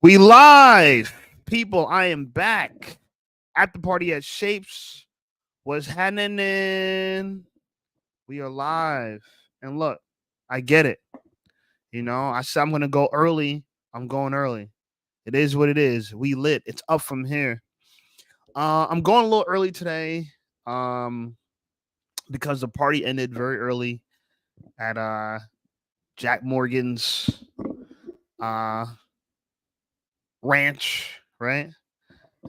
We live, people. I am back at the party at Shapes. What's happening? We are live, and look, I get it. I said I'm gonna go early. I'm going early. It is what it is. We lit. It's up from here. I'm going a little early today, um, because the party ended very early at Jack Morgan's uh ranch, right?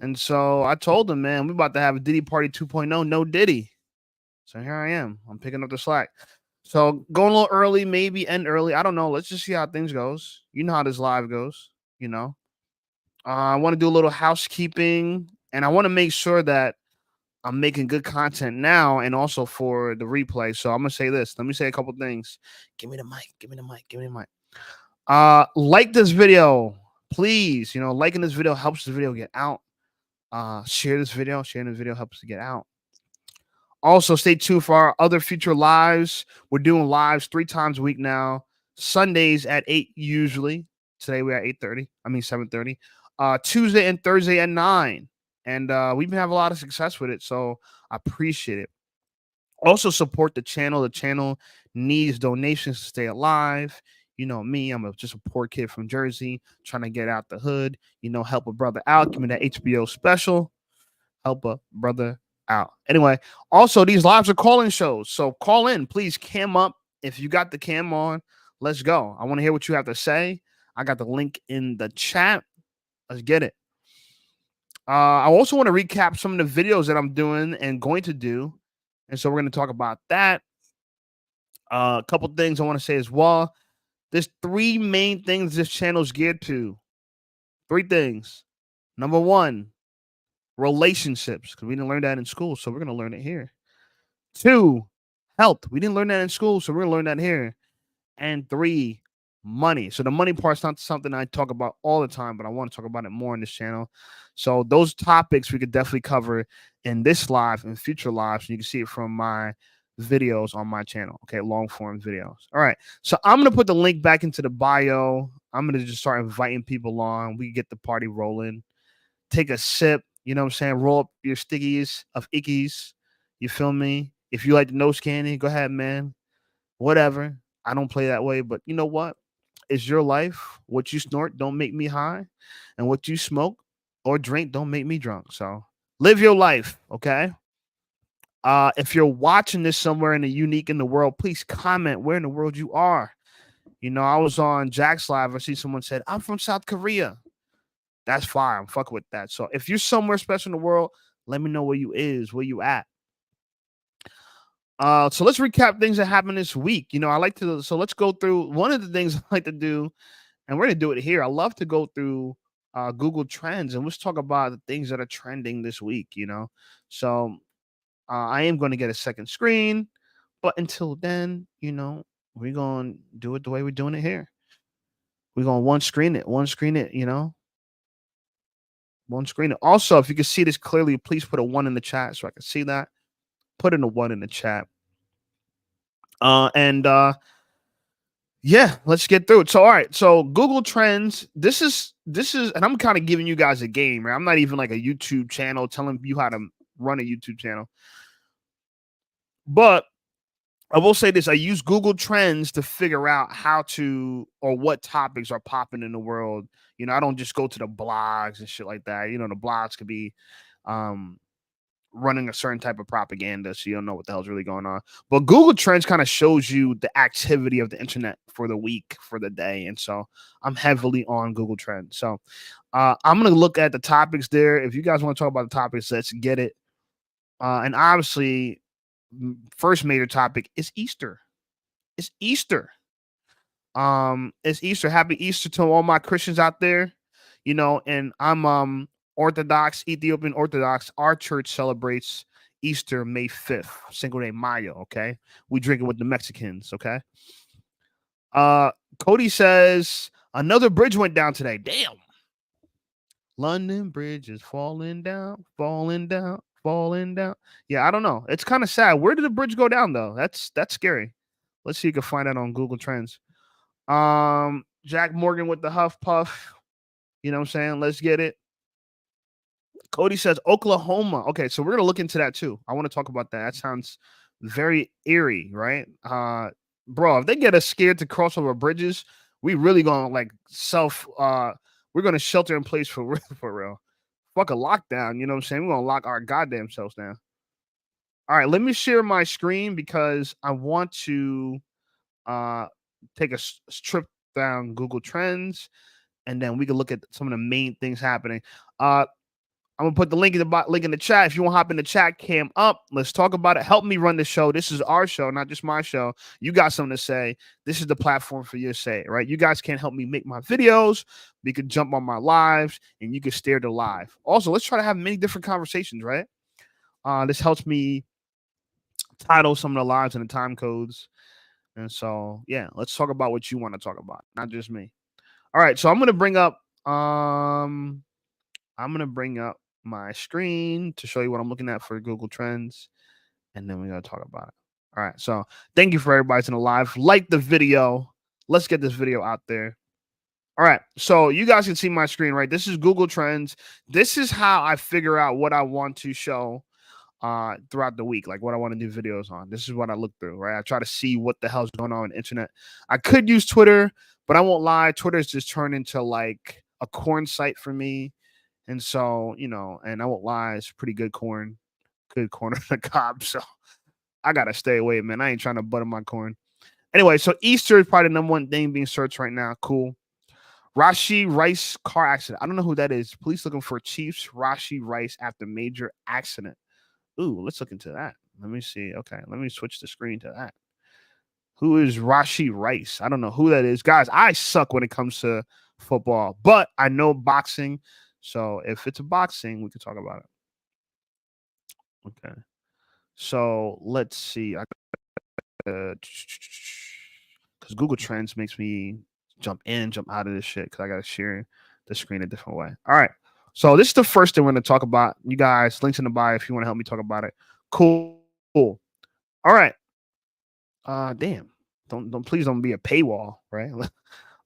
And so I told him, man, we about to have a Diddy Party 2.0, no Diddy. So here I am. I'm picking up the slack. So going a little early, maybe end early. I don't know. Let's just see how things goes. You know how this live goes. I want to do a little housekeeping, and I want to make sure that I'm making good content now and also for the replay. So I'm gonna say this. Let me say a couple things. Give me the mic. Give me the mic. Give me the mic. Like this video, please. Liking this video helps the video get out. Share this video. Sharing this video helps to get out. Also, stay tuned for our other future lives. We're doing lives 3 times a week now. Sundays at 8 usually. Today we're at 8:30. I mean 7:30. Tuesday and Thursday at 9. And we've been having a lot of success with it, so I appreciate it. Also support the channel. The channel needs donations to stay alive. You know me, I'm just a poor kid from Jersey trying to get out the hood. Help a brother out. Give me that HBO special. Help a brother out. Anyway, also these lives are call-in shows. So call in, please. Cam up. If you got the cam on, let's go. I want to hear what you have to say. I got the link in the chat. Let's get it. I also want to recap some of the videos that I'm doing and going to do. And so we're going to talk about that. A couple things I want to say as well. There's 3 main things this channel is geared to. 3 things. Number 1, relationships, because we didn't learn that in school, so we're going to learn it here. 2, health. We didn't learn that in school, so we're going to learn that here. And 3, money. So the money part's not something I talk about all the time, but I want to talk about it more on this channel. So those topics we could definitely cover in this live and future lives. And you can see it from my videos on my channel. Okay, long form videos. All right. So I'm going to put the link back into the bio. I'm going to just start inviting people on. We get the party rolling. Take a sip. You know what I'm saying? Roll up your stickies of ickies. You feel me? If you like the nose candy, go ahead, man. Whatever. I don't play that way, but you know what? It's your life. What you snort don't make me high, and what you smoke or drink don't make me drunk. So live your life, okay? If you're watching this somewhere in the unique in the world, please comment where in the world you are. I was on Jack's live. I see someone said, I'm from South Korea. That's fine. I'm fucking with that. So if you're somewhere special in the world, let me know where you at. So let's recap things that happened this week. So let's go through one of the things I like to do, and we're gonna do it here. I love to go through Google Trends and let's talk about the things that are trending this week. So I am going to get a second screen, but until then, we're gonna do it the way we're doing it here. We're gonna one screen it, one screen it. One screen it. Also, if you can see this clearly, please put a 1 in the chat so I can see that. Put in a 1 in the chat. And yeah, let's get through it. So all right, so Google Trends. This is, and I'm kind of giving you guys a game, right? I'm not even like a YouTube channel telling you how to run a YouTube channel. But I will say this: I use Google Trends to figure out how to or what topics are popping in the world. I don't just go to the blogs and shit like that. The blogs could be running a certain type of propaganda, so you don't know what the hell's really going on. But Google Trends kind of shows you the activity of the internet for the week, for the day, and so I'm heavily on Google Trends. So I'm gonna look at the topics there. If you guys want to talk about the topics, let's get it. And obviously, first major topic is Easter. It's Easter. It's Easter. Happy Easter to all my Christians out there. And I'm Orthodox, Ethiopian Orthodox. Our church celebrates Easter May 5th, Cinco de Mayo, okay? We drink it with the Mexicans, okay? Cody says, another bridge went down today. Damn. London Bridge is falling down, falling down, falling down. Yeah, I don't know. It's kind of sad. Where did the bridge go down, though? That's scary. Let's see if you can find that on Google Trends. Jack Morgan with the Huff Puff. You know what I'm saying? Let's get it. Cody says Oklahoma. Okay, so we're gonna look into that too. I want to talk about that. That sounds very eerie, right? Bro, if they get us scared to cross over bridges, we really gonna like we're gonna shelter in place for real, for real. Fuck a lockdown, you know what I'm saying? We're gonna lock our goddamn selves down. All right, let me share my screen because I want to uh take a trip down Google Trends, and then we can look at some of the main things happening. I'm gonna put the link in the chat. If you want to hop in the chat, cam up. Let's talk about it. Help me run the show. This is our show, not just my show. You got something to say. This is the platform for you to say it, right? You guys can't help me make my videos. You can jump on my lives and you can stare to live. Also, let's try to have many different conversations, right? This helps me title some of the lives and the time codes. And so, yeah, let's talk about what you want to talk about, not just me. All right, so I'm gonna bring up my screen to show you what I'm looking at for Google Trends, and then we're gonna talk about it. All right, so thank you for everybody in the live. Like the video. Let's get this video out there. All right, so you guys can see my screen, right? This is Google Trends. This is how I figure out what I want to show throughout the week, like what I want to do videos on. This is what I look through, right? I try to see what the hell's going on the internet. I could use Twitter, but I won't lie, Twitter's just turned into like a corn site for me. And so, and I won't lie, it's pretty good corn on the cob. So I gotta stay away, man. I ain't trying to butter my corn. Anyway, so Easter is probably the number one thing being searched right now. Cool. Rashee Rice car accident. I don't know who that is. Police looking for Chiefs Rashee Rice after major accident. Ooh, let's look into that. Let me see. Okay, let me switch the screen to that. Who is Rashee Rice? I don't know who that is. Guys, I suck when it comes to football, but I know boxing. So if it's a boxing, we can talk about it. Okay. So let's see. Because Google Trends makes me jump in, jump out of this shit because I got to share the screen a different way. All right. So this is the first thing we're going to talk about. You guys, links in the bio if you want to help me talk about it. Cool. All right. Damn. Don't please don't be a paywall, right?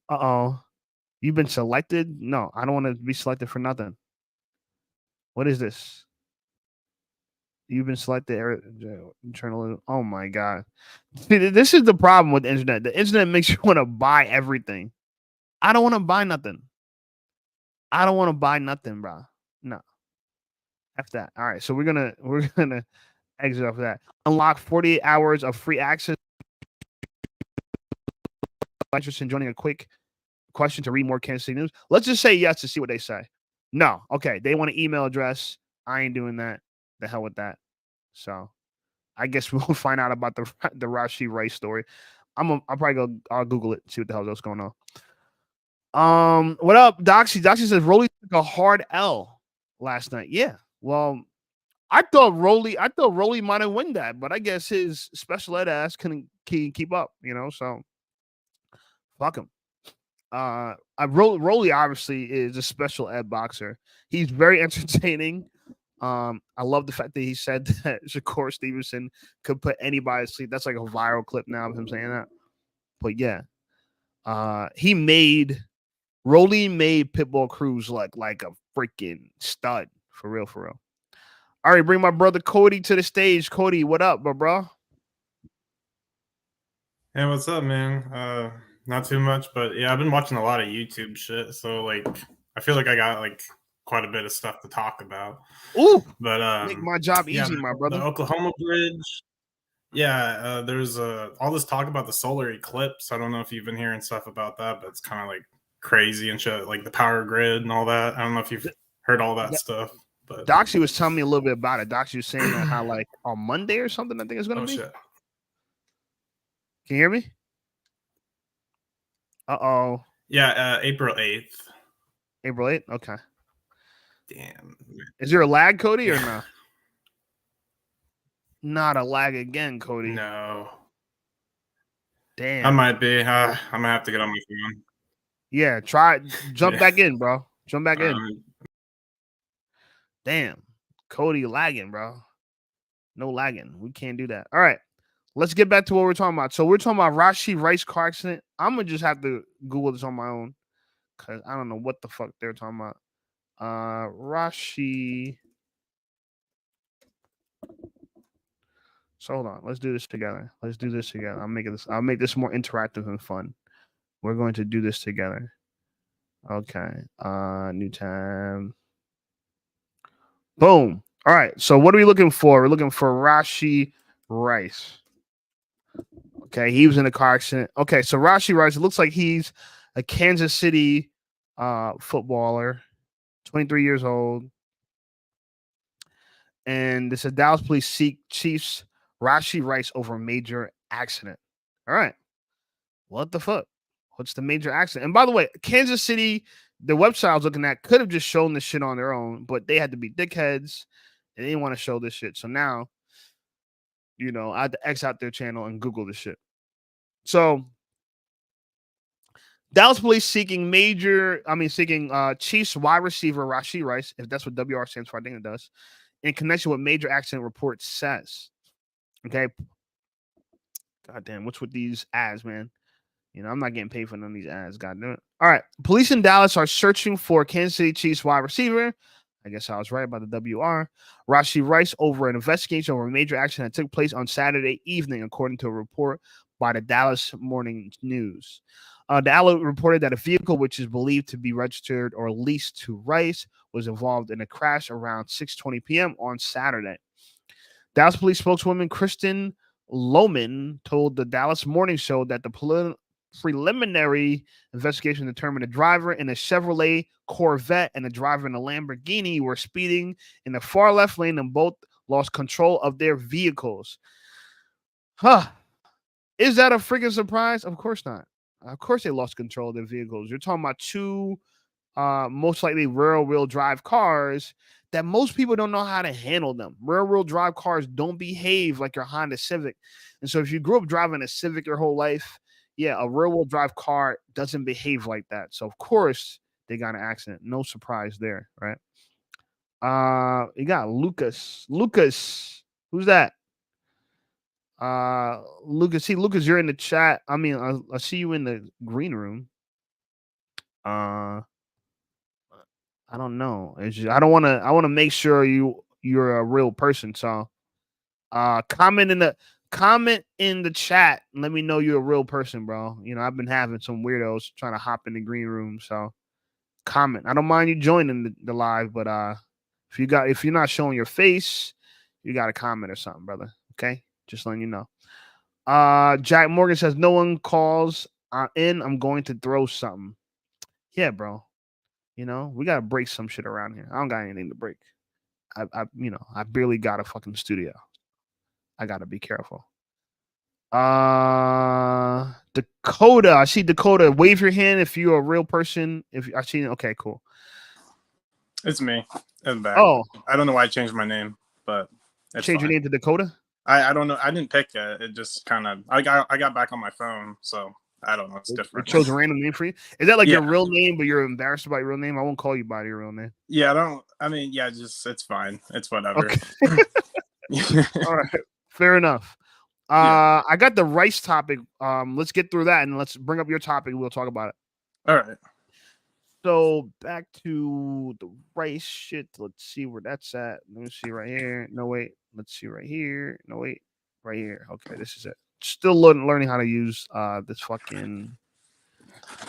Uh-oh. You've been selected? No, I don't want to be selected for nothing. What is this? You've been selected. Internal. Oh my god. See, this is the problem with the internet. The internet makes you want to buy everything. I don't want to buy nothing. I don't want to buy nothing, bro. No. F that. All right. So we're gonna exit off of that. Unlock 48 hours of free access. Interested in joining a quick question to read more Kansas City news? Let's just say yes to see what they say. No. Okay. They want an email address. I ain't doing that. The hell with that. So I guess we'll find out about the Rashee Rice story. I'll probably I'll Google it, see what the hell is going on. What up, Doxy? Doxy says Rolly took a hard L last night. Yeah. Well, I thought Rolly might have won that, but I guess his special ed ass couldn't keep up, so fuck him. Rolly obviously is a special ed boxer. He's very entertaining. I love the fact that he said that Shakur Stevenson could put anybody to sleep. That's like a viral clip now of him saying that. But yeah, Rolly made Pitbull Cruz like a freaking stud for real. All right, bring my brother Cody to the stage. Cody, what up, bro? Hey, what's up, man? Not too much, but yeah, I've been watching a lot of YouTube shit, so like I feel like I got like quite a bit of stuff to talk about. Ooh, but make my job easy, my brother. The Oklahoma bridge. Yeah, there's all this talk about the solar eclipse. I don't know if you've been hearing stuff about that, but it's kind of like crazy and shit, like the power grid and all that. I don't know if you've heard all that stuff. But Doxy was telling me a little bit about it. Doxy was saying that how like on Monday or something, I think it's gonna be. Shit. Can you hear me? Uh-oh. Yeah, April 8th. April 8th? Okay. Damn. Is there a lag, Cody, or no? Not a lag again, Cody. No. Damn. I might be. I'm gonna have to get on my phone. Yeah, jump back in, bro. Jump back in. Damn. Cody lagging, bro. No lagging. We can't do that. All right. Let's get back to what we're talking about. So we're talking about Rashee Rice car accident. I'm gonna just have to Google this on my own because I don't know what the fuck they're talking about. Rashee. So hold on. Let's do this together. I'll make this more interactive and fun. We're going to do this together. Okay. New tab. Boom. All right. So what are we looking for? We're looking for Rashee Rice. Okay, he was in a car accident. Okay, so Rashee Rice, it looks like he's a Kansas City footballer, 23 years old. And this is Dallas police seek Chiefs Rashee Rice over a major accident. All right. What the fuck? What's the major accident? And by the way, Kansas City, the website I was looking at could have just shown this shit on their own, but they had to be dickheads. They didn't want to show this shit. So now, I had to X out their channel and Google this shit. So Dallas police seeking Chiefs wide receiver Rashee Rice, if that's what WR stands for, I think it does, in connection with major accident report says. Okay. God damn, what's with these ads, man? I'm not getting paid for none of these ads. God damn it. All right. Police in Dallas are searching for Kansas City Chiefs wide receiver. I guess I was right about the WR. Rashee Rice over an investigation over a major accident that took place on Saturday evening, according to a report by the Dallas Morning News. The outlet reported that a vehicle, which is believed to be registered or leased to Rice, was involved in a crash around 6:20 p.m. on Saturday. Dallas police spokeswoman Kristen Lohman told the Dallas Morning Show that the preliminary investigation determined a driver in a Chevrolet Corvette and a driver in a Lamborghini were speeding in the far left lane and both lost control of their vehicles. Is that a freaking surprise? Of course not. Of course they lost control of their vehicles. You're talking about two most likely rear-wheel drive cars that most people don't know how to handle them. Rear-wheel drive cars don't behave like your Honda Civic. And so if you grew up driving a Civic your whole life, yeah, a rear-wheel drive car doesn't behave like that. So, of course, they got an accident. No surprise there, right? You got Lukas. Lukas, who's that? Lukas. See, Lukas, you're in the chat. I mean, I see you in the green room. I don't know. It's just, I want to make sure you're a real person. So, comment in the chat and let me know you're a real person, bro. I've been having some weirdos trying to hop in the green room. So, comment. I don't mind you joining the live, but if you're not showing your face, you got to comment or something, brother. Okay, just letting you know. Jack Morgan says no one calls in. I'm going to throw something. Yeah, bro. We gotta break some shit around here. I don't got anything to break. I barely got a fucking studio. I gotta be careful. Dakota. I see Dakota. Wave your hand if you're a real person. If I see, okay, cool. It's me. I'm back. Oh, I don't know why I changed my name, but change your name to Dakota. I don't know. I didn't pick it. It just kind of I got back on my phone, so I don't know. It's different. It chose a random name for you. Is that like your real name, but you're embarrassed about your real name? I won't call you by your real name. Yeah, just it's fine. It's whatever. Okay. All right. Fair enough. I got the Rice topic. Let's get through that and let's bring up your topic. We'll talk about it. All right. So back to the Rice shit. Let's see where that's at. Let me see right here. No, wait. Let's see right here. No, wait. Right here. Okay, this is it. Still learning how to use this fucking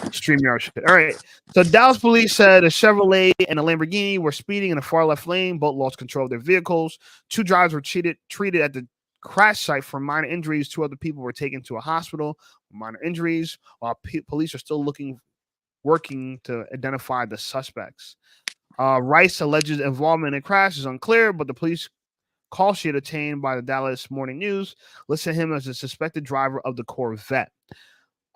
StreamYard shit. All right. So Dallas police said a Chevrolet and a Lamborghini were speeding in the far left lane. Both lost control of their vehicles. Two drivers were treated at the crash site for minor injuries. Two other people were taken to a hospital with minor injuries, while police are still working to identify the suspects. Rice alleges involvement in the crash is unclear, but the police call sheet obtained by the Dallas Morning News listed him as a suspected driver of the Corvette.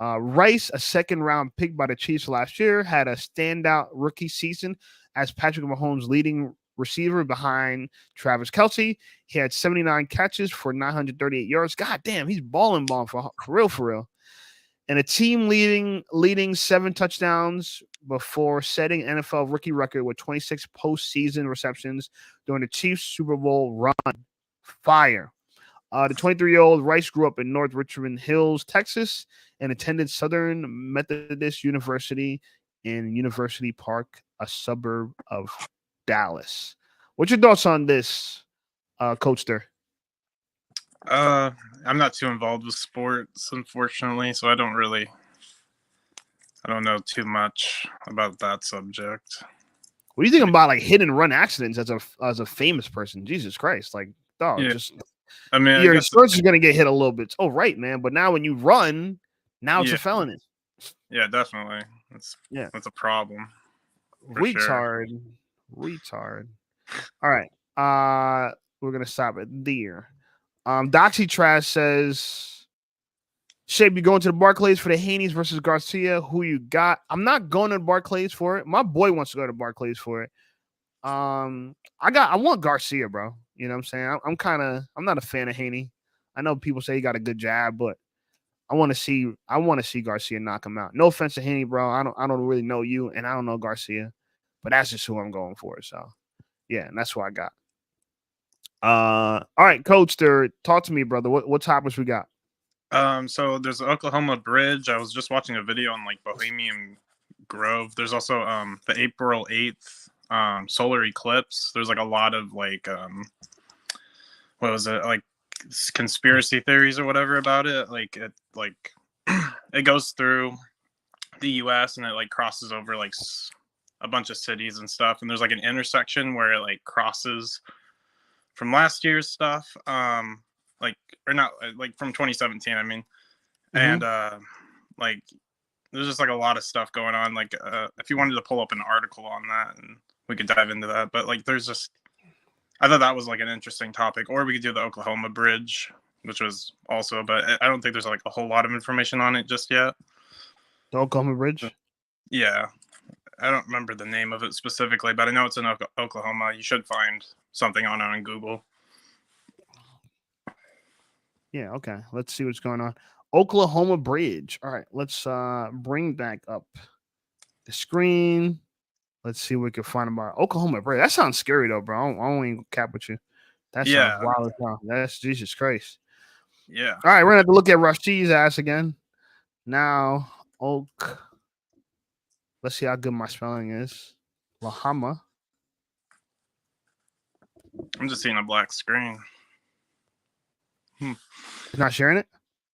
Rice, a second-round pick by the Chiefs last year, had a standout rookie season as Patrick Mahomes' leading receiver behind Travis Kelce. He had 79 catches for 938 yards. God damn, he's balling for real. And a team leading 7 touchdowns before setting NFL rookie record with 26 postseason receptions during the Chiefs Super Bowl run. Fire. The 23-year-old Rice grew up in North Richmond Hills, Texas, and attended Southern Methodist University in University Park, a suburb of Dallas. What's your thoughts on this, Coaster? I'm not too involved with sports, unfortunately, so I don't know too much about that subject. What do you think about like hit and run accidents as a famous person? Jesus Christ, like dog, Yeah. just I mean, I your guess insurance is gonna get hit a little bit. Oh right, man. But now when you run, now it's a felony. Yeah, definitely. That's a problem. For Retard. sure. Retard. All right. We're gonna stop it there. Doxy Trash says, Shape, you going to the Barclays for the Haney's versus Garcia? Who you got? I'm not going to the Barclays for it. My boy wants to go to Barclays for it. I want Garcia, bro. You know what I'm saying? I'm not a fan of Haney. I know people say he got a good jab, but I want to see Garcia knock him out. No offense to Haney, bro. I don't really know you, and I don't know Garcia, but that's just who I'm going for. So yeah, and that's what I got. All right, Coach, talk to me, brother. What topics we got? So there's the Oklahoma Bridge. I was just watching a video on like Bohemian Grove. There's also the April 8th solar eclipse. There's like a lot of like what was it, like conspiracy theories or whatever about it. Like it goes through the US and it like crosses over like a bunch of cities and stuff, and there's like an intersection where it like crosses from last year's stuff, like, or not, like from 2017, I mean. And like there's just like a lot of stuff going on. Like if you wanted to pull up an article on that, and we could dive into that, but like there's just, I thought that was like an interesting topic. Or we could do the Oklahoma Bridge, which was also, but I don't think there's like a whole lot of information on it just yet. The Oklahoma Bridge? Yeah. I don't remember the name of it specifically, but I know it's in Oklahoma. You should find something on it on Google. Yeah, okay. Let's see what's going on. Oklahoma Bridge. All right, let's bring back up the screen. Let's see what we can find about Oklahoma Bridge. That sounds scary though, bro. I don't even cap with you. That sounds wild as hell. That's Jesus Christ. Yeah. All right, we're gonna have to look at Rashee's ass again. Now, Oak. Let's see how good my spelling is. Lahama. I'm just seeing a black screen. It's not sharing it?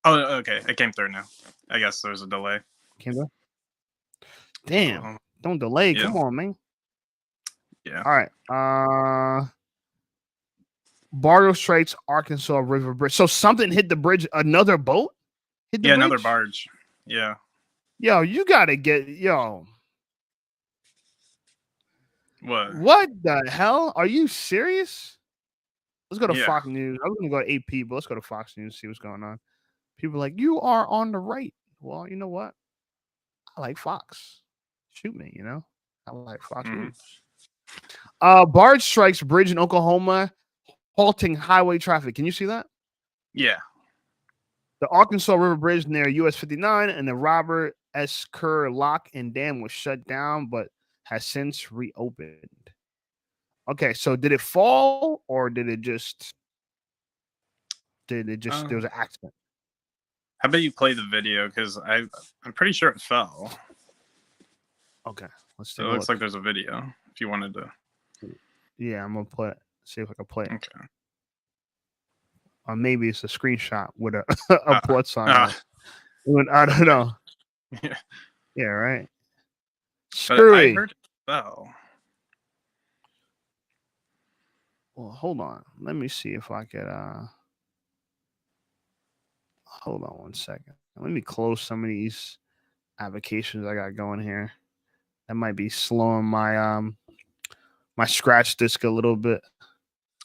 Oh, okay. It came through now. I guess there's a delay. Came through? Damn. Don't delay. Yeah. Come on, man. Yeah. All right. Barge strikes Arkansas River Bridge. So something hit the bridge. Another boat hit the bridge? Another barge. Yeah. Yo, you gotta get What the hell? Are you serious? Let's go to Yeah. Fox News. I was gonna go to AP, but let's go to Fox News and see what's going on. People are like, you are on the right. Well, you know what? I like Fox. Shoot me, you know? I like Fox News. Barge strikes bridge in Oklahoma, halting highway traffic. Can you see that? Yeah. The Arkansas River Bridge near US 59 and the Robert S. Kerr Lock and Dam was shut down, but has since reopened. Okay, so did it fall or did it just there was an accident? How about you play the video? Because I'm pretty sure it fell. Okay, let's see. So it looks like there's a video if you wanted to. Yeah, I'm gonna play it. See if I can play it. Okay. Or maybe it's a screenshot with a plus on it. I don't know. Yeah. Yeah, right. Screwy. I heard it fell. Well, hold on. Let me see if I could hold on one second. Let me close some of these applications I got going here. That might be slowing my my scratch disk a little bit.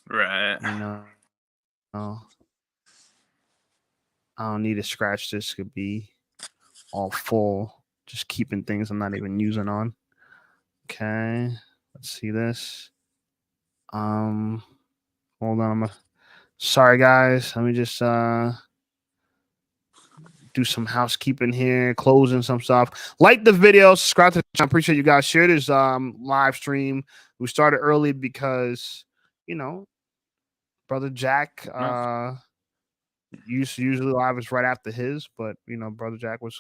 Right. You know. I don't need a scratch disk to be all full. Just keeping things I'm not even using on. Okay. Let's see this. Hold on. Sorry guys. Let me just do some housekeeping here, closing some stuff. Like the video, subscribe to the channel. I appreciate you guys. Share this live stream. We started early because, you know, Brother Jack usually live is right after his, but you know, Brother Jack was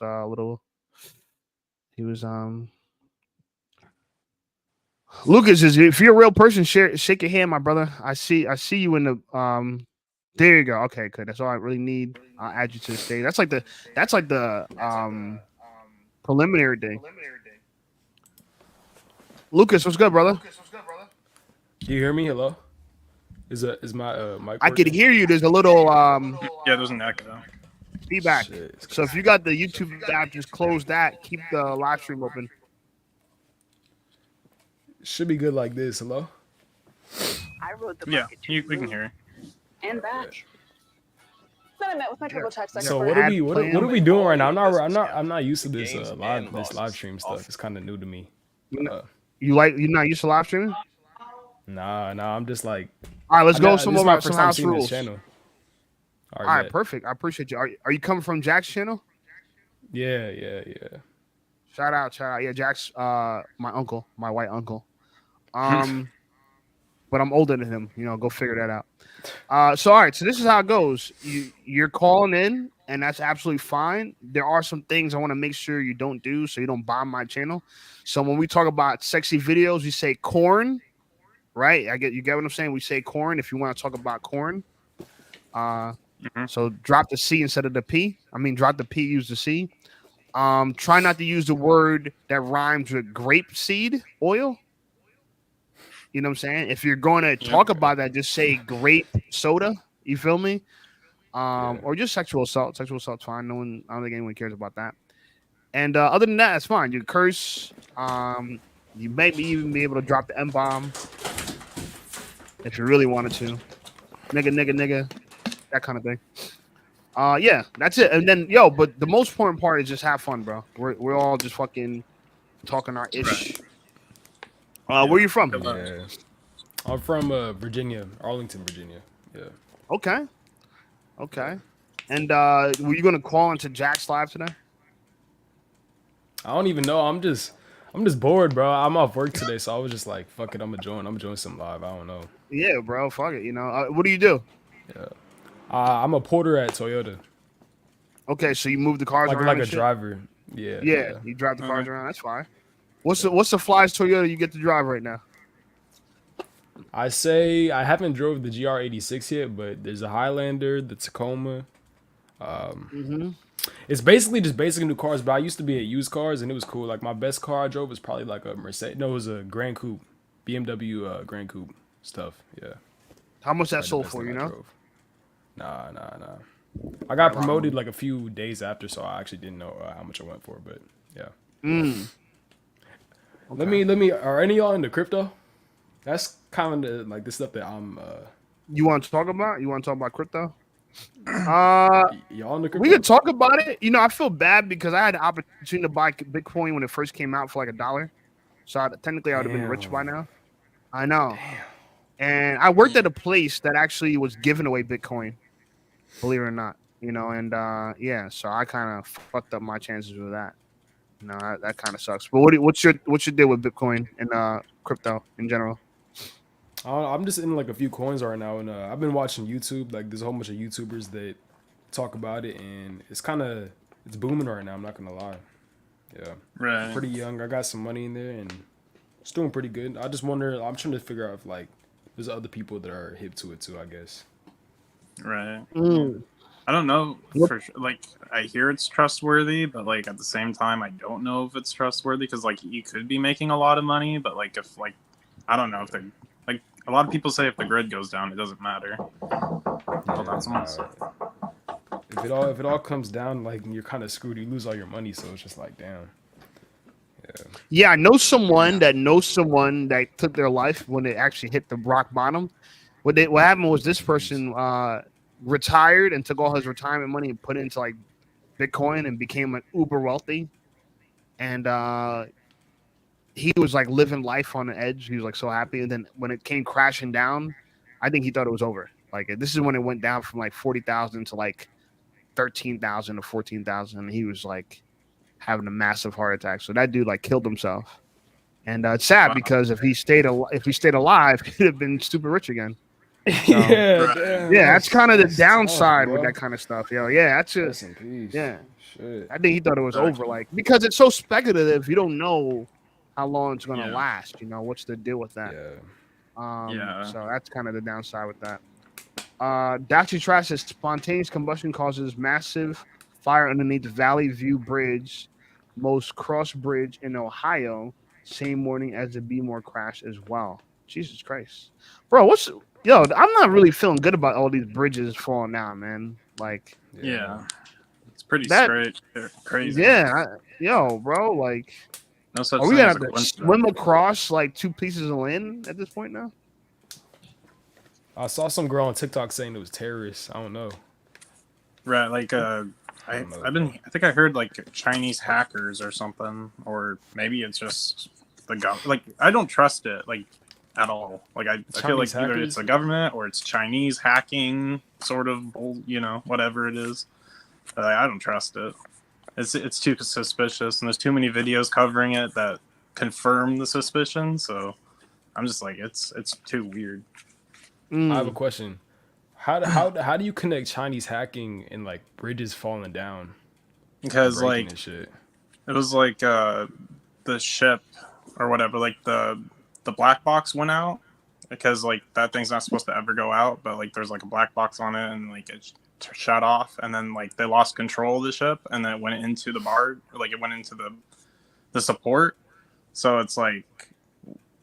he was Lukas, if you're a real person, shake your hand, my brother. I see you in the There you go. Okay, good. That's all I really need. I'll add you to the stage. That's like the preliminary thing. Lukas, what's good, brother? Do you hear me? Hello? Is my mic? I could hear you. There's a little Yeah, there's an echo. feedback. Shit, So if you got the YouTube app, just close that. Keep the live stream open. should be good like this. Hello? I rode the Yeah, bucket we can hear and back. Then I met with my TurboTax So expert. what are we doing right now? I'm not used to this live stream stuff. It's kind of new to me. You're not used to live streaming? Nah. I'm just like. All right, let's go This some is more my about some first time house seeing rules. this channel. All right, bet. perfect. I appreciate you. Are you coming from Jack's channel? Yeah. Shout out. Yeah, Jack's my uncle, my white uncle. But I'm older than him. Go figure that out. So all right, so this is how it goes. You're calling in, and that's absolutely fine. There are some things I want to make sure you don't do, so you don't bomb my channel. So when we talk about sexy videos, we say corn, right? You get what I'm saying? We say corn if you want to talk about corn. So drop the C instead of the P. I mean, drop the P, use the C. Try not to use the word that rhymes with grape seed oil. You know what I'm saying? If you're going to talk about that, just say grape soda. You feel me? Or just sexual assault. Sexual assault's fine. I don't think anyone cares about that. And other than that, it's fine. You curse. You may even be able to drop the M-bomb if you really wanted to. Nigga. That kind of thing. Yeah, that's it. And then, but the most important part is just have fun, bro. We're all just fucking talking our ish. Where are you from? Yeah. I'm from Virginia, Arlington, Virginia. Yeah. Okay. And were you gonna call into Jack's live today? I don't even know. I'm just bored, bro. I'm off work today, so I was just like, fuck it, I'm gonna join some live. I don't know. Yeah, bro. Fuck it. What do you do? Yeah. I'm a porter at Toyota. Okay, so you move the cars around. Like a and shit? driver. Yeah. You drive the cars around. That's fine. What's the flyest Toyota you get to drive right now? I say I haven't drove the GR86 yet, but there's a Highlander, the Tacoma. It's basically just basic new cars, but I used to be at used cars and it was cool. Like my best car I drove was probably like a Mercedes. No, it was a Grand Coupe, BMW Grand Coupe stuff. Yeah. How much that sold for? Nah. I got promoted like a few days after, so I actually didn't know how much I went for, but yeah. Okay. Let me. Are any of y'all into crypto? That's kind of like the stuff that I'm. You want to talk about? You want to talk about crypto? Y'all into crypto? We could talk about it. I feel bad because I had the opportunity to buy Bitcoin when it first came out for like $1. So technically, I would have been rich by now. I know. Damn. And I worked at a place that actually was giving away Bitcoin, believe it or not. And so I kind of fucked up my chances with that. That kind of sucks. But what's your deal with Bitcoin and crypto in general? I'm just in like a few coins right now, and I've been watching YouTube. Like, there's a whole bunch of YouTubers that talk about it, and it's booming right now. I'm not gonna lie. Yeah, right. Pretty young. I got some money in there, and it's doing pretty good. I just wonder. I'm trying to figure out if like there's other people that are hip to it too. I guess. Right. I don't know for sure. Like, I hear it's trustworthy, but like at the same time, I don't know if it's trustworthy because like you could be making a lot of money, but like if like I don't know if they like a lot of people say if the grid goes down, it doesn't matter. If it all comes down, like you're kind of screwed. You lose all your money, so it's just like damn. Yeah, I know someone that took their life when it actually hit the rock bottom. What happened was this person retired and took all his retirement money and put it into like Bitcoin and became like uber wealthy. And he was like living life on the edge. He was like so happy. And then when it came crashing down, I think he thought it was over. Like this is when it went down from like 40,000 to like 13,000 to 14,000. And he was like having a massive heart attack. So that dude like killed himself. And it's sad because if he stayed alive, he'd have been super rich again. So, that's kind of the downside with that kind of stuff. That's just Shit. I think he thought it was over, like because it's so speculative. You don't know how long it's gonna Yeah. last. You know, what's the deal with that? Yeah. So that's kind of the downside with that. Daxy Trash says spontaneous combustion causes massive fire underneath Valley View Bridge, most cross bridge in Ohio, same morning as the Bmore crash as well. Jesus Christ, bro, I'm not really feeling good about all these bridges falling down, man. Like Yeah. It's pretty that, crazy. yo, bro, like, No such are we thing gonna as have a to coincidence. swim across like two pieces of land at this point now? I saw some girl on TikTok saying it was terrorists. I don't know. Right, like don't know, I think I heard like Chinese hackers or something, or maybe it's just the government. Like I don't trust it like at all. Like I feel like Chinese either hackers? it's the government or it's Chinese hacking, sort of, whatever it is. I don't trust it. It's too suspicious, and there's too many videos covering it that confirm the suspicion. So I'm just like, it's too weird. I have a question. How do you connect Chinese hacking and like bridges falling down? Because Breaking like and shit. it was like the ship or whatever, like the black box went out because like that thing's not supposed to ever go out, but like there's like a black box on it and like it shut off, and then like they lost control of the ship, and then it went into the barge, like it went into the support. So it's like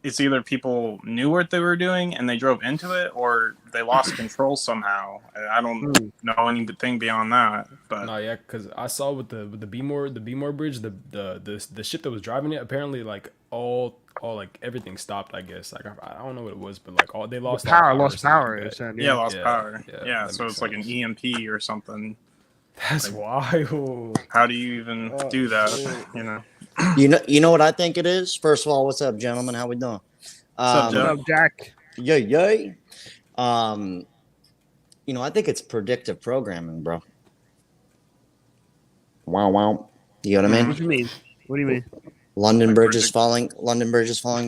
it's either people knew what they were doing and they drove into it, or they lost control somehow. I don't know anything beyond that. But No, yeah, because I saw with the Bmore bridge, the ship that was driving it, apparently like all like everything stopped. I guess like I don't know what it was, but like they lost all Power, or lost something power. like It that. said, yeah, lost Yeah, power. yeah, Yeah, that so makes it's like an sense. EMP or something. That's wild. How do you even do that? Shit. You know. You know what I think it is? First of all, what's up, gentlemen? How we doing? What's up, What Joe? up, Jack? Yay. I think it's predictive programming, bro. Wow. You know what I mean? What you mean? What do you mean? London Like Bridge is falling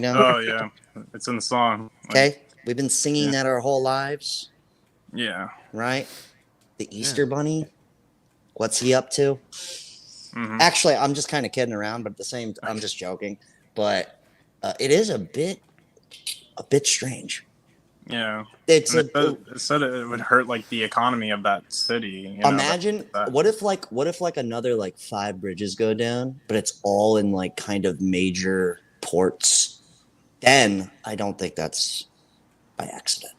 down. Oh yeah, it's in the song. Like, Okay. We've been singing that our whole lives, Yeah. right? The Easter Bunny. What's he up to? Mhm. Actually, I'm just kind of kidding around, but at the same I'm just joking. But it is a bit strange. Yeah. It's And it said it would hurt like the economy of that city. You know, imagine what if another like 5 bridges go down, but it's all in like kind of major ports. Then I don't think that's by accident.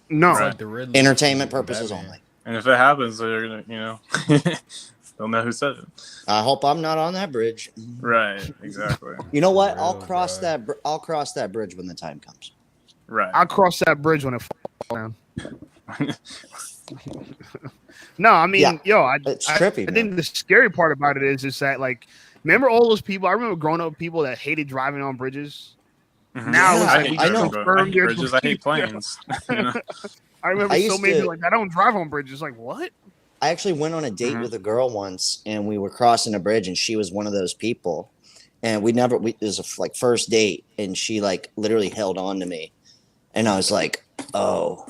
No. It's like the red Entertainment from purposes Batman. only. And if it happens, they're gonna, they'll know who said it. I hope I'm not on that bridge. Right. Exactly. You know what? Real, I'll cross bro. I'll cross that bridge when the time comes. Right. I'll cross that bridge when it falls down. No, I mean, Yeah. It's trippy, I think man. the scary part about it is that like, remember all those people? I remember growing up with people that hated driving on bridges. Mhm. Now it's Yeah, like we I know. confirmed I hate their bridges. I hate planes. You know? I remember I so used many to- people like I don't drive on bridges. Like what? I actually went on a date with a girl once, and we were crossing a bridge, and she was one of those people. And it was a like first date, and she like literally held on to me, and I was like, "Oh,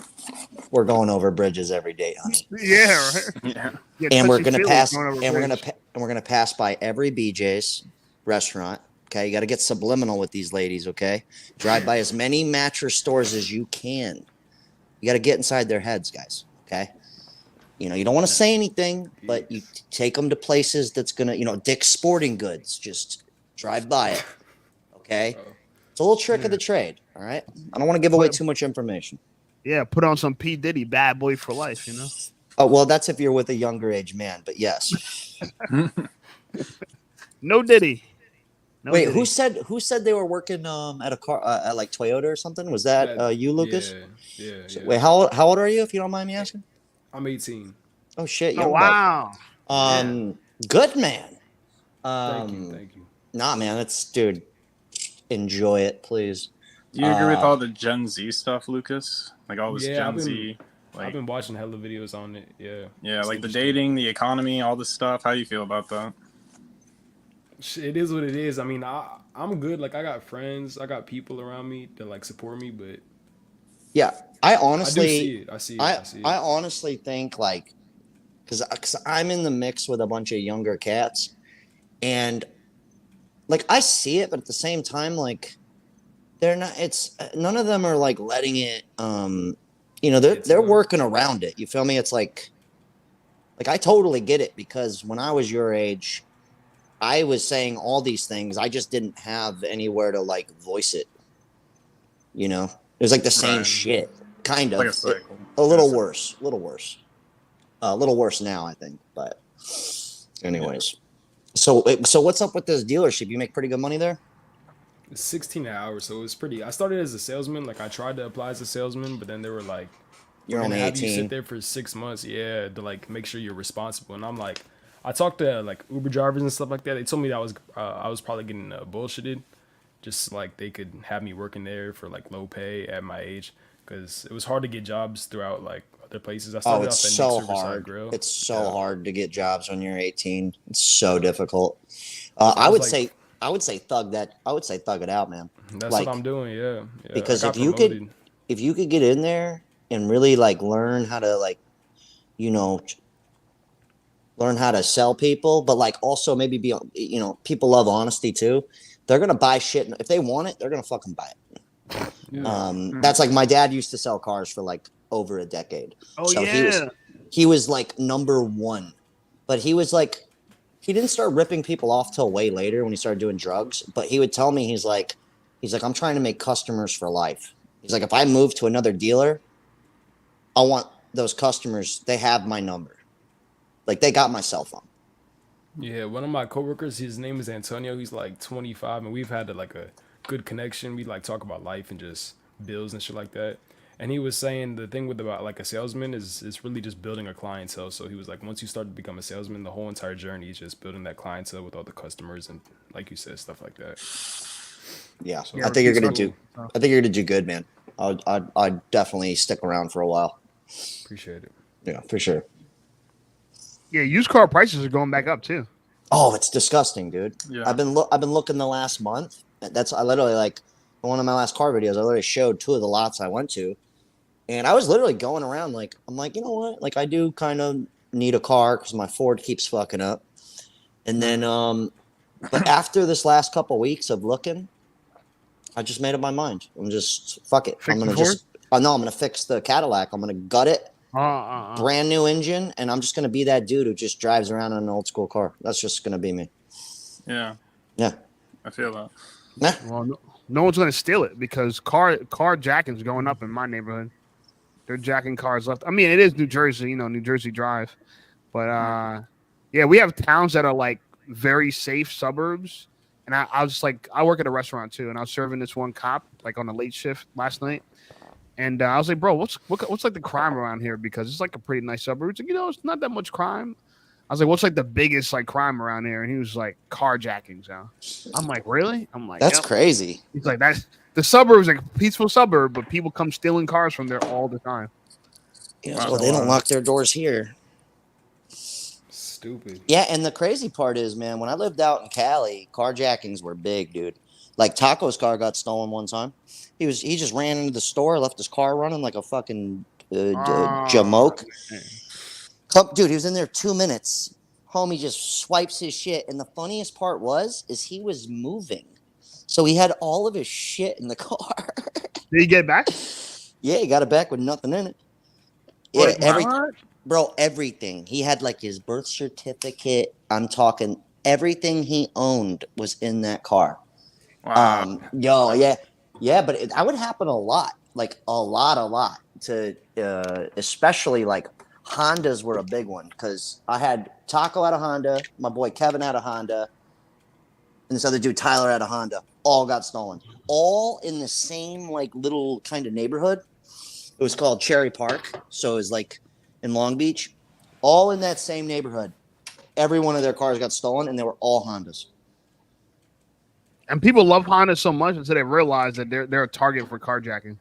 we're going over bridges every day, honey." Yeah, right. Yeah. Yeah, And we're touchy gonna feely pass, going over and bridge. we're gonna pass by every BJ's restaurant. Okay, you got to get subliminal with these ladies. Okay, drive by as many mattress stores as you can. You got to get inside their heads, guys. Okay. You don't want to say anything, but you take them to places that's gonna, Dick's Sporting Goods. Just drive by it. Okay, it's a little trick of the trade. All right, I don't want to give away too much information. Yeah, put on some P Diddy, bad boy for life. You know. Oh well, that's if you're with a younger age man. But yes. No Diddy. No Wait, Diddy. who said they were working at a car at like Toyota or something? Was that you, Lukas? Yeah. Wait, how old are you? If you don't mind me asking. I'm 18. Oh shit! Oh Young buck. wow. Good man. Thank you. Nah, man, dude. Enjoy it, please. Do you agree with all the Gen Z stuff, Lucas? Like all this Yeah, Gen Z. Like, I've been watching hella videos on it. Yeah. yeah, It's like the interesting. dating, the economy, all this stuff. How do you feel about that? It is what it is. I mean, I'm good. Like I got friends, I got people around me that like support me, but Yeah, I honestly, I see it. I honestly think like, because I'm in the mix with a bunch of younger cats, and like I see it, but at the same time, like they're not. It's none of them are like letting it. They're working around it. You feel me? It's like I totally get it because when I was your age, I was saying all these things. I just didn't have anywhere to like voice it. You know, it was like the same shit, kind of. Like a cycle. A little worse, a little worse. A little worse now, I think. But anyways, so what's up with this dealership? You make pretty good money there? It's 16 hours, so it was pretty. I started as a salesman. Like I tried to apply as a salesman, but then they were like, You're "We're only gonna have you 18. sit there for 6 months, yeah, to like make sure you're responsible." And I'm like, I talked to like Uber drivers and stuff like that. They told me that I was probably getting bullshitted, just like they could have me working there for like low pay at my age, because it was hard to get jobs throughout like other places. I Oh, started it's off at so Nick's Riverside hard. Grill. It's so Yeah. hard to get jobs when you're 18. It's so difficult. So I was would like- say thug it out, man. That's Like, what I'm doing, yeah. because I if got you promoted. could get in there and really like learn how to like, learn how to sell people, but like also maybe be, people love honesty too. They're gonna buy shit, and if they want it, they're gonna fucking buy it. That's like my dad used to sell cars for like over a decade. Oh So yeah. he was like number one, but he was like, he didn't start ripping people off till way later when he started doing drugs. But he would tell me, he's like, I'm trying to make customers for life. He's like, if I move to another dealer, I want those customers. They have my number. Like they got my cell phone. Yeah, one of my coworkers, his name is Antonio. He's like 25, and we've had like a good connection. We like talk about life and just bills and shit like that. And he was saying the thing with about like a salesman is it's really just building a clientele. So he was like, once you start to become a salesman, the whole entire journey is just building that clientele with all the customers and, like you said, stuff like that. Yeah, So I think you're gonna cool. do. I think you're gonna do good, man. I'd definitely stick around for a while. Appreciate it. Yeah, for sure. Yeah, used car prices are going back up too. Oh, it's disgusting, dude. Yeah. I've been looking the last month. I literally like one of my last car videos. I literally showed 2 of the lots I went to, and I was literally going around like I'm like, you know what? Like I do kind of need a car because my Ford keeps fucking up. And then, but after this last couple weeks of looking, I just made up my mind. I'm just fuck it. Fix I'm the gonna Ford? just. Oh no, I'm gonna fix the Cadillac. I'm gonna gut it. Uh-uh. Brand new engine, and I'm just gonna be that dude who just drives around in an old school car. That's just gonna be me. Yeah. Yeah. I feel that. Nah. Well, no one's gonna steal it because car jacking's going up in my neighborhood. They're jacking cars left. I mean, it is New Jersey, New Jersey Drive, but yeah, we have towns that are like very safe suburbs. And I was just like, I work at a restaurant too, and I was serving this one cop like on a late shift last night. And I was like, bro, what's like the crime around here? Because it's like a pretty nice suburb. He's like, it's not that much crime. I was like, what's like the biggest like crime around here? And he was like, carjackings. I'm like, really? I'm like, That's yep. crazy. He's like, that's the suburb's like a peaceful suburb, but people come stealing cars from there all the time. Yeah, well, they don't lock their doors here. Stupid. Yeah, and the crazy part is, man, when I lived out in Cali, carjackings were big, dude. Like Taco's car got stolen one time. He just ran into the store, left his car running like a fucking jamoke. Dude, he was in there 2 minutes. Homie just swipes his shit, and the funniest part is he was moving, so he had all of his shit in the car. Did he get back? Yeah, he got it back with nothing in it. Yeah, everything. He had like his birth certificate. I'm talking everything he owned was in that car. Wow. Yeah, but that would happen a lot, like a lot. To especially like Hondas were a big one because I had Taco had a Honda, my boy Kevin had a Honda, and this other dude Tyler had a Honda. All got stolen, all in the same like little kind of neighborhood. It was called Cherry Park, so it was like in Long Beach, all in that same neighborhood. Every one of their cars got stolen, and they were all Hondas. And people love Honda so much until they realize that they're a target for carjacking.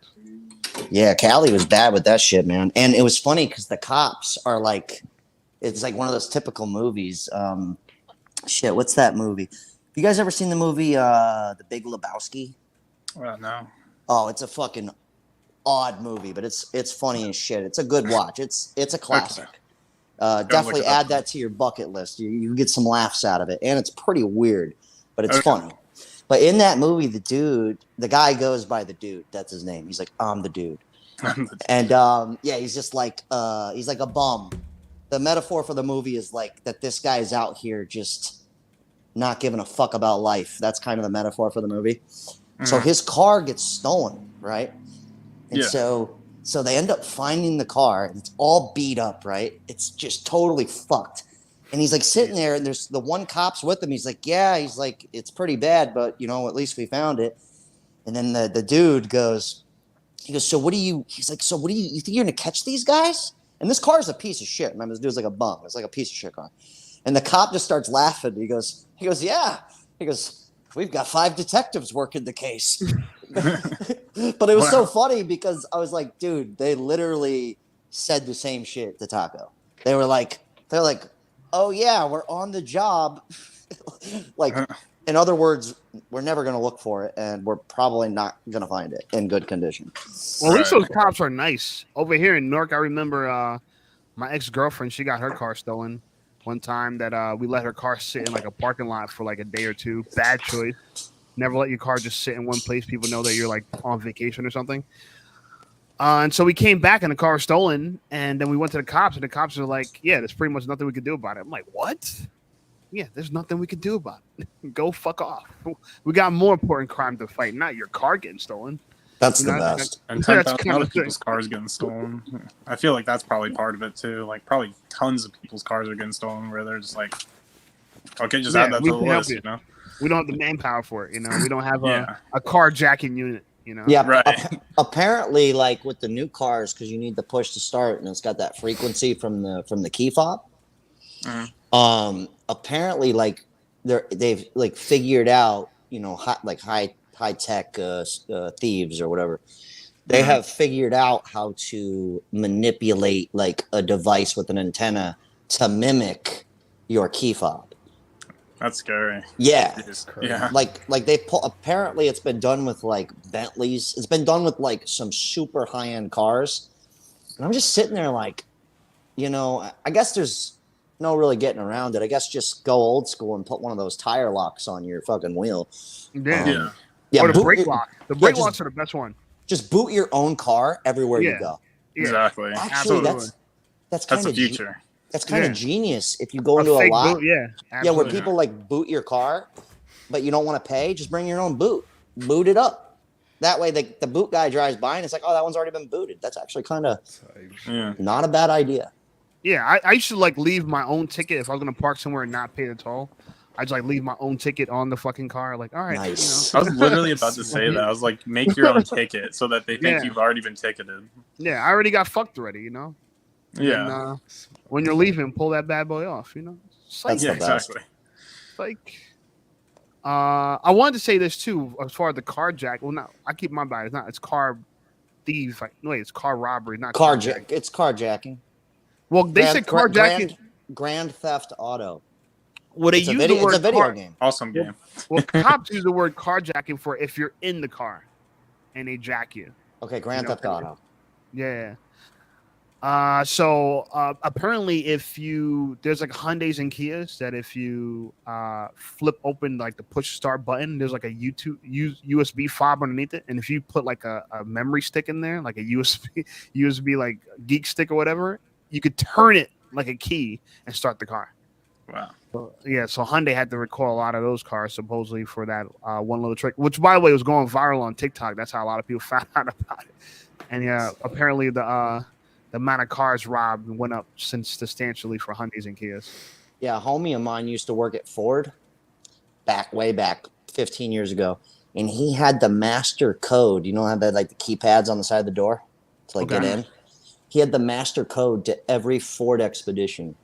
Yeah, Cali was bad with that shit, man. And it was funny because the cops are like, it's like one of those typical movies. Shit, what's that movie? You guys ever seen the movie The Big Lebowski? Well, no. Oh, it's a fucking odd movie, but it's funny as shit. It's a good watch. It's a classic. Definitely add that to your bucket list. You get some laughs out of it, and it's pretty weird. but it's funny. But in that movie, the guy goes by the dude. That's his name. He's like, I'm the dude. And he's just like he's like a bum. The metaphor for the movie is like that this guy is out here just not giving a fuck about life. That's kind of the metaphor for the movie. So his car gets stolen, right? And so they end up finding the car, and it's all beat up, right? It's just totally fucked. And he's like sitting there, and there's the one cop's with him. He's like, he's like, it's pretty bad, but at least we found it. And then the dude goes, so what do you think you're gonna catch these guys? And this car is a piece of shit. Remember, this dude's like a bum. It's like a piece of shit car. And the cop just starts laughing. He goes, yeah. He goes, we've got 5 detectives working the case. But it was so funny because I was like, dude, they literally said the same shit to Taco. They're like, oh yeah, we're on the job. Like, in other words, we're never going to look for it, and we're probably not going to find it in good condition. Well, at least those cops are nice. Over here in Newark, I remember my ex-girlfriend, she got her car stolen one time that we let her car sit in like a parking lot for like a day or two. Bad choice. Never let your car just sit in one place. People know that you're like on vacation or something. And so we came back and the car was stolen, and then we went to the cops, and the cops are like, yeah, there's pretty much nothing we could do about it. I'm like, what? Yeah, there's nothing we can do about it. Go fuck off. We got more important crime to fight, not your car getting stolen. That's the best. And 10,000 other people's cars getting stolen. I feel like that's probably part of it too. Like probably tons of people's cars are getting stolen where they're just like, okay, just add that to the list, We don't have the manpower for it, We don't have a carjacking unit, Yeah, right. Apparently, like with the new cars, because you need the push to start, and it's got that frequency from the key fob. Apparently, like they've like figured out, high tech thieves or whatever. They have figured out how to manipulate like a device with an antenna to mimic your key fob. That's scary. Yeah. Yeah. Like apparently it's been done with like Bentleys. It's been done with like some super high-end cars. And I'm just sitting there like, I guess there's no really getting around it. I guess just go old school and put one of those tire locks on your fucking wheel. Yeah. Yeah. Or the brake lock. The brake locks are the best one. Just boot your own car everywhere you go. Yeah. Exactly. Actually, that's kind the of future. That's kind of genius. If you go into a lot, where people like boot your car, but you don't want to pay, just bring your own boot. Boot it up. That way, the boot guy drives by and it's like, oh, that one's already been booted. That's actually kind of not a bad idea. Yeah, I used to like leave my own ticket if I was gonna park somewhere and not pay the toll. I just like leave my own ticket on the fucking car. Like, all right, nice. I was literally about to say that. I was like, make your own ticket so that they think you've already been ticketed. Yeah, I already got fucked already. Yeah. And, when you're leaving, pull that bad boy off. That's the best. Exactly. Like, I wanted to say this too, as far as the carjack. Well, no, I keep my bad. It's car thieves. Like, no, wait, it's car robbery, not carjacking. It's carjacking. Well, they said carjacking. Grand Theft Auto. Well, they use the word it's a video game. Awesome game. Well, cops use the word carjacking for if you're in the car and they jack you. Okay, Grand Theft Auto. Yeah. So apparently, there's like Hyundais and Kias that if you flip open like the push start button, there's like a USB fob underneath it, and if you put like a memory stick in there, like a USB like geek stick or whatever, you could turn it like a key and start the car. Wow. So Hyundai had to recall a lot of those cars supposedly for that one little trick, which by the way was going viral on TikTok. That's how a lot of people found out about it. And apparently the amount of cars robbed went up substantially for Hyundais and Kias. Yeah, a homie of mine used to work at Ford way back 15 years ago, and he had the master code. You know how they had like the keypads on the side of the door to like get in? He had the master code to every Ford Expedition.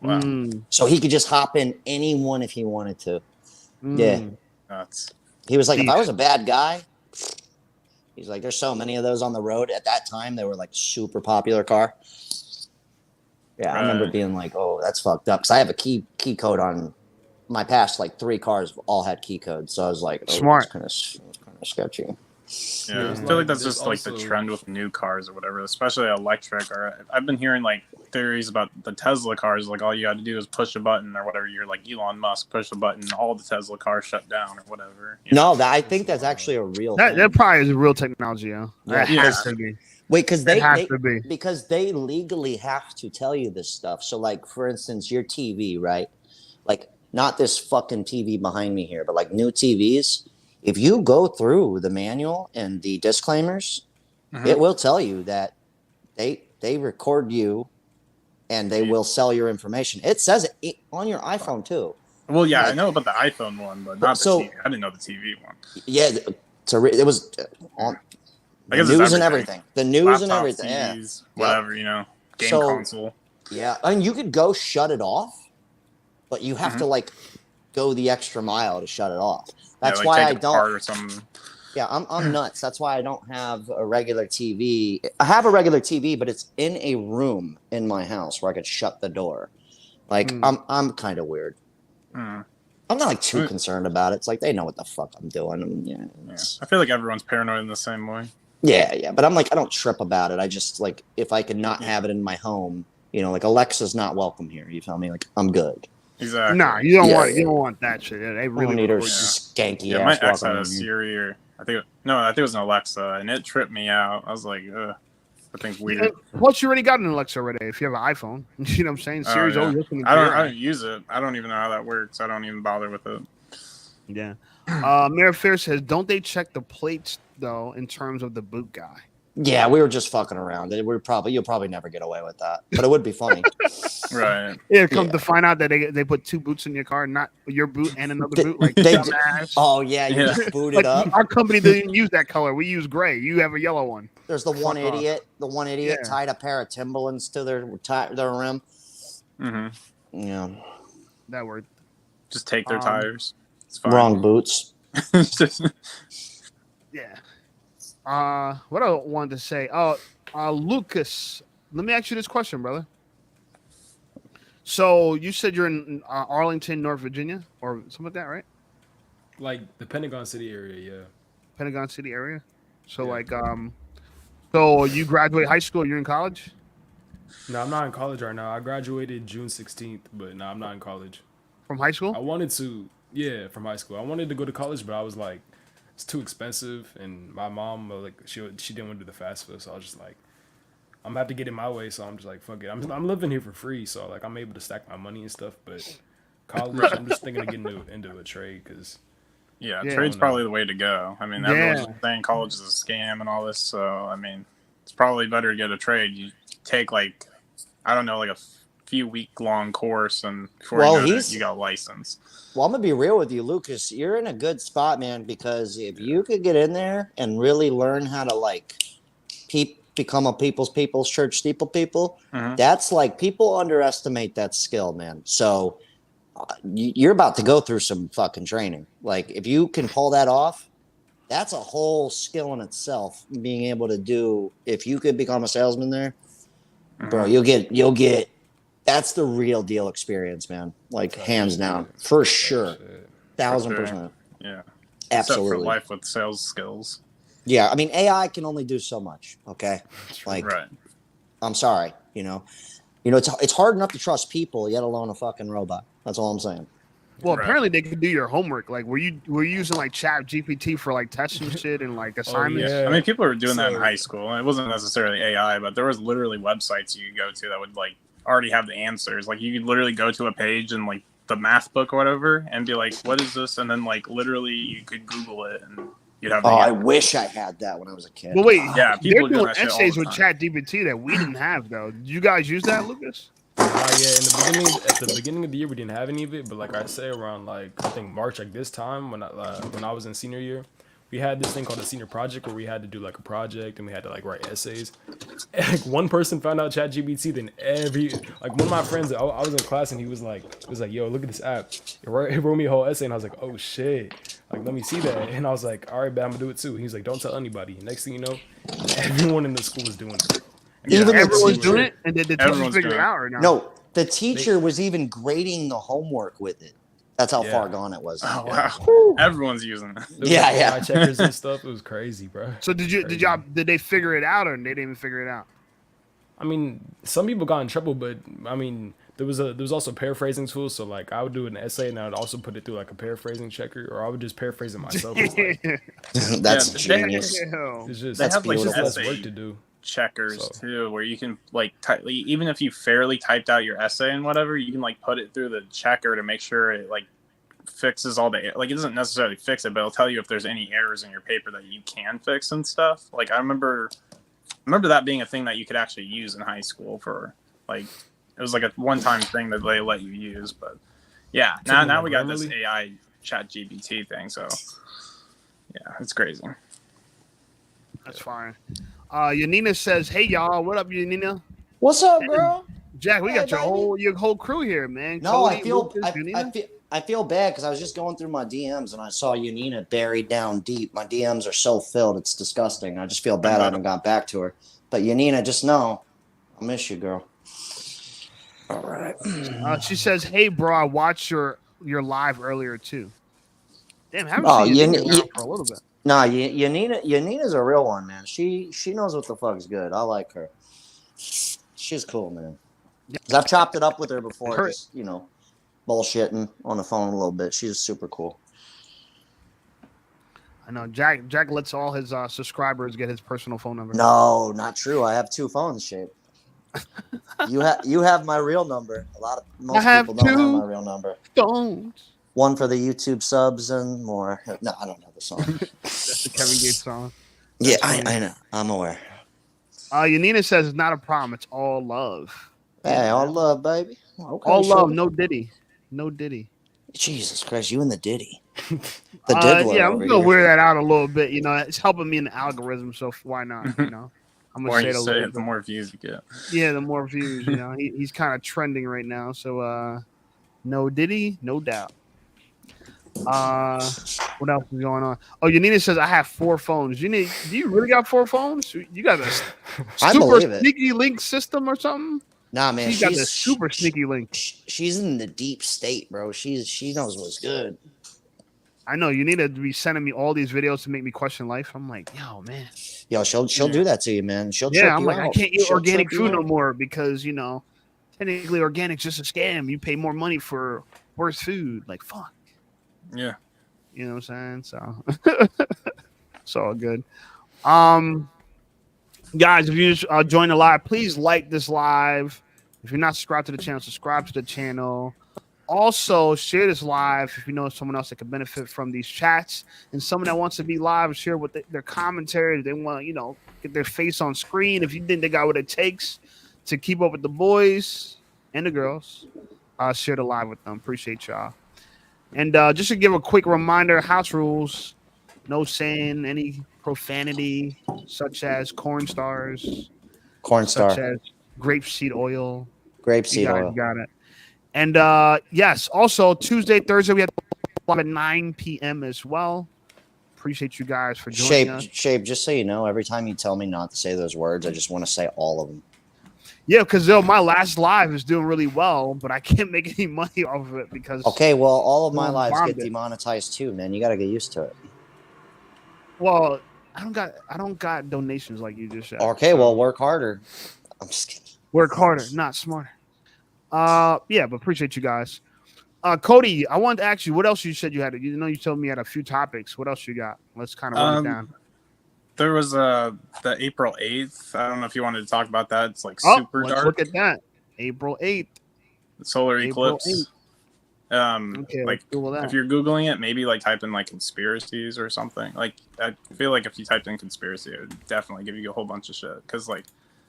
Wow. So he could just hop in any one if he wanted to. Yeah. He was like, if I was a bad guy, he's like, there's so many of those on the road. At that time, they were like super popular car. Yeah, I remember being like, oh, that's fucked up. Because I have a key code on my past, like 3 cars all had key codes. So I was like, oh, smart. That's kind of sketchy. Yeah, I Like, feel like that's there's just like the also- trend with new cars or whatever, especially electric. Or I've been hearing like theories about the Tesla cars. Like all you got to do is push a button or whatever. You're like Elon Musk, push a button, all the Tesla cars shut down or whatever. You know? No, I think that's actually a real That thing. probably is a real technology, yo. Yeah. It has to be. Wait, because It has to be. because they legally have to tell you this stuff. So, like, for instance, your TV, right? Like, not this fucking TV behind me here, but like new TVs. If you go through the manual and the disclaimers, it will tell you that they record you and they will sell your information. It says it on your iPhone too. Well, yeah, Like- I know about the iPhone one, but not the So- TV. I didn't know the TV one. Yeah, it was on I the guess it's news and everything. everything. The news and Laptops, everything. Yeah. TVs, whatever, you know, game So- console. Yeah, I mean, you could go shut it off, but you have to like go the extra mile to shut it off. That's yeah, like why take I it apart or don't. something. Yeah, I'm nuts. That's why I don't have a regular TV. I have a regular TV, but it's in a room in my house where I could shut the door. Like I'm kind of weird. Mm. I'm not like too Right. concerned about it. It's like they know what the fuck I'm doing. And, yeah, Yeah. it's- I feel like everyone's paranoid in the same way. yeah. But I'm like I don't trip about it. I just like if I could not have it in my home. You know, like Alexa's not welcome here. You feel me? Like I'm good. Exactly. Nah, you don't Yeah, want yeah. you don't want that shit. Yeah, they I don't really need her record you. skanky Yeah, my ass ex walking had a around here. Siri, or I think it was an Alexa, and it tripped me out. I was like, ugh, that thing's weird. And plus, you already got an Alexa already. If you have an iPhone, you know what I'm saying. Oh, Siri's yeah. always listening. To I your don't use it. I don't even know how that works. I don't even bother with it. Yeah. Mayor Fair says, don't they check the plates though in terms of the boot guy? Yeah, we were just fucking around. You'll probably never get away with that, but it would be funny. Right. Yeah, come Yeah. to find out that they put two boots in your car, not your boot and another They- boot. Like they- dumbass. Oh yeah, you Yeah. just boot Like it up. our company didn't use that color. We use gray. You have a yellow one. There's the one Fuck off. idiot. The one idiot Yeah. tied a pair of Timberlands to their rim. hmm Yeah, That word. Just take their Um, tires. It's fine. wrong boots. Yeah. What I wanted to say. Lukas, let me ask you this question, brother. So you said you're in Arlington, North Virginia, or something like that, right? Like the Pentagon City area, yeah. Pentagon City area. So Yeah. like, so you graduate high school, you're in college? No, I'm not in college right now. I graduated June 16th, but no, I'm not in college. From high school? I wanted to, yeah, from high school. I wanted to go to college, but I was like, it's too expensive, and my mom like she didn't want to do the FAFSA, so I was just like, I'm gonna have to get it my way. So I'm just like, fuck it. I'm living here for free, so like I'm able to stack my money and stuff. But college, I'm just thinking of getting into a trade because Yeah, Yeah. trade's probably the way to go. I mean, everyone's Yeah. just saying college is a scam and all this. So, I mean, it's probably better to get a trade. You take like, I don't know, like a few week long course, and before Well, you know he's- it, you got a license. Well, I'm gonna be real with you, Lucas. You're in a good spot, man, because if you could get in there and really learn how to like become a people's church steeple people, Mhm. that's like people underestimate that skill, man. So you're about to go through some fucking training. Like if you can pull that off, that's a whole skill in itself. Being able to do, if you could become a salesman there, bro, you'll get. That's the real deal experience, man. Like hands down, for sure, shit. 1000%, Yeah. Except for absolutely. life with sales skills. Yeah, I mean AI can only do so much. Okay, like Right. I'm sorry, you know, it's hard enough to trust people, yet alone a fucking robot. That's all I'm saying. Well, Right. apparently they could do your homework. Like, were you using like Chat GPT for like tests and shit and like assignments? yeah. I mean, people were doing that in So- high school. And it wasn't necessarily AI, but there was literally websites you could go to that would like already have the answers. Like you could literally go to a page in like the math book or whatever and be like, "What is this?" And then like literally you could Google it and you'd have. The Oh, I answer. wish I had that when I was a kid. But wait, Yeah, they're people are doing doing that shit all essays the with time. Chat GPT that we didn't have though. Did you guys use that, Lucas? Yeah, at the beginning of the year we didn't have any of it, but like I say around like I think March, like this time when I was in senior year, we had this thing called a senior project where we had to do like a project and we had to like write essays. And, like one person found out ChatGPT, then like one of my friends, I was in class and he was like, "Yo, look at this app." He wrote me a whole essay and I was like, "Oh shit!" Like let me see that. And I was like, "All right, but I'm gonna do it too." He's like, "Don't tell anybody." Next thing you know, everyone in the school was doing it. And Even the Everyone's teacher- doing it, and did the teachers Everyone's figure it doing it. out or not? No, the teacher was even grading the homework with it. That's how Yeah. far gone it was. Oh Yeah. wow, everyone's using it. There was, Yeah, like, yeah. eye checkers and stuff. It was crazy, bro. So did they figure it out, or they didn't even figure it out? I mean, some people got in trouble, but I mean, there was also paraphrasing tools. So like, I would do an essay and I would also put it through like a paraphrasing checker, or I would just paraphrase it myself. It's like, That's Yeah, genius. Damn. it's just They have like beautiful. less essay work to do. checkers So- too, where you can like even if you fairly typed out your essay and whatever, you can like put it through the checker to make sure it like fixes all the like it doesn't necessarily fix it, but it'll tell you if there's any errors in your paper that you can fix and stuff. Like I remember that being a thing that you could actually use in high school for like it was like a one-time thing that they let you use. But yeah, now we got this AI chat GPT thing, so yeah, it's crazy. That's fine. Yoninah says, "Hey y'all, what up, Yoninah? What's up, girl? Jack, we Hey, got baby. your whole crew here, man. No, Cody, I feel Lukas, Yoninah. I feel bad because I was just going through my DMs and I saw Yoninah buried down deep. My DMs are so filled, it's disgusting. I just feel bad I haven't got back to her. But Yoninah, just know, I miss you, girl. All right. She says, "Hey, bro, I watched your live earlier too." Damn, haven't Oh, seen Yoninah Yoninah- around for a little bit. Nah, Yoninah's a real one, man. She knows what the fuck's good. I like her. She's cool, man. 'Cause I've chopped it up with her before, just bullshitting on the phone a little bit. She's super cool. I know Jack lets all his subscribers get his personal phone number. No, not true. I have two phones, Shape. You have my real number. Most have people don't have two my real number. Phones. One for the YouTube subs and more. No, I don't know the song. That's the Kevin Gates song. Yeah, I know. I'm aware. Yoninah says, "It's not a problem. It's all love. Hey, all love, baby. Okay, All love. sugar. No Diddy. No Diddy." Jesus Christ, you and the Diddy. The diddler Yeah, I'm over gonna here. wear that out a little bit. You know, it's helping me in the algorithm, so why not? You know, I'm The gonna more say you it a say little it, the bit. more views you get. Yeah, the more views. You know, he's kind of trending right now. So, no Diddy, no doubt. What else is going on? Oh, Yoninah says I have 4 phones. Do you really got 4 phones? You got a I super believe it. sneaky link system or something? Nah, man, She's got the super sneaky link. She's in the deep state, bro. She knows what's good. I know you need to be sending me all these videos to make me question life. I'm like, yo, man. Yo, she'll do that to you, man. She'll trip Yeah, I'm you like, out. I can't eat She'll organic trip you food no out. more because technically organic's just a scam. You pay more money for worse food. Like, fuck. Yeah. You know what I'm saying? So it's all good. Guys, if you just join the live, please like this live. If you're not subscribed to the channel, subscribe to the channel. Also, share this live if you know someone else that could benefit from these chats and someone that wants to be live and share what their commentary. They want to, get their face on screen. If you think they got what it takes to keep up with the boys and the girls, share the live with them. Appreciate y'all. And just to give a quick reminder, house rules: no saying any profanity, such as corn stars, Cornstar, such as grapeseed oil. grapeseed oil. Got it. And yes, also Tuesday, Thursday, we have live at 9 p.m. as well. Appreciate you guys for joining us. Shape, just so you know, every time you tell me not to say those words, I just want to say all of them. Yeah, because my last live is doing really well, but I can't make any money off of it because Okay, well, all of my Well, lives bombed get it. demonetized too, man. You got to get used to it. well, I don't got donations like you just said. Okay, so well, work harder. I'm just kidding. work harder, not smarter. Yeah, but appreciate you guys. Cody, I wanted to ask you what else you said you had. You told me you had a few topics. What else you got? Let's kind of run it down. There was the April 8th. I don't know if you wanted to talk about that. It's like Oh, super let's dark. look at that. April 8th. The solar April eclipse. 8th. Okay, Like let's Google that. if you're Googling it, maybe like type in like conspiracies or something. Like I feel like if you typed in conspiracy, it would definitely give you a whole bunch of shit. Because like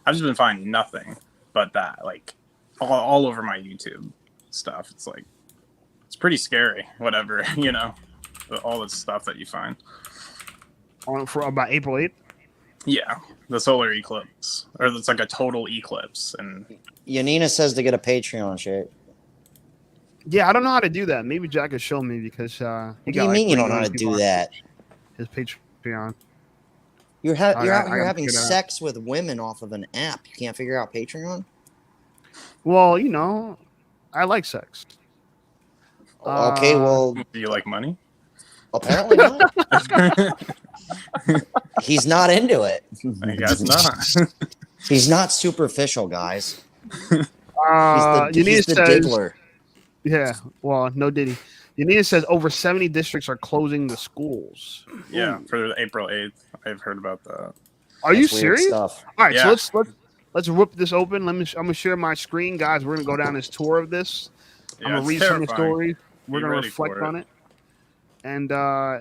I've just been finding nothing but that. Like all over my YouTube stuff. It's like it's pretty scary. Whatever, all this stuff that you find. For about April 8th. Yeah, the solar eclipse, or it's like a total eclipse, and Yoninah says to get a Patreon, Shape. Yeah, I don't know how to do that. Maybe Jack could show me because What do you mean you don't know how to do that? His Patreon. You're I out here gotta having figure it out. sex with women off of an app. You can't figure out Patreon? Well, I like sex. Okay, well, Do you like money? apparently not. He's not into it. I guess not. He's not superficial, guys. Yoninah He's the says, diggler. yeah, well, no Diddy. Yoninah says over 70 districts are closing the schools. Yeah, Ooh. for April 8th. I've heard about that. Are you That's weird serious? stuff. All right, Yeah. so let's rip this open. I'm gonna share my screen, guys. We're gonna go down this tour of this. I'm Yeah, gonna it's read some of the terrifying. stories. We're Be gonna ready reflect for it. on it. And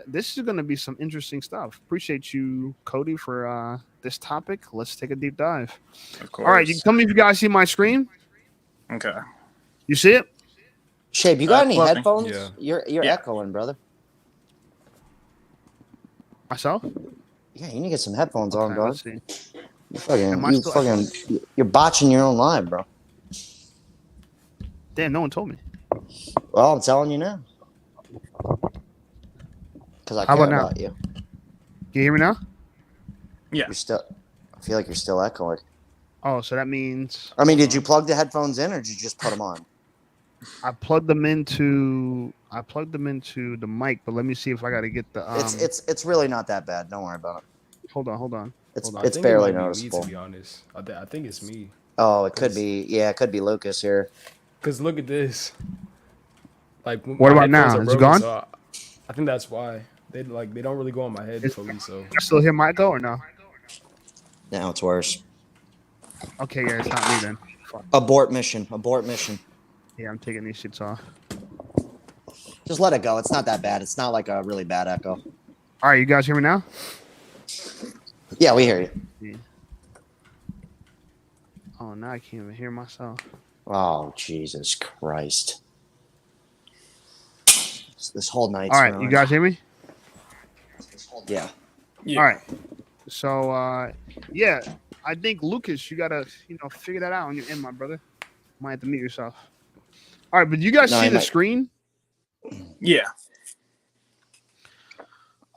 this is gonna be some interesting stuff. Appreciate you, Cody, for this topic. Let's take a deep dive. Of course. All right, you can tell me if you guys see my screen. Okay. You see it? Shape, you got any floating. headphones? Yeah. You're Yeah. echoing, brother. Myself? Yeah, you need to get some headphones on, Okay, bro. let's see. Am I still You're botching your own live, bro. Damn, no one told me. Well, I'm telling you now. Because I How care about now? about you. Can you hear me now? Yeah. You're still. I feel like you're still echoing. Oh, so that means I mean, did you plug the headphones in, or did you just put them on? I plugged them into the mic, but let me see if I got to get the It's really not that bad. Don't worry about it. Hold on. It's I it's think barely it might be noticeable. Me, to be honest, I think it's me. Oh, it could be. Yeah, it could be Lukas here. Cause look at this. Like, What my about headphones now? are Is it broken, gone? so I think that's why they don't really go on my head fully. So You still hear my go or no? Now it's worse. Okay, yeah, it's not me then. Fuck. Abort mission. Abort mission. Yeah, I'm taking these shits off. Just let it go. It's not that bad. It's not like a really bad echo. All right, you guys hear me now? Yeah, we hear you. Yeah. Oh, now I can't even hear myself. Oh, Jesus Christ. This whole night's All right, you ruined. guys hear me? Yeah. Yeah. All right. So, yeah, I think Lukas, you gotta, figure that out on your end, my brother. Might have to mute yourself. All right, but you guys No, see I the might- screen? Yeah.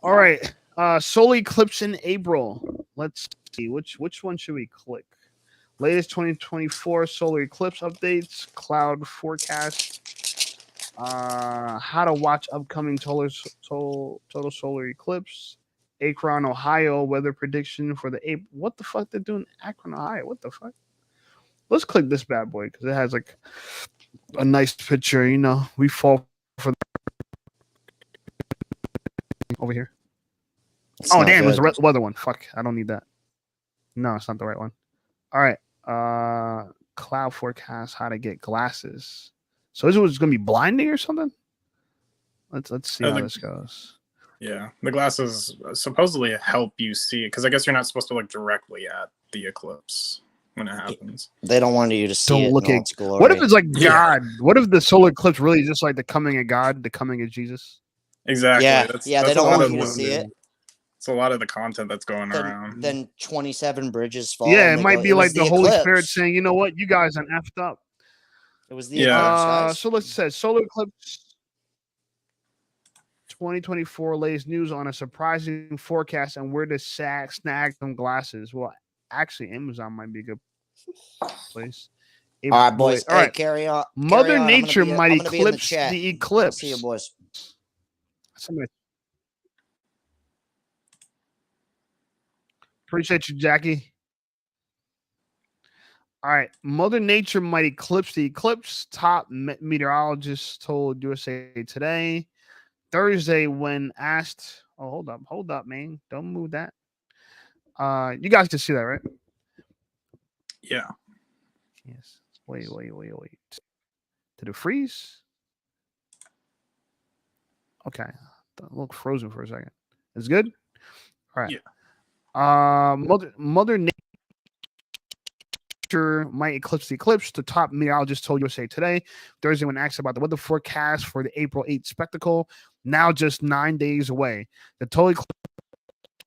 All right. Solar eclipse in April. Let's see which one should we click. Latest 2024 solar eclipse updates, cloud forecast, how to watch upcoming total solar eclipse, Akron, Ohio weather prediction for the April. What the fuck they're doing Akron, Ohio? What the fuck? Let's click this bad boy because it has like a nice picture. We fall for over here. It's Oh not damn, it was good. the weather one. Fuck, I don't need that. No, it's not the right one. All right. Cloud forecast, how to get glasses. So is it was gonna be blinding or something? Let's see how this goes. Yeah. The glasses supposedly help you see it because I guess you're not supposed to look directly at the eclipse when it happens. They don't want you to see Don't it look in all at- its glory. What if it's like Yeah. God? What if the solar eclipse really is just like the coming of God, the coming of Jesus? Exactly. Yeah, That's yeah, they a don't lot want of you to the- see it. It's a lot of the content that's going around. Then 27 bridges fall. Yeah, and it they might go, be "It was like the Holy eclipse. Spirit saying, you know what, you guys are effed up. It was the Yeah. eclipse, guys. So let's say solar eclipse 2024 latest news on a surprising forecast and where to snag some glasses. Well, actually, Amazon might be a good place. All right, boys. All Hey, right. carry on. Mother Carry on. I'm gonna Nature be- might I'm gonna be in the eclipse chat. the eclipse. See you, boys. Somebody- Appreciate you, Jackie. All right. Mother Nature might eclipse the eclipse. Top meteorologists told USA Today. Thursday, when asked, hold up, man. Don't move that. You guys can see that, right? Yeah. Yes. Wait. Did it freeze? Okay. Look frozen for a second. It's good? All right. Yeah. Mother Nature might eclipse the eclipse. The top meteorologist told USA Today Thursday when asked about the weather forecast for the April 8th spectacle. Now just 9 days away. The total eclipse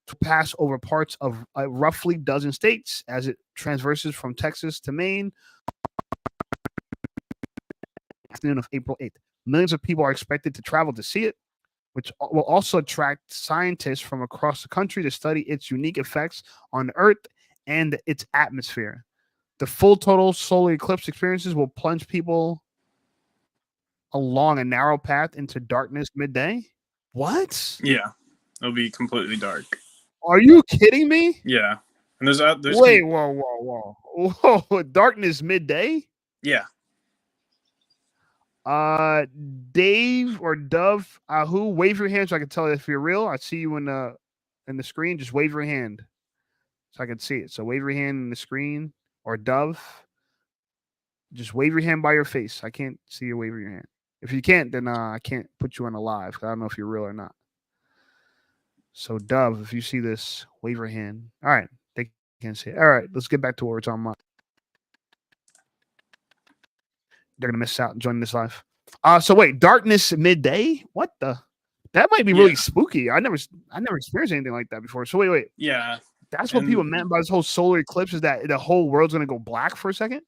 will pass over parts of roughly dozen states as it transverses from Texas to Maine. Afternoon of April 8th. Millions of people are expected to travel to see it, which will also attract scientists from across the country to study its unique effects on Earth and its atmosphere. The full total solar eclipse experiences will plunge people along a narrow path into darkness midday. What? Yeah, it'll be completely dark. Are you kidding me? Yeah, and there's Wait, whoa! Darkness midday. yeah. Dave or Dove, who wave your hand so I can tell if you're real. I see you in the screen. Just wave your hand so I can see it. So wave your hand in the screen, or Dove. Just wave your hand by your face. I can't see you waving your hand. If you can't, then I can't put you on a live because I don't know if you're real or not. So Dove, if you see this, wave your hand. All right, they can't see it. All right, let's get back to what we're talking about. They're gonna miss out joining this live. So wait, darkness midday? What the? That might be really spooky. I never experienced anything like that before. So wait. Yeah, that's what people meant by this whole solar eclipse, is that the whole world's gonna go black for a second.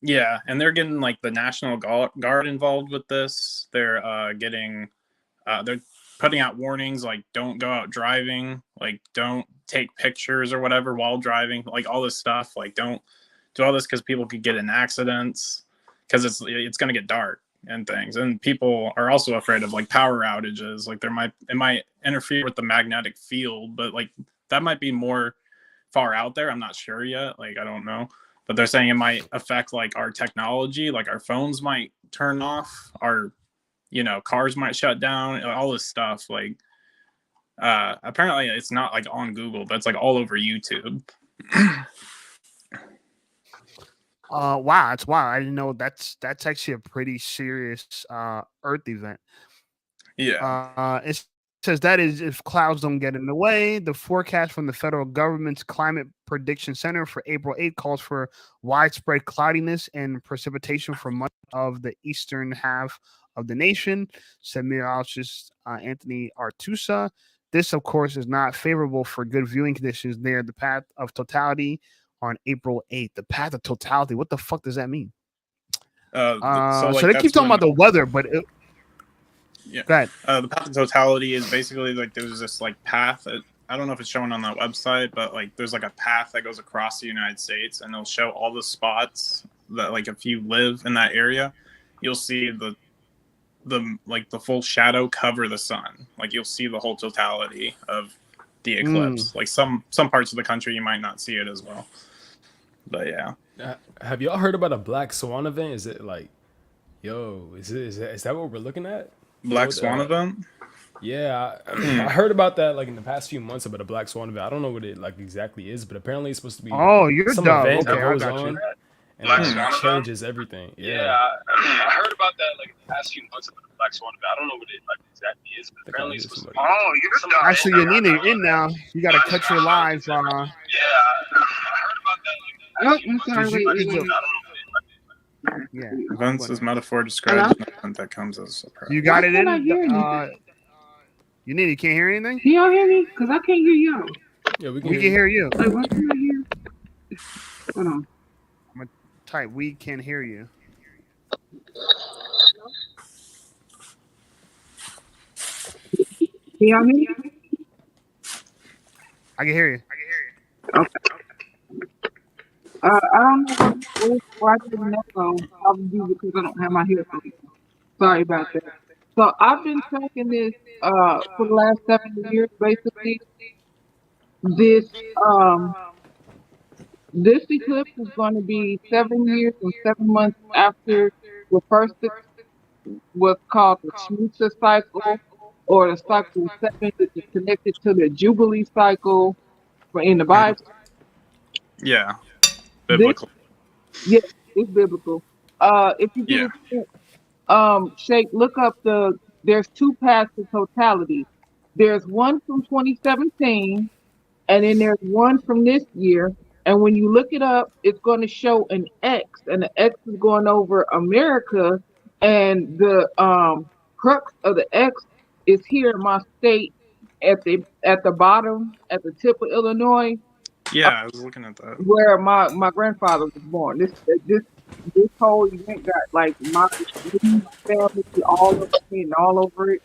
Yeah, and they're getting like the National Guard involved with this. They're they're putting out warnings like don't go out driving, like don't take pictures or whatever while driving, like all this stuff. Like don't do all this because people could get in accidents because it's going to get dark and things. And people are also afraid of like power outages. Like it might interfere with the magnetic field, but like that might be more far out there. I'm not sure yet. Like I don't know. But they're saying it might affect like our technology, like our phones might turn off, our, cars might shut down, all this stuff. Like, apparently it's not like on Google, but it's like all over YouTube. Wow, that's wild. I didn't know that's actually a pretty serious Earth event. Yeah. It says that is if clouds don't get in the way. The forecast from the federal government's Climate Prediction Center for April 8th calls for widespread cloudiness and precipitation for much of the eastern half of the nation, said meteorologist Anthony Artusa. This, of course, is not favorable for good viewing conditions near the path of totality on April 8th. The path of totality. What the fuck does that mean? So they keep talking about the weather, but yeah. Go ahead. The path of totality is basically like there's this like path. I don't know if it's showing on that website, but like there's like a path that goes across the United States, and it'll show all the spots that like if you live in that area, you'll see the full shadow cover the sun. Like you'll see the whole totality of the eclipse. Like some parts of the country you might not see it as well. But yeah. Have y'all heard about a Black Swan event? Is it like, is that what we're looking at? Black Swan event? Yeah, I heard about that like in the past few months about a Black Swan event. I don't know what it like exactly is, but apparently it's supposed to be some event that goes on and it changes everything. Yeah, I heard about that like in the past few months about the Black Swan event. I don't know what it like exactly is, but apparently it's supposed to be. Actually, Yoninah, you're in now. You got to cut your live. Yeah, I heard about that. I'm sorry. Wait. Yeah, events is metaphor describes an event that comes as a surprise. You got it in. Yoninah, you can't hear anything. can y'all hear me? Cause I can't hear y'all. Yeah, we can hear you. Like, what can I hear? Hold on. I'm gonna type. We can hear you. Can y'all hear me? I can hear you. Okay. I don't know why I didn't know. Probably because I don't have my headphones. Sorry about that. So I've been tracking this for the last 7 years, basically. This eclipse is going to be 7 years and 7 months after the first was called the Shemitah cycle, or the cycle 7, which is connected to the Jubilee cycle in the Bible. Yeah. Biblical. Yes, it's biblical. If you get Shake, look up there's two paths to totality. There's one from 2017, and then there's one from this year. And when you look it up, it's going to show an X, and the X is going over America, and the crux of the X is here in my state at the bottom, at the tip of Illinois. Yeah, I was looking at that. Where my grandfather was born. This whole event got like my family all over me and all over it.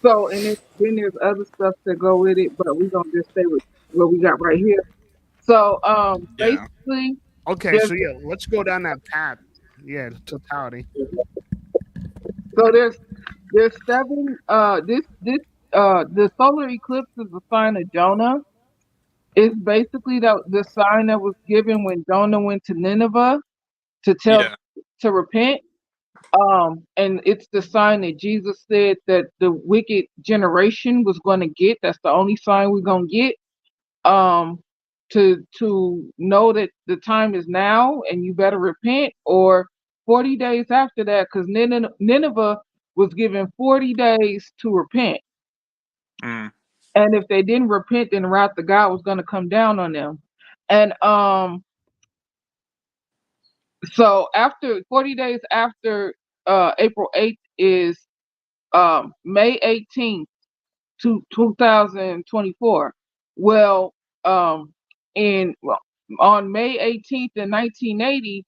So, and then there's other stuff that go with it, but we're gonna just stay with what we got right here. So, basically. Okay, so let's go down that path. Yeah, totality. So there's 7. The solar eclipse is a sign of Jonah. It's basically the sign that was given when Jonah went to Nineveh to to repent. And it's the sign that Jesus said that the wicked generation was going to get. That's the only sign we're going to get. To know that the time is now and you better repent, or 40 days after that, because Nineveh was given 40 days to repent. Mm. And if they didn't repent, then the wrath of God was going to come down on them. And so after 40 days after April 8th is May 18th to 2024. Well, on May 18th in 1980,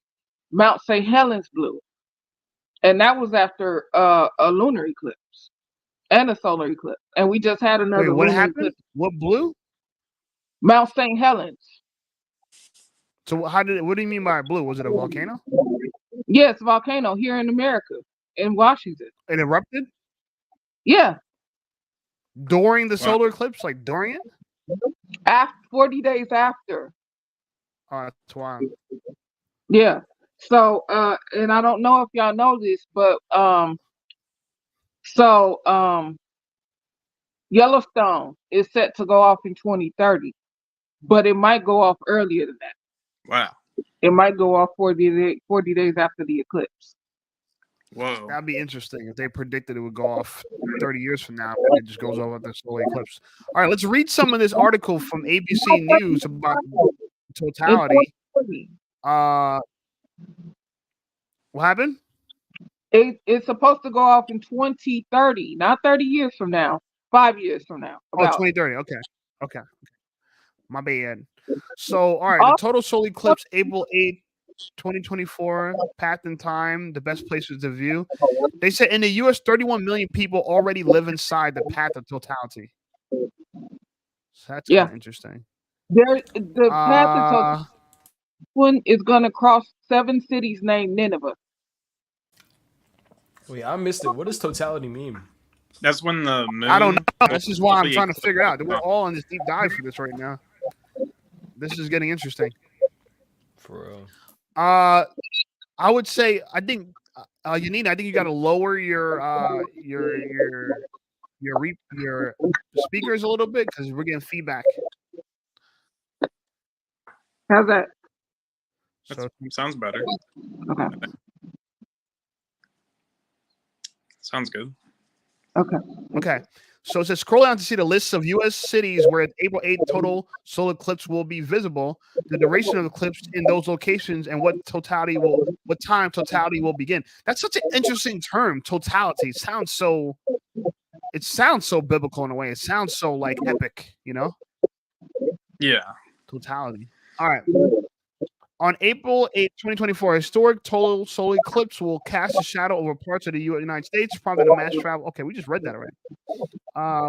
Mount St. Helens blew, and that was after a lunar eclipse and a solar eclipse. And we just had another. Wait, what lunar happened? eclipse. What blew? Mount St. Helens. So what do you mean by blue? Was it a volcano? Yes, volcano here in America, in Washington. It erupted Yeah. during the solar eclipse, like during it? After 40 days after. Oh, that's wild. Yeah. So and I don't know if y'all know this, but Yellowstone is set to go off in 2030, but it might go off earlier than that. Wow. It might go off 40 days after the eclipse. Whoa. That'd be interesting if they predicted it would go off 30 years from now, but it just goes off with the solar eclipse. All right, let's read some of this article from ABC News about totality. What happened? It's supposed to go off in 2030, not 30 years from now, 5 years from now. Oh, 2030. Okay. My bad. So, all right, the total solar eclipse, April 8th, 2024, path and time, the best places to view. They said in the U.S., 31 million people already live inside the path of totality. So that's kind of interesting. The path of totality one is going to cross 7 cities named Nineveh. Wait, I missed it. What does totality mean? That's when the moon. I don't know. This is why I'm trying to figure out. We're all on this deep dive for this right now. This is getting interesting. For real. I would say, I think, Yoninah, I think you got to lower your speakers a little bit because we're getting feedback. How's that? So, sounds better. Okay. Sounds good. Okay. So it says scroll down to see the lists of U.S. cities where April 8th total solar eclipse will be visible, the duration of the eclipse in those locations, and what time totality will begin. That's such an interesting term, totality. It sounds so biblical in a way. It sounds so like epic, you know? Yeah. Totality. All right. On April 8, 2024, a historic total solar eclipse will cast a shadow over parts of the United States, prompting a mass travel. Okay, we just read that already.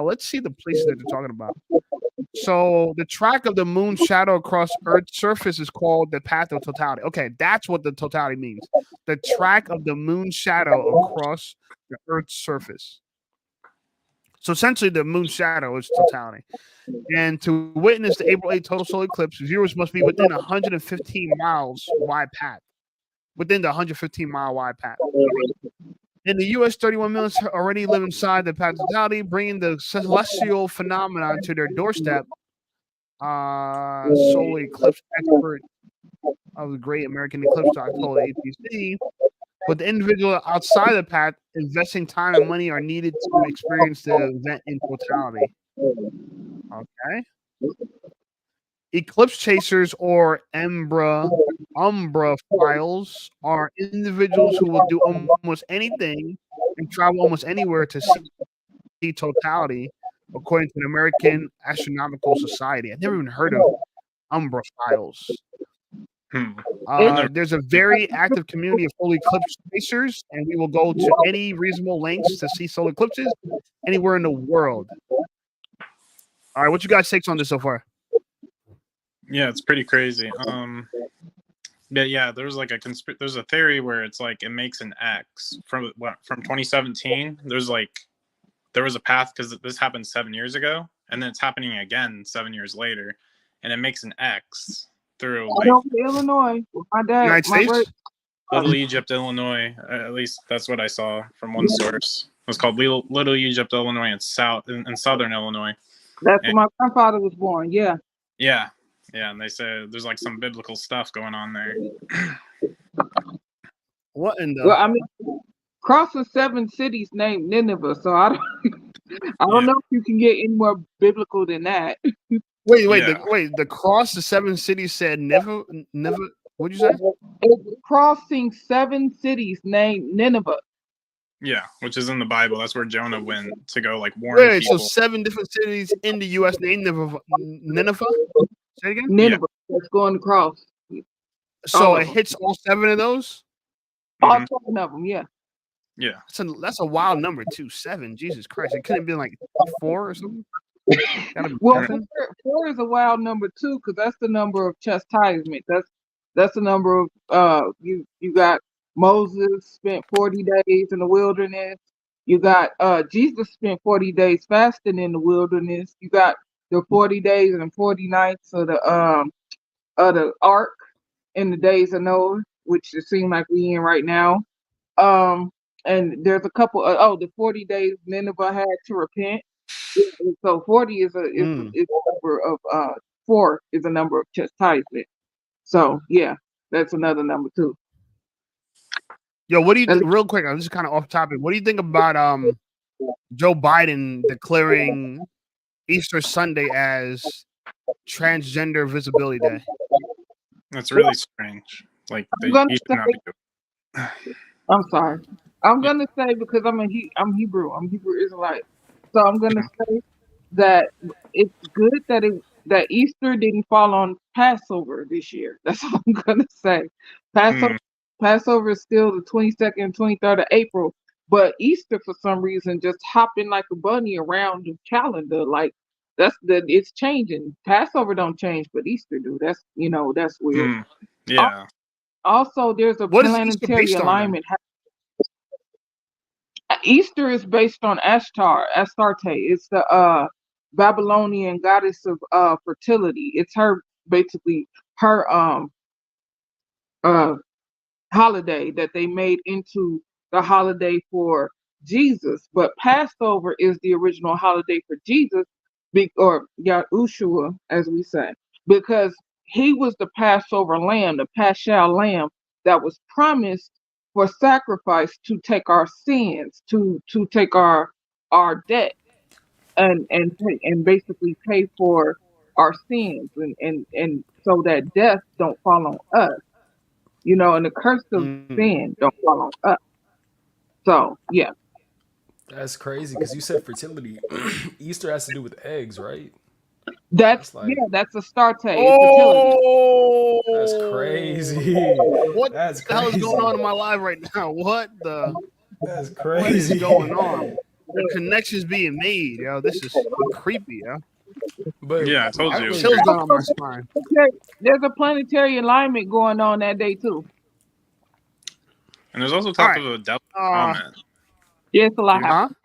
Let's see the places that they're talking about. So the track of the moon's shadow across Earth's surface is called the path of totality. Okay, that's what the totality means. The track of the moon's shadow across the Earth's surface. So essentially, the moon's shadow is totality. And to witness the April 8 total solar eclipse, viewers must be within 115 miles wide path. Within the 115-mile wide path. In the U.S., 31 million already live inside the path of totality, bringing the celestial phenomenon to their doorstep. Solar eclipse expert of the Great American Eclipse Talk told APC. But the individual outside the path, investing time and money are needed to experience the event in totality. Okay. Eclipse chasers or umbra files are individuals who will do almost anything and travel almost anywhere to see totality, according to the American Astronomical Society. I've never even heard of umbra files. There's a very active community of solar eclipse chasers, and we will go to any reasonable lengths to see solar eclipses anywhere in the world. All right, what you guys takes on this so far? Yeah, it's pretty crazy. But yeah, there's like there's a theory where it's like it makes an X from 2017. There was a path because this happened 7 years ago, and then it's happening again 7 years later, and it makes an X through like Illinois. My dad, United States. Little Egypt, Illinois. At least that's what I saw from one source. It was called Little Egypt, Illinois, in southern Illinois. That's where my grandfather was born. Yeah. Yeah, and they say there's like some biblical stuff going on there. What in the? Well, I mean, crossing 7 cities named Nineveh. So I don't know if you can get any more biblical than that. Wait. The cross the 7 cities said never. What'd you say? It's crossing 7 cities named Nineveh. Yeah, which is in the Bible. That's where Jonah went to go like warn Wait, people. so 7 different cities in the U.S. named Nineveh? Say it again? Nineveh. That's going across. So it hits all 7 of those? All 7 of them, yeah. Yeah. That's a wild number too. 7. Jesus Christ. It couldn't have been like 4 or something. Well, 4 is a wild number too, because that's the number of chastisement. That's the number of you got Moses spent 40 days in the wilderness. You got Jesus spent 40 days fasting in the wilderness. You got the 40 days and 40 nights of the ark in the days of Noah, which it seems like we in right now. And there's a couple the 40 days Nineveh had to repent. So 40 is a number of 4 is a number of chastisement. So yeah, that's another number too. Yo, what do you real quick? I'm just kind of off topic. What do you think about Joe Biden declaring Easter Sunday as Transgender Visibility Day? That's really strange. Like I'm sorry. I'm gonna say because I'm Hebrew. I'm Hebrew Israelite. So I'm gonna say that it's good that Easter didn't fall on Passover this year. That's all I'm gonna say. Passover is still the 22nd and 23rd of April, but Easter for some reason just hopping like a bunny around the calendar. Like it's changing. Passover don't change, but Easter do. That's weird. Yeah. Also, there's a planetary alignment. Easter is based on Astarte. It's the Babylonian goddess of fertility. It's her holiday that they made into the holiday for Jesus. But Passover is the original holiday for Jesus, or Yahushua, as we say, because he was the Passover lamb, the Paschal lamb that was promised for sacrifice to take our sins, to take our debt, and basically pay for our sins, and so that death don't fall on us, and the curse of sin don't fall on us. So yeah, that's crazy because you said fertility. Easter has to do with eggs, right? That's Astarte. Oh, that's crazy. What the hell is going on in my life right now? That's crazy. What is going on? The connections being made, yo. This is creepy, yo. But yeah, I told you. Chills down my spine. There's a planetary alignment going on that day too. And there's also talk of a devil's comet. Yeah, it's a lot.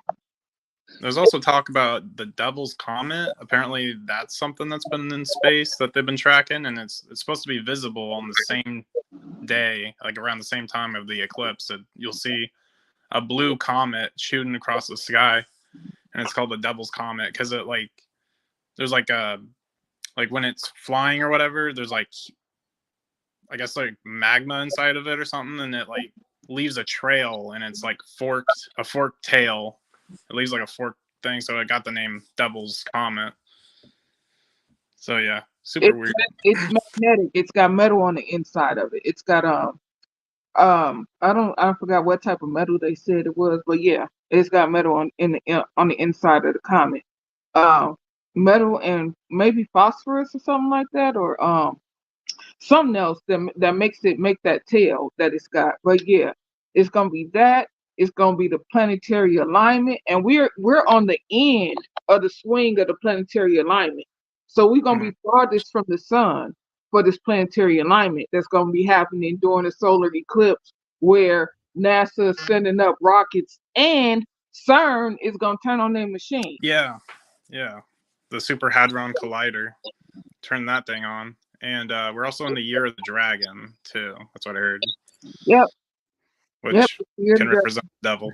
There's also talk about the Devil's Comet. Apparently, that's something that's been in space that they've been tracking, and it's supposed to be visible on the same day, like around the same time of the eclipse. That you'll see a blue comet shooting across the sky, and it's called the Devil's Comet because there's when it's flying or whatever, there's I guess magma inside of it or something, and it leaves a trail, and it's a forked tail. It leaves a forked thing, so it got the name Devil's Comet. So yeah, weird. It's magnetic. It's got metal on the inside of it. It's got I forgot what type of metal they said it was, but yeah, it's got metal on the inside of the comet. Metal and maybe phosphorus or something like that, or something else that makes it make that tail that it's got. But yeah, it's gonna be that. It's gonna be the planetary alignment, and we're on the end of the swing of the planetary alignment. So we're gonna be farthest from the sun for this planetary alignment that's going to be happening during the solar eclipse, where NASA is sending up rockets and CERN is going to turn on their machine. Yeah. The Super Hadron Collider. Turn that thing on. And we're also in the year of the dragon, too. That's what I heard. Yep. Which can represent the devil.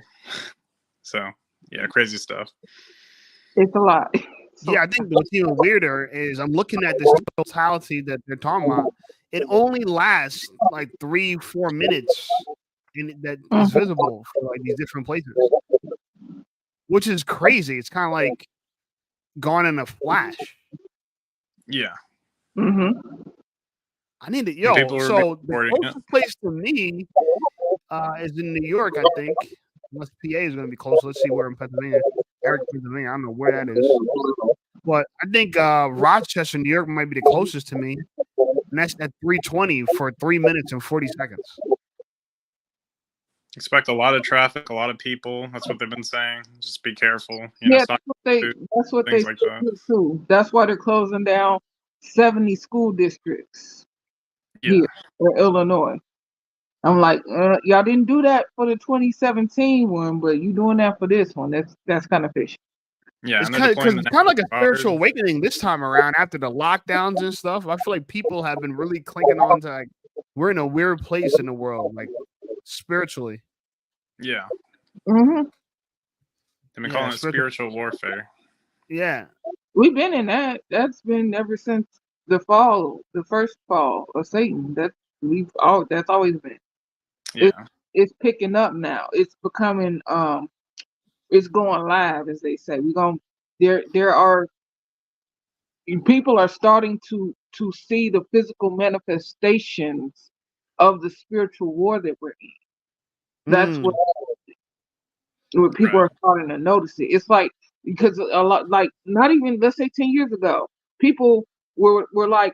So, yeah, crazy stuff. It's a lot. Yeah, I think what's even weirder is I'm looking at this totality that they're talking about. It only lasts like 3-4 minutes, and that is visible for like these different places, which is crazy. It's kind of like gone in a flash. Yeah. Mm-hmm. I need to So the closest place to me is in New York, I think. Unless PA is going to be close. Let's see where in Pennsylvania. Eric, Pennsylvania. I don't know where that is. But I think Rochester, New York might be the closest to me. And that's at 3:20 for 3 minutes and 40 seconds. Expect a lot of traffic, a lot of people. That's what they've been saying. Just be careful. That's what they like too. That's why they're closing down 70 school districts here in Illinois. I'm like, y'all didn't do that for the 2017 one, but you doing that for this one. That's kind of fishy. Yeah, it's kind of like a spiritual awakening this time around after the lockdowns and stuff. I feel like people have been really clinking on to like we're in a weird place in the world, like spiritually. Yeah. Mm-hmm. They've been calling it spiritual warfare. Yeah. We've been in that. That's been ever since the first fall of Satan. That's always been. Yeah. It's picking up now. It's becoming it's going live, as they say. There are people are starting to see the physical manifestations of the spiritual war that we're in. That's what people are starting to notice it. It's like, because a lot, like not even, let's say 10 years ago, people were like,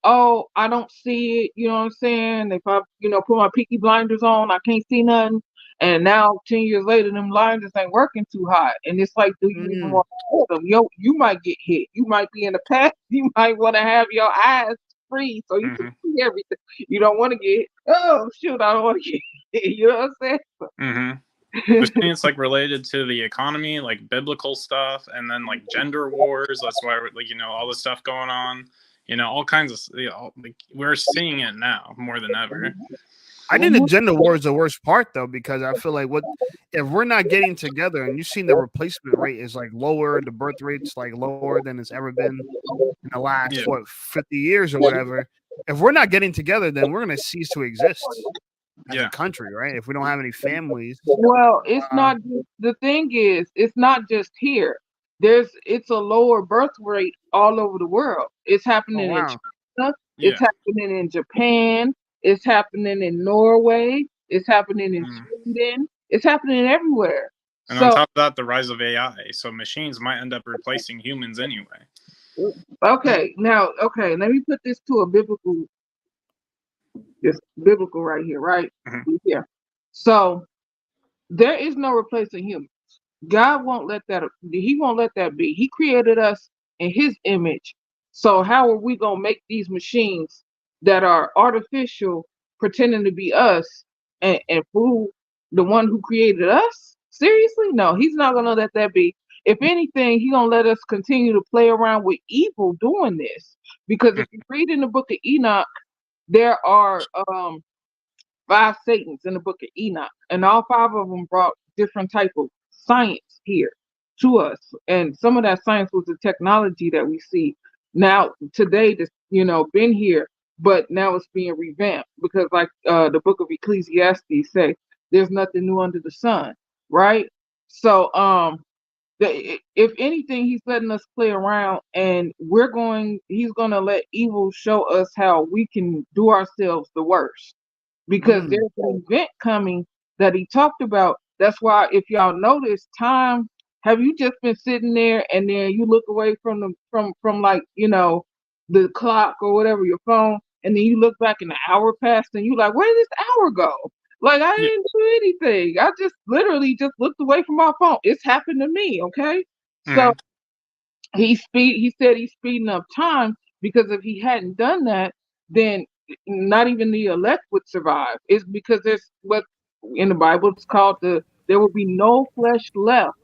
oh, I don't see it, you know what I'm saying? If I, put my Peaky Blinders on, I can't see nothing. And now 10 years later, them blinders ain't working too hot. And it's like, do you even want to hold them? You might get hit. You might be in a path. You might want to have your eyes free so you can see everything. You don't want to get, oh, shoot, I don't want to get hit. You know what I'm saying? Mm-hmm. It's like related to the economy, like biblical stuff, and then like gender wars. That's why, like, all this stuff going on. All kinds of, like, we're seeing it now more than ever. I think the gender war is the worst part, though, because I feel like if we're not getting together, and you've seen the replacement rate is like lower, the birth rate's like lower than it's ever been in the last 50 years or whatever. If we're not getting together, then we're going to cease to exist as a country, right? If we don't have any families. Well, it's not. The thing is, it's not just here. It's a lower birth rate all over the world. It's happening in China. It's happening in Japan. It's happening in Norway. It's happening in Sweden. It's happening everywhere. And on top of that, the rise of AI. So machines might end up replacing humans anyway. Okay, let me put this to a biblical right here, right? Yeah. So there is no replacing humans. God won't let that. He won't let that be. He created us in His image. So how are we gonna make these machines that are artificial, pretending to be us, and fool the one who created us? Seriously? No, He's not gonna let that be. If anything, He's gonna let us continue to play around with evil doing this. Because if you read in the book of Enoch, there are 5 Satans in the book of Enoch, and all 5 of them brought different type of science here to us. And some of that science was the technology that we see now today that's been here, but now it's being revamped, because like the book of Ecclesiastes say, there's nothing new under the sun, right? So if anything, He's letting us play around, and He's gonna let evil show us how we can do ourselves the worst, because there's an event coming that He talked about. That's why, if y'all notice, time, have you just been sitting there and then you look away from like, the clock or whatever, your phone, and then you look back and the hour passed and you like, where did this hour go? Like, I didn't do anything. I just literally just looked away from my phone. It's happened to me, okay? So he said He's speeding up time, because if he hadn't done that, then not even the elect would survive. It's because there's what in the Bible it's called there will be no flesh left.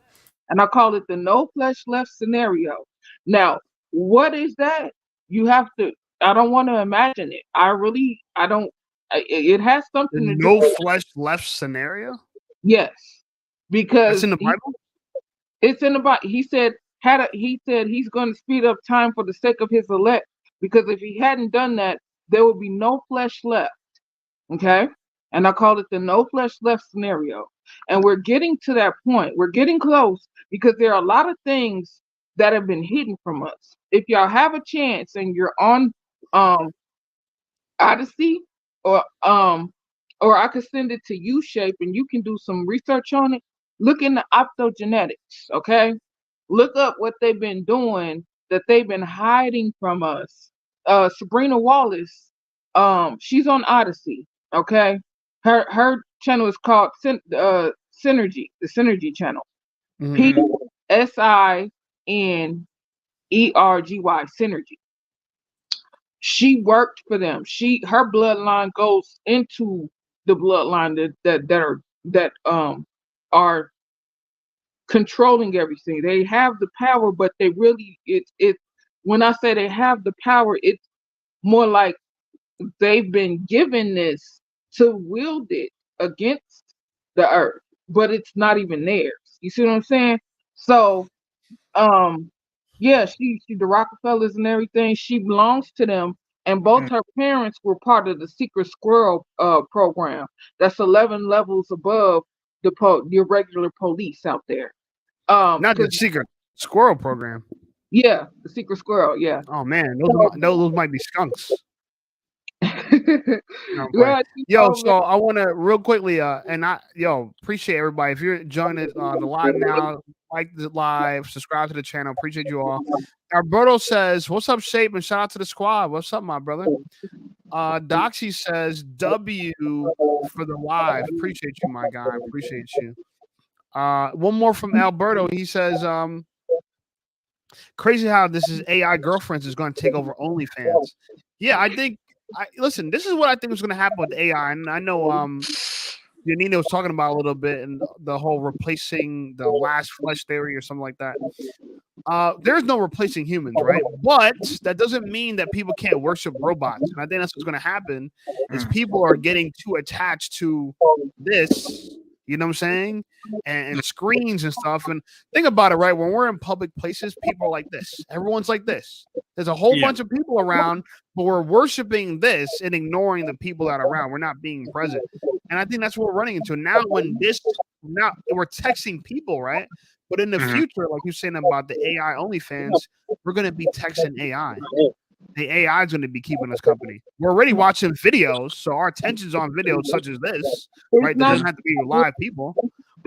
And I call it the no flesh left scenario. Now, what is that? You have to, I don't want to imagine it. I don't, it has something to do No with, flesh left scenario? yes, because That's in the Bible? it's in the Bible. He said, he said he's going to speed up time for the sake of his elect, because if he hadn't done that, there would be no flesh left. Okay? And I call it the no flesh left scenario. And we're getting to that point. We're getting close because there are a lot of things that have been hidden from us. If y'all have a chance and you're on Odyssey or I could send it to you, Shape, and you can do some research on it. Look into optogenetics, okay? Look up what they've been doing that they've been hiding from us. Sabrina Wallace, she's on Odyssey, okay? Her channel is called Synergy, the Synergy channel. PSINERGY, Synergy. She worked for them. Her bloodline goes into the bloodline that are controlling everything. They have the power, but they really it when I say they have the power, it's more like they've been given this to wield it against the earth, but it's not even theirs. You see what I'm saying? So yeah, she the Rockefellers and everything, she belongs to them. And both her parents were part of the Secret Squirrel program. That's 11 levels above the regular police out there. Not the Secret Squirrel program. Yeah, the Secret Squirrel. Yeah. Oh man, those might be skunks. Well, So I want to real quickly, appreciate everybody. If you're joining the live now, like the live, subscribe to the channel. Appreciate you all. Alberto says, "What's up, Shape?" And shout out to the squad. What's up, my brother? Doxy says, "W for the live." Appreciate you, my guy. Appreciate you. One more from Alberto. He says, "Crazy how this is AI girlfriends is going to take over OnlyFans." Yeah, I think. Listen, this is what I think is going to happen with AI, and I know Yoninah was talking about a little bit, and the whole replacing the last flesh theory or something like that. There's no replacing humans, right? But that doesn't mean that people can't worship robots, and I think that's what's going to happen. Is people are getting too attached to this. You know what I'm saying? And screens and stuff. And think about it, right? When we're in public places, people are like this. Everyone's like this. There's a whole bunch of people around, but we're worshiping this and ignoring the people that are around. We're not being present. And I think that's what we're running into. Now we're texting people, right? But in the future, like you're saying about the AI OnlyFans, we're going to be texting AI. The AI is going to be keeping us company. We're already watching videos, so our attention's on videos such as this, right? That doesn't have to be live people.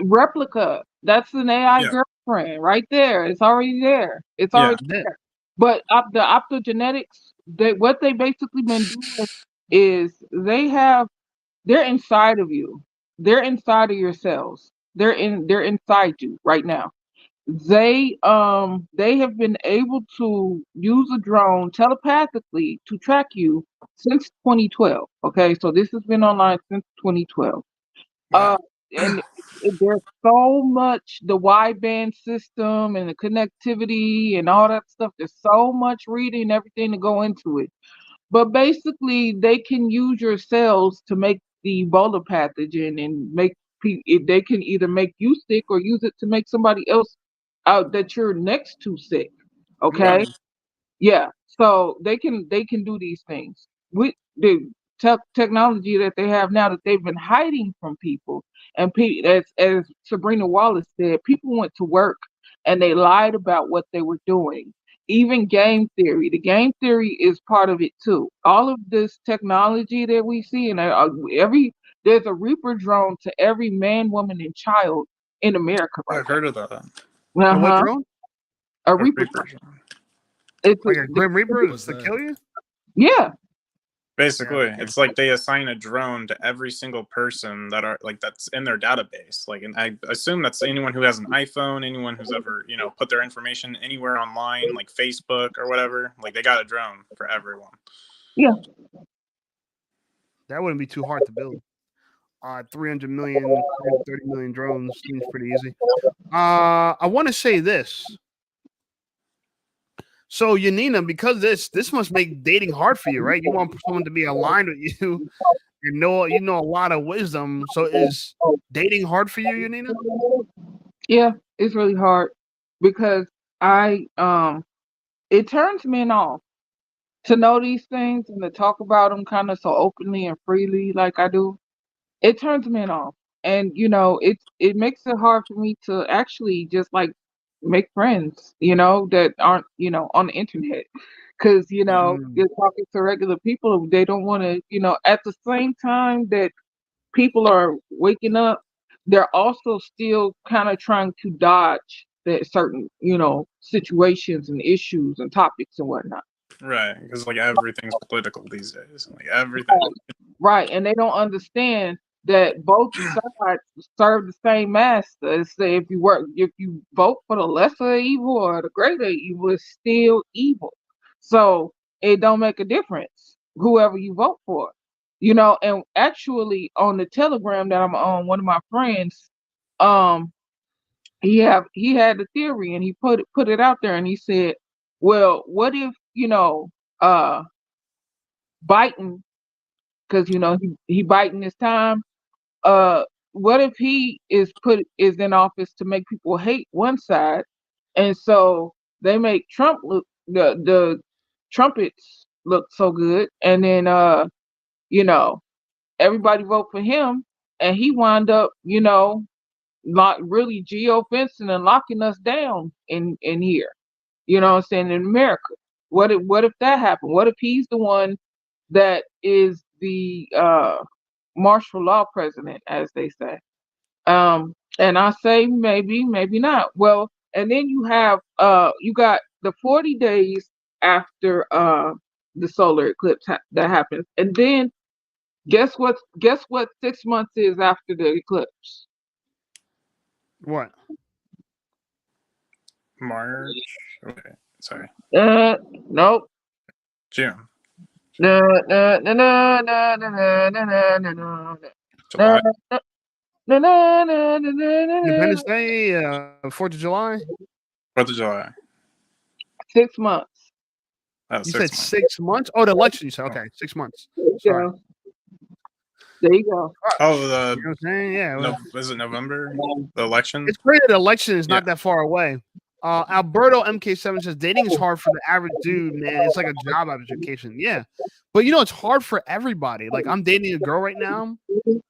Replica. That's an AI girlfriend right there. It's already there. It's already there. But the optogenetics, what they basically been doing is they're inside of you. They're inside of your cells. They're inside you right now. They have been able to use a drone telepathically to track you since 2012. Okay, so this has been online since 2012. And there's so much, the wideband system and the connectivity and all that stuff. There's so much reading and everything to go into it. But basically, they can use your cells to make the Ebola pathogen and they can either make you sick or use it to make somebody else that you're next to sick. Okay. Yeah. So they can do these things with the technology that they have now that they've been hiding from people. And as Sabrina Wallace said, people went to work and they lied about what they were doing. Even game theory. The game theory is part of it too. All of this technology that we see, and there's a Reaper drone to every man, woman, and child in America. Right? I've heard of that. What drone? A Reaper drone. It's like a Grim Reaper to kill you? Yeah. Basically, it's like they assign a drone to every single person that's in their database. Like, and I assume that's anyone who has an iPhone, anyone who's ever put their information anywhere online, like Facebook or whatever. Like, they got a drone for everyone. Yeah, that wouldn't be too hard to build. 300 million, 330 million drones seems pretty easy. I want to say this. So Yoninah, because this must make dating hard for you, right? You want someone to be aligned with you, you know a lot of wisdom. So is dating hard for you, Yoninah? yeah, it's really hard because it turns men off to know these things and to talk about them kind of so openly and freely like I do. It turns men off, and it makes it hard for me to actually just like make friends, that aren't on the internet, because you're talking to regular people, they don't want to, at the same time that people are waking up, they're also still kind of trying to dodge that certain situations and issues and topics and whatnot. Right, because like everything's political these days. Like everything. Right, and they don't understand that both sides serve the same master. Say if you vote for the lesser evil or the greater evil, it's still evil. So it don't make a difference whoever you vote for. And actually on the Telegram that I'm on, one of my friends, he had the theory and he put it out there and he said, well, what if Biden, because he biting his time. What if he is in office to make people hate one side, and so they make Trump look the trumpets look so good, and then everybody vote for him, and he wound up really geo-fencing and locking us down in here. You know what I'm saying, in America. What if that happened? What if he's the one that is the martial law president, as they say? And I say maybe, maybe not. Well, and then you have you got the 40 days after the solar eclipse that happens, and then guess what? 6 months is after the eclipse? What? March. Okay, sorry. Nope. June. No, no, no, no, no, no, no, no, no, July. Independence Day, 4th of July. 4th of July. 6 months. Oh, You 6 said months. 6 months? Oh, the election. You said okay, 6 months. Sorry. There you go. Oh, You know what I'm saying? Yeah. no, is it November? The election? It's great that the election is not that far away. Alberto MK7 says dating is hard for the average dude, man. It's like a job application. Yeah. But it's hard for everybody. Like I'm dating a girl right now,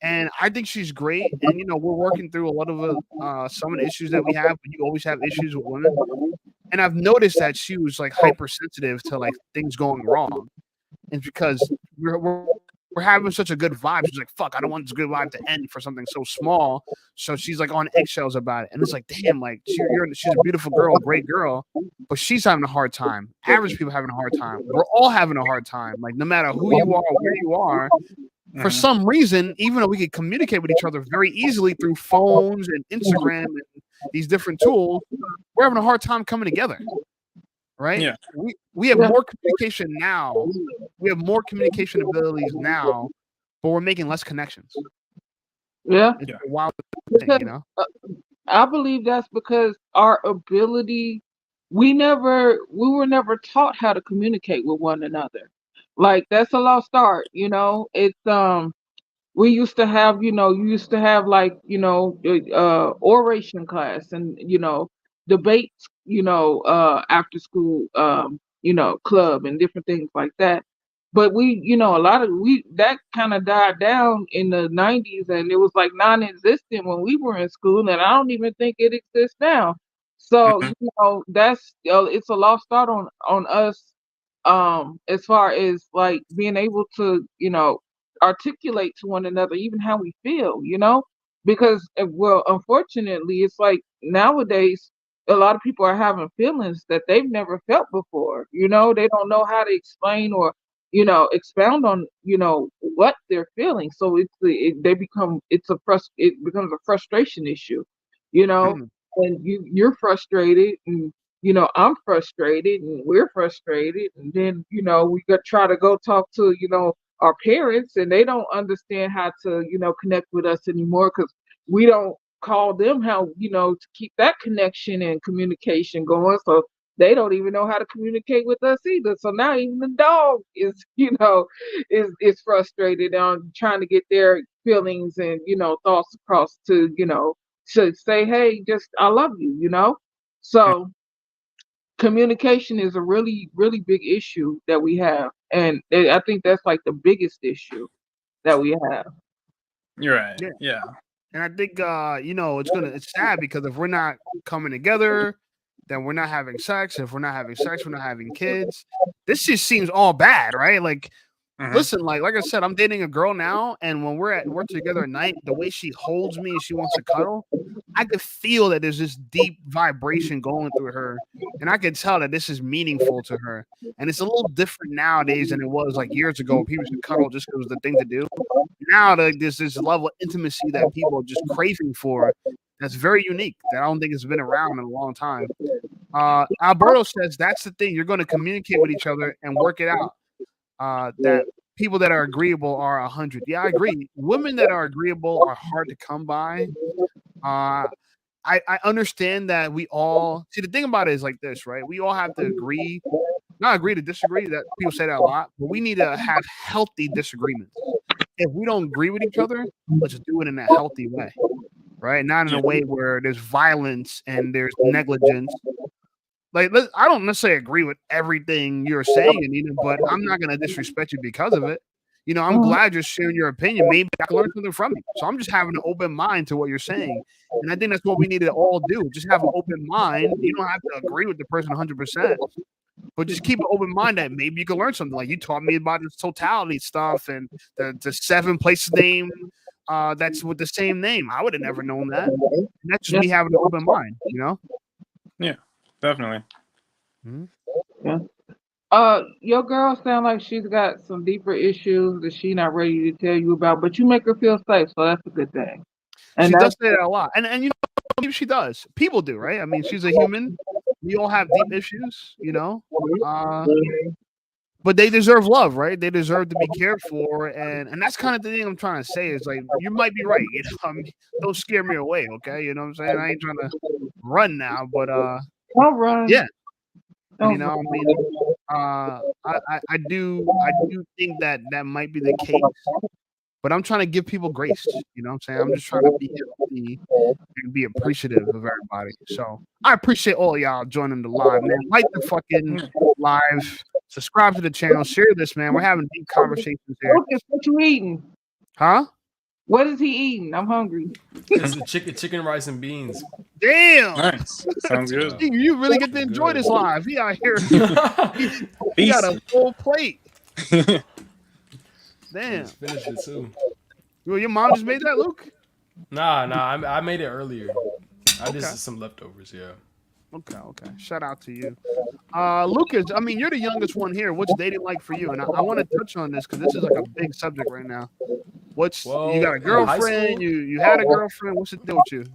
and I think she's great. And we're working through a lot of some of the issues that we have, but you always have issues with women. And I've noticed that she was like hypersensitive to like things going wrong. And because we're having such a good vibe. She's like, fuck, I don't want this good vibe to end for something so small. So she's like on eggshells about it. And it's like, damn, like she's a beautiful girl, great girl, but she's having a hard time. Average people having a hard time. We're all having a hard time. Like no matter who you are, where you are, for some reason, even though we can communicate with each other very easily through phones and Instagram and these different tools, we're having a hard time coming together. Right? Yeah. We have more communication now. We have more communication abilities now, but we're making less connections. Yeah. It's a wild thing, I believe that's because our ability, we were never taught how to communicate with one another. Like that's a lost art, It's we used to have, you used to have like, oration class and, debates, after school, club and different things like that. But that kind of died down in the 90s and it was like non-existent when we were in school. And I don't even think it exists now. So, that's, it's a lost art on us. As far as like being able to, articulate to one another, even how we feel, because unfortunately, it's like nowadays a lot of people are having feelings that they've never felt before. They don't know how to explain or expound on, what they're feeling. So it becomes a frustration issue, Hmm. and you're frustrated, and I'm frustrated, and we're frustrated, and then we got try to go talk to our parents, and they don't understand how to connect with us anymore because we don't call them how to keep that connection and communication going. So they don't even know how to communicate with us either. So now even the dog is is frustrated on trying to get their feelings and thoughts across to say, hey, just I love you. So communication is a really, really big issue that we have. And I think that's like the biggest issue that we have. You're right. Yeah. Yeah. And I think it's sad because if we're not coming together, then we're not having sex. If we're not having sex, we're not having kids. This just seems all bad, right? Like, listen, like I said, I'm dating a girl now, and when we're together at night, the way she holds me and she wants to cuddle, I could feel that there's this deep vibration going through her, and I could tell that this is meaningful to her. And it's a little different nowadays than it was like years ago. People used to cuddle just because it was the thing to do. Now there's this level of intimacy that people are just craving for. That's very unique. That I don't think has been around in a long time. Alberto says that's the thing. You're going to communicate with each other and work it out. That people that are agreeable are 100. Yeah, I agree. Women that are agreeable are hard to come by. I understand that we all see the thing about it is like this, right? We all have to agree, not agree to disagree. That people say that a lot, but we need to have healthy disagreements. If we don't agree with each other, let's just do it in a healthy way, right? Not in a way where there's violence and there's negligence. Like, I don't necessarily agree with everything you're saying, Yoninah, but I'm not going to disrespect you because of it. I'm glad you're sharing your opinion. Maybe I can learn something from you. So I'm just having an open mind to what you're saying. And I think that's what we need to all do. Just have an open mind. You don't have to agree with the person 100%, but just keep an open mind that maybe you can learn something. Like you taught me about this totality stuff and the 7 places name that's with the same name. I would have never known that. And that's just me having an open mind, Yeah, definitely. Yeah. Your girl sound like she's got some deeper issues that she's not ready to tell you about, but you make her feel safe, so that's a good thing. And she does say that a lot, and maybe she does. People do, right? I mean, she's a human. We all have deep issues, but they deserve love, right? They deserve to be cared for, and that's kind of the thing I'm trying to say is like you might be right. I mean, don't scare me away, okay? You know what I'm saying? I ain't trying to run now, but don't run. Yeah. Don't I mean, I do think that might be the case, but I'm trying to give people grace. You know what I'm saying? I'm just trying to be healthy and be appreciative of everybody. So I appreciate all y'all joining the live, man. Like the fucking live, subscribe to the channel, share this, man. We're having deep conversations here. Lucas, what you eating? Huh? What is he eating? I'm hungry. It's chicken, rice, and beans. Damn. Nice. Sounds good. You really get to enjoy this live. He out here. He got a full plate. Damn. Just finished it too. Well, your mom just made that, Luke? Nah. I made it earlier. I just some leftovers. Yeah. Okay. Shout out to you. Lukas, I mean, you're the youngest one here. What's dating like for you? And I want to touch on this because this is like a big subject right now. You got a girlfriend? You had a girlfriend? What's the deal with you?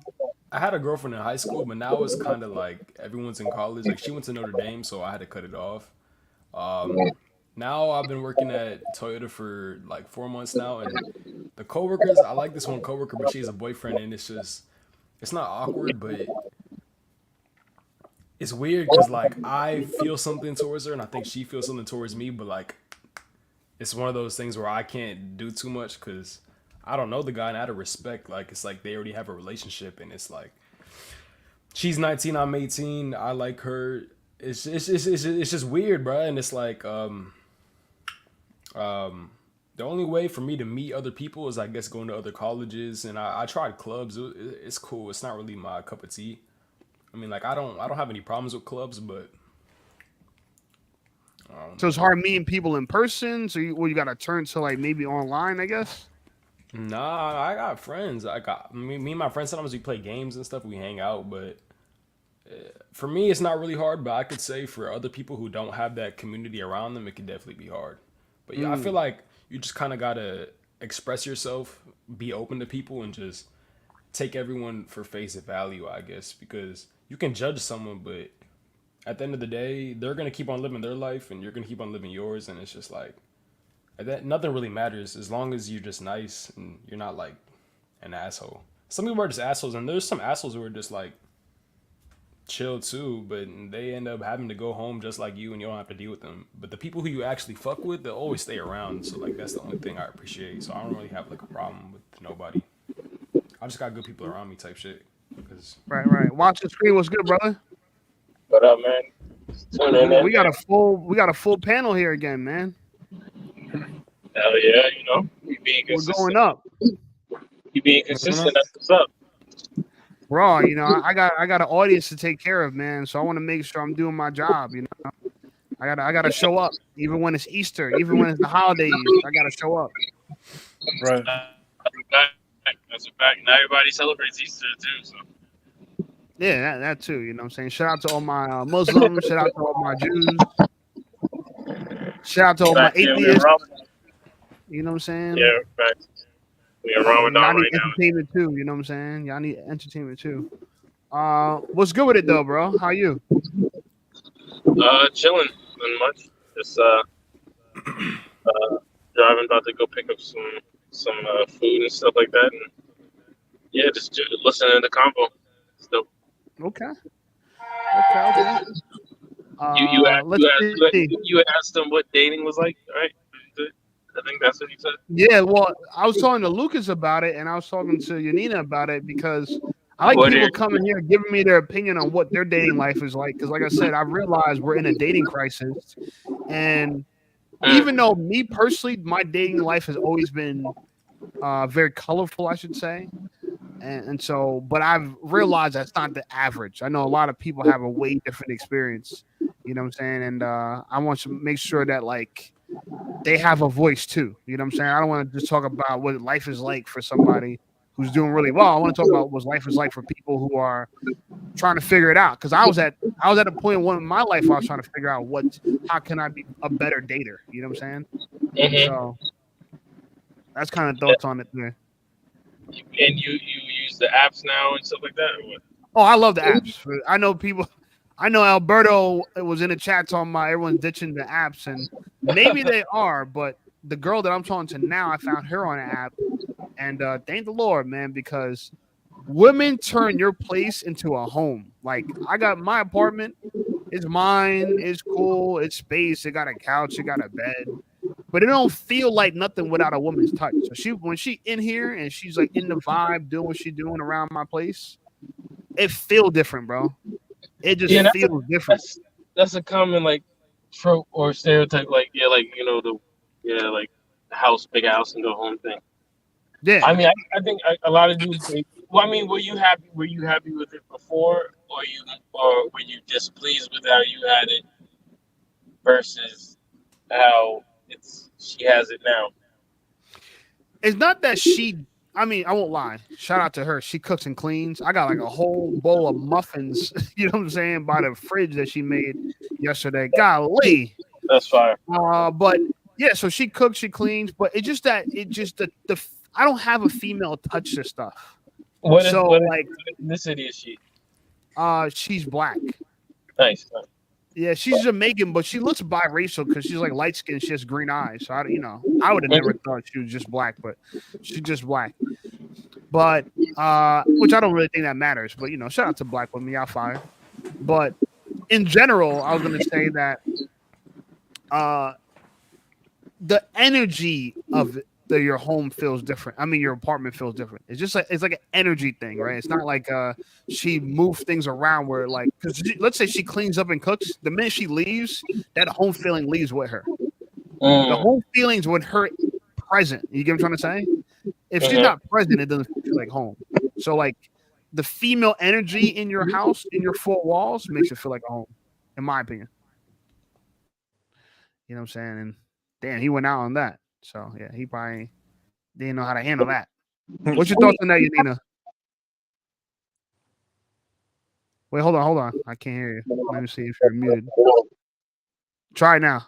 I had a girlfriend in high school, but now it's kind of like everyone's in college. Like she went to Notre Dame, so I had to cut it off. Now I've been working at Toyota for like 4 months now, and the coworkers, I like this one coworker, but she has a boyfriend, and it's not awkward, but it's weird because like I feel something towards her, and I think she feels something towards me, but like it's one of those things where I can't do too much because I don't know the guy, and out of respect, like it's like they already have a relationship, and it's like she's 19, I'm 18, I like her. It's just weird, bro, and it's like the only way for me to meet other people is I guess going to other colleges, and I tried clubs. It's cool. It's not really my cup of tea. I mean, like I don't have any problems with clubs, but so it's hard meeting people in person. So you got to turn to like maybe online, I guess. Nah, I got friends. Me and my friends sometimes we play games and stuff. We hang out, but for me, it's not really hard. But I could say for other people who don't have that community around them, it could definitely be hard. But yeah, I feel like you just kind of gotta express yourself, be open to people, and just take everyone for face value, I guess, because you can judge someone, but at the end of the day, they're gonna keep on living their life, and you're gonna keep on living yours, and it's just like that. Nothing really matters as long as you're just nice and you're not like an asshole. Some people are just assholes, and there's some assholes who are just like chill too, but they end up having to go home just like you, and you don't have to deal with them. But the people who you actually fuck with, they'll always stay around. So like that's the only thing I appreciate. So I don't really have like a problem with nobody. I just got good people around me, type shit. Right. Watch the screen. What's good, brother? What up, man? We got a full panel here again, man. Hell yeah, you being consistent. We're going up. You being consistent. That's what's up. Bro, I got an audience to take care of, man. So I want to make sure I'm doing my job. I gotta show up, even when it's Easter, even when it's the holidays. I gotta show up. Right. That's a fact. Now everybody celebrates Easter too. So. Yeah, that too. You know what I'm saying? Shout out to all my Muslims. Shout out to all my Jews. Shout out to all my atheists. You know what I'm saying? Yeah, fact. We are Ramadan y'all need right entertainment now. too. You know what I'm saying? Y'all need entertainment too. What's good with it though, bro? How you? Chilling. Nothing much. Just driving, about to go pick up some food and stuff like that, and yeah, just listening to the combo. So. Okay. You asked them what dating was like, right? I think that's what you said. Yeah, well, I was talking to Lukas about it, and I was talking to Yoninah about it because I like people coming here giving me their opinion on what their dating life is like. Because, like I said, I realized we're in a dating crisis, and even though me personally, my dating life has always been very colorful, I should say. And so, but I've realized that's not the average. I know a lot of people have a way different experience, you know what I'm saying? And I want to make sure that like they have a voice too. You know what I'm saying? I don't want to just talk about what life is like for somebody who's doing really well. I want to talk about what life is like for people who are trying to figure it out. Because I was at a point in my life where I was trying to figure out how can I be a better dater? You know what I'm saying? Mm-hmm. So that's kind of thoughts on it there. And you use the apps now and stuff like that, or what? Oh, I love the apps. I know people. I know Alberto was in the chat talking about everyone's ditching the apps, and maybe they are. But the girl that I'm talking to now, I found her on an app, and thank the Lord, man, because women turn your place into a home. Like I got my apartment, it's mine, it's cool, it's space, it got a couch, it got a bed. But it don't feel like nothing without a woman's touch. So when she in here and she's like in the vibe, doing what she's doing around my place, it feel different, bro. It just feels different. That's a common like trope or stereotype, like the big house and go home thing. Yeah. I mean, I think a lot of dudes think. Well, I mean, were you happy with it before, or were you displeased with how you had it versus how she has it now? It's not that I mean, I won't lie. Shout out to her. She cooks and cleans. I got like a whole bowl of muffins, you know what I'm saying, by the fridge that she made yesterday. Golly. That's fire. But yeah, so she cooks, she cleans, but it's just that I don't have a female touch to stuff. What ethnicity is she? She's black. Nice. Yeah, she's Jamaican, but she looks biracial because she's like light skinned. She has green eyes. So I would have never thought she was just black, but she's just black. But which I don't really think that matters. But shout out to black women, y'all fire. But in general, I was gonna say that the energy of your home feels different. I mean, your apartment feels different. It's just like it's like an energy thing, right? It's not like she moves things around where like because let's say she cleans up and cooks. The minute she leaves, that home feeling leaves with her. The home feelings with her present. You get what I'm trying to say? If she's not present, it doesn't feel like home. So like the female energy in your house, in your four walls, makes it feel like a home, in my opinion. You know what I'm saying? And damn, he went out on that. So yeah, he probably didn't know how to handle that. What's your thoughts on that, Yoninah? Wait, hold on. I can't hear you. Let me see if you're muted. Try it now.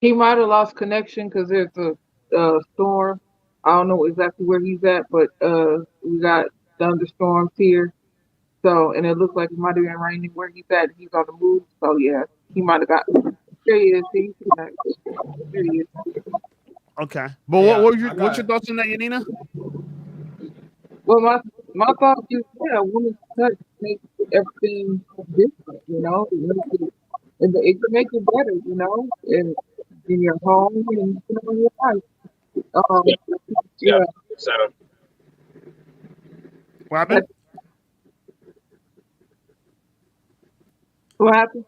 He might have lost connection because there's a storm. I don't know exactly where he's at, but we got thunderstorms here. So, and it looks like it might have been raining where he's at. He's on the move. So, yeah, he might have got. There he is. There he is. Okay, but Yeah, what's your thoughts on that, Yoninah? Well, my thought is, yeah, women's touch makes everything different. You know, it can make it better. You know, in your home and in your life. Um, Yeah, yeah. yeah. So What happened? What happened?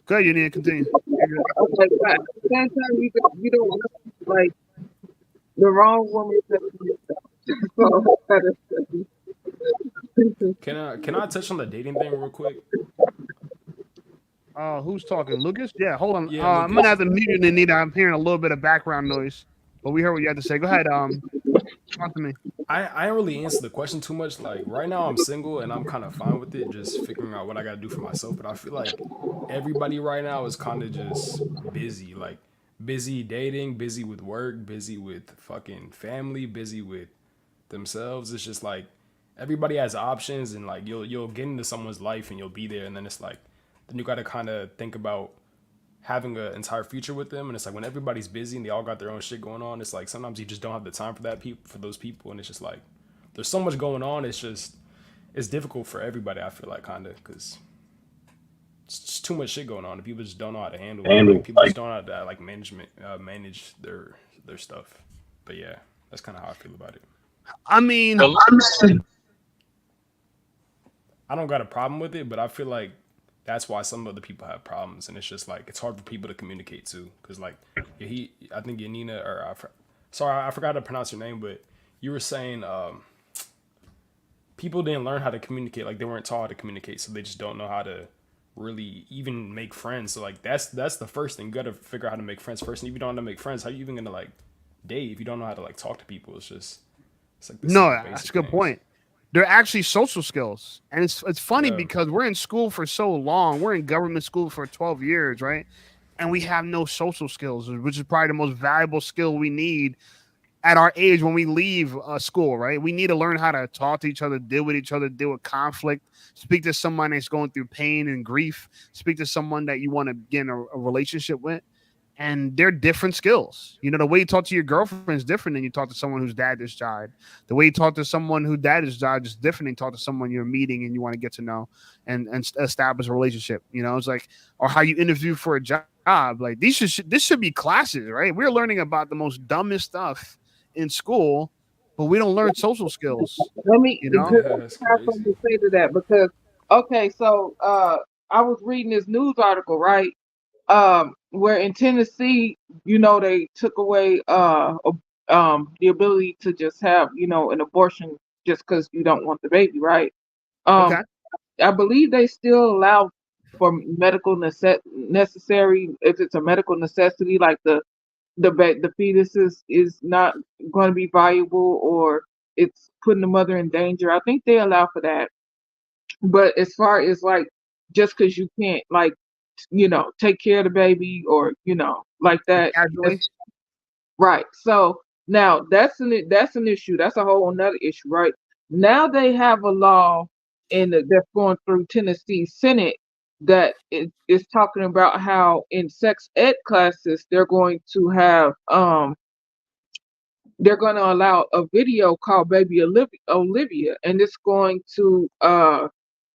Good, you need to continue. Okay, but at the same time, you don't want, like the wrong woman touching yourself. So, Can I touch on the dating thing real quick? Who's talking? Lucas? Yeah, hold on. Yeah, I'm gonna Lucas. have to mute you, Yoninah. I'm hearing a little bit of background noise, but we heard what you had to say. Go ahead. Talk to me. I ain't really answer the question too much. Like right now I'm single and I'm kind of fine with it, just figuring out what I gotta do for myself. But I feel like everybody right now is kind of just busy, like busy dating, busy with work, busy with fucking family, busy with themselves. It's just like everybody has options, and like you'll get into someone's life and you'll be there, and then it's like then you gotta kind of think about having an entire future with them. And it's like when everybody's busy and they all got their own shit going on, it's like sometimes you just don't have the time for those people, and it's just like there's so much going on. It's difficult for everybody, I feel like, kind of, because it's just too much shit going on and people just don't know how to handle it. Like, people just don't know how to like manage their stuff. But yeah, that's kind of how I feel about it. I mean, I don't got a problem with it, but I feel like that's why some other people have problems, and it's just like it's hard for people to communicate too. Because like I think Yoninah, or sorry, I forgot to pronounce your name, but you were saying people didn't learn how to communicate, like they weren't taught how to communicate, so they just don't know how to really even make friends. So like that's the first thing. You got to figure out how to make friends first, and if you don't know how to make friends, how are you even gonna like date if you don't know how to like talk to people? It's like no, that's a good point. They're actually social skills, and it's funny Yeah. because we're in school for so long. We're in government school for 12 years, right? And we have no social skills, which is probably the most valuable skill we need at our age when we leave school, right? We need to learn how to talk to each other, deal with each other, deal with conflict, speak to someone that's going through pain and grief, speak to someone that you want to get in a relationship with. And they're different skills. You know, the way you talk to your girlfriend is different than you talk to someone whose dad just died. The way you talk to someone whose dad just died is different than you talk to someone you're meeting and you want to get to know and establish a relationship. You know, it's like, or how you interview for a job. Like this should be classes, right? We're learning about the most dumbest stuff in school, but we don't learn social skills. Let me You know, have something to say to that because okay, so I was reading this news article, right? Where in Tennessee, you know, they took away the ability to just have, you know, an abortion just because you don't want the baby, right? okay. I believe they still allow for medical necessary if it's a medical necessity, like the fetus is not going to be viable or it's putting the mother in danger. I think they allow for that. But as far as like just because you can't like you know take care of the baby or you know like that, Casually. right? So now that's an issue. That's a whole another issue, right? Now they have a law that's going through Tennessee Senate that is talking about how in sex ed classes they're going to allow a video called Baby Olivia, and it's going to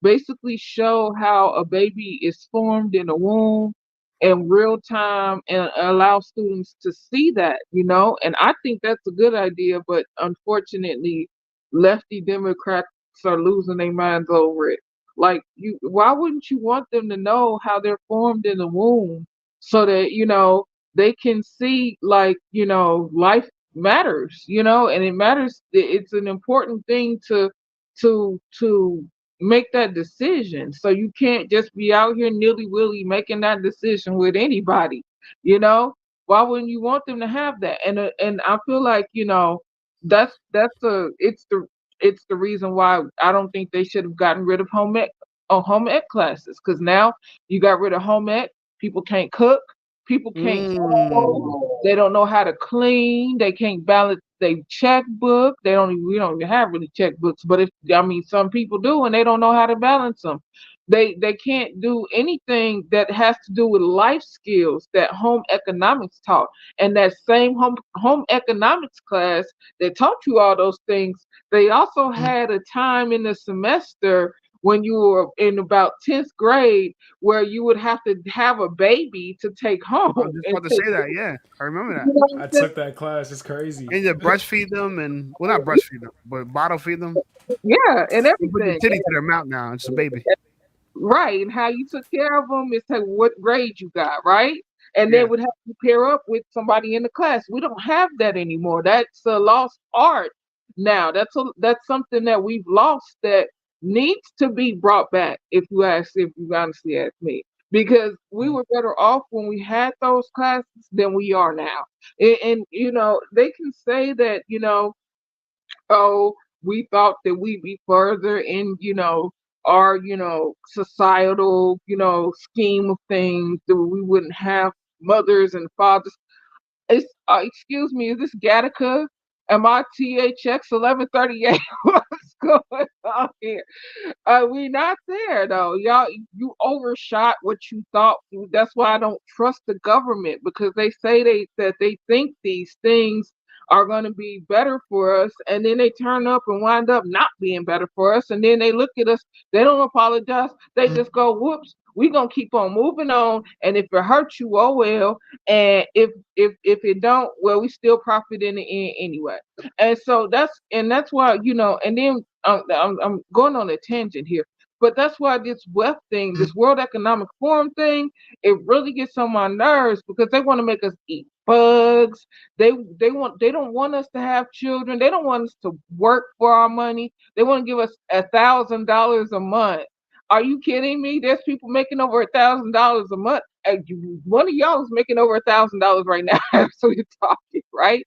basically show how a baby is formed in the womb in real time and allow students to see that, you know. And I think that's a good idea, but unfortunately, lefty Democrats are losing their minds over it. Like, why wouldn't you want them to know how they're formed in the womb so that, you know, they can see, like, you know, life matters, you know, and it matters. It's an important thing to make that decision. So you can't just be out here nilly-willy making that decision with anybody, you know. Why wouldn't you want them to have that? And I feel like, you know, it's the reason why I don't think they should have gotten rid of home ec classes, because now you got rid of home ec, people can't cook, People can't they don't know how to clean, they can't balance their checkbook. We don't even have really checkbooks, but some people do and they don't know how to balance them. They can't do anything that has to do with life skills that home economics taught. And that same home economics class that taught you all those things, they also had a time in the semester when you were in about 10th grade where you would have to have a baby to take home. I was just about to say that. Yeah, I remember that. You know what I I'm saying? took that class. It's crazy. And you breastfeed them and not breastfeed them, but bottle feed them. Yeah, and You put the everything. titty to their mouth now. It's a baby. Right, and how you took care of them is what grade you got, right? And Yeah. they would have to pair up with somebody in the class. We don't have that anymore. That's a lost art now. That's something that we've lost that needs to be brought back. If you honestly ask me, because we were better off when we had those classes than we are now. And they can say that oh, we thought that we'd be further in, our, societal, scheme of things, that we wouldn't have mothers and fathers. Excuse me, is this Gattaca? Am I THX 1138? What's going on here? We not there though. Y'all, you overshot what you thought. That's why I don't trust the government, because they say that they think these things are going to be better for us, and then they turn up and wind up not being better for us, and then they look at us, they don't apologize, they just go, whoops, we gonna keep on moving on, and if it hurts you, oh well, and if it don't, well, we still profit in the end anyway. And so that's why, and then I'm going on a tangent here, but that's why this WEF thing, this World Economic Forum thing, it really gets on my nerves, because they want to make us eat bugs. They don't want us to have children. They don't want us to work for our money. They want to give us $1,000 a month. Are you kidding me? There's people making over $1,000 a month. One of y'all is making over $1,000 right now. So you're talking, right?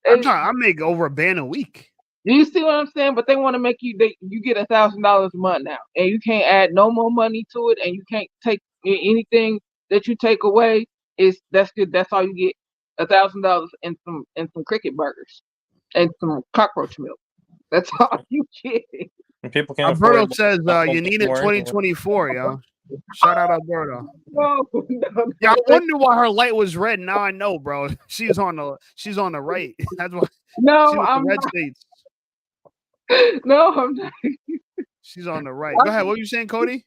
I make over a band a week. You see what I'm saying? But they want to make you get $1,000 a month now, and you can't add no more money to it, and you can't take anything that you take away. That's good. That's all you get. $1,000 and some cricket burgers and some cockroach milk. That's all you get. And people can't Alberto afford says Yoninah more. 2024, yo. Shout out Alberto. No. Yeah, I wonder why her light was red. Now I know, bro. She's on the right. That's why. No, I'm red not. states. No, I'm not. She's on the right. Go ahead. What were you saying, Cody?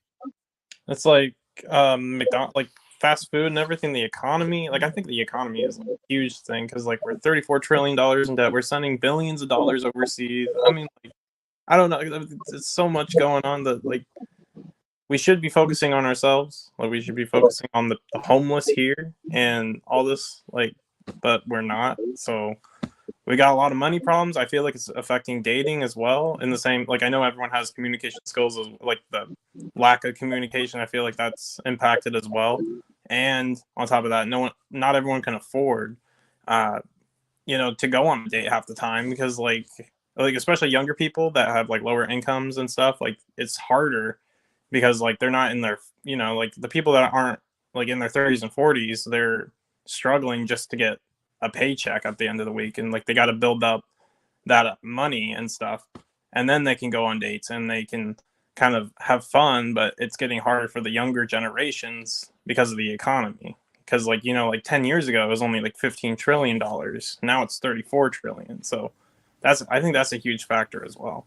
It's like McDonald's, like fast food and everything. The economy, like I think the economy is a huge thing, because like we're $34 trillion in debt. We're sending billions of dollars overseas. I mean, like, I don't know. It's so much going on that like we should be focusing on ourselves. Like we should be focusing on the homeless here and all this. Like, but we're not. So we got a lot of money problems. I feel like it's affecting dating as well. In the same, like I know everyone has communication skills, like the lack of communication. I feel like that's impacted as well. And on top of that, not everyone can afford, to go on a date half the time, because like especially younger people that have like lower incomes and stuff. Like it's harder because like they're not in their, like the people that aren't like in their 30s and 40s, they're struggling just to get a paycheck at the end of the week, and like they got to build up that money and stuff, and then they can go on dates and they can kind of have fun. But it's getting harder for the younger generations because of the economy, because like 10 years ago it was only like $15 trillion. Now it's 34 trillion. So I think that's a huge factor as well.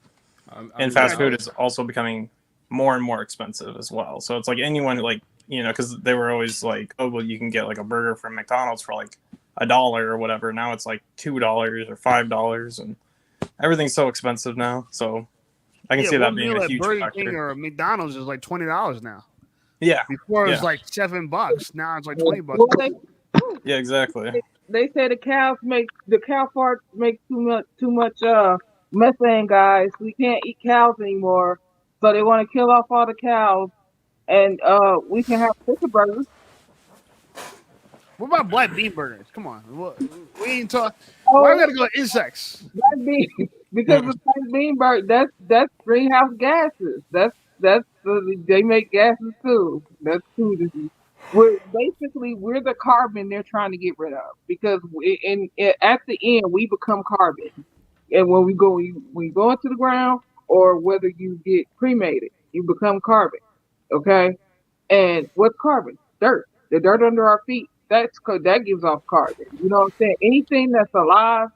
And fast food is also becoming more and more expensive as well. So it's like anyone like because they were always like, oh well, you can get like a burger from McDonald's for like $1 or whatever. Now it's like $2 or $5, and everything's so expensive now. So I can see that being a huge Burger factor. King or McDonald's is like $20 now. Yeah. Before it was like $7. Now it's like $20. Yeah, exactly. They say the cow farts make too much methane, guys. We can't eat cows anymore, so they want to kill off all the cows, and we can have chicken burgers. What about black bean burgers? Come on, we ain't talk. Why we gotta go insects? Black bean, because the black bean burger, that's greenhouse gases. That's they make gases too. That's food. we're the carbon they're trying to get rid of because at the end we become carbon, and when we go into the ground or whether you get cremated, you become carbon. Okay, and what's carbon? Dirt. The dirt under our feet. That gives off carbon. You know what I'm saying? Anything that's alive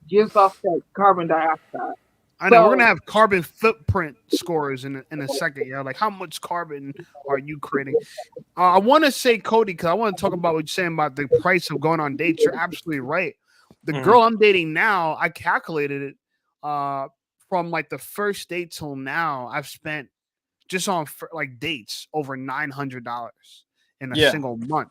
gives off that carbon dioxide. I know we're So gonna have carbon footprint scores in a second. Yeah, like how much carbon are you creating? I want to say Cody because I want to talk about what you're saying about the price of going on dates. You're absolutely right. The girl I'm dating now, I calculated it. From like the first date till now, I've spent just on like dates over $900 in a single month.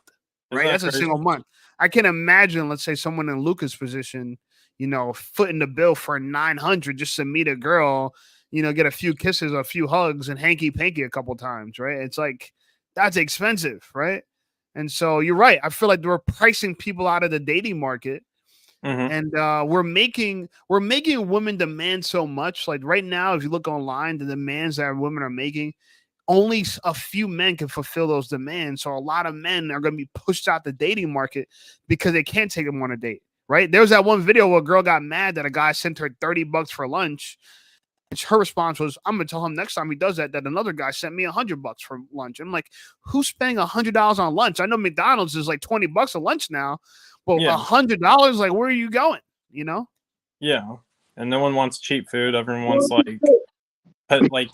Right, that's a single month. I can imagine, let's say, someone in Lukas' position, footing the bill for 900 just to meet a girl, get a few kisses, a few hugs, and hanky panky a couple times. Right, it's like that's expensive, right? And so you're right. I feel like we're pricing people out of the dating market. And we're making women demand so much. Like right now, if you look online, the demands that women are making, only a few men can fulfill those demands. So a lot of men are going to be pushed out the dating market because they can't take them on a date. Right? There was that one video where a girl got mad that a guy sent her $30 for lunch. And her response was, "I'm gonna tell him next time he does that another guy sent me $100 for lunch." I'm like, who's spending $100 on lunch? I know McDonald's is like $20 a lunch now. But $100, like, where are you going? Yeah, and no one wants cheap food. Everyone wants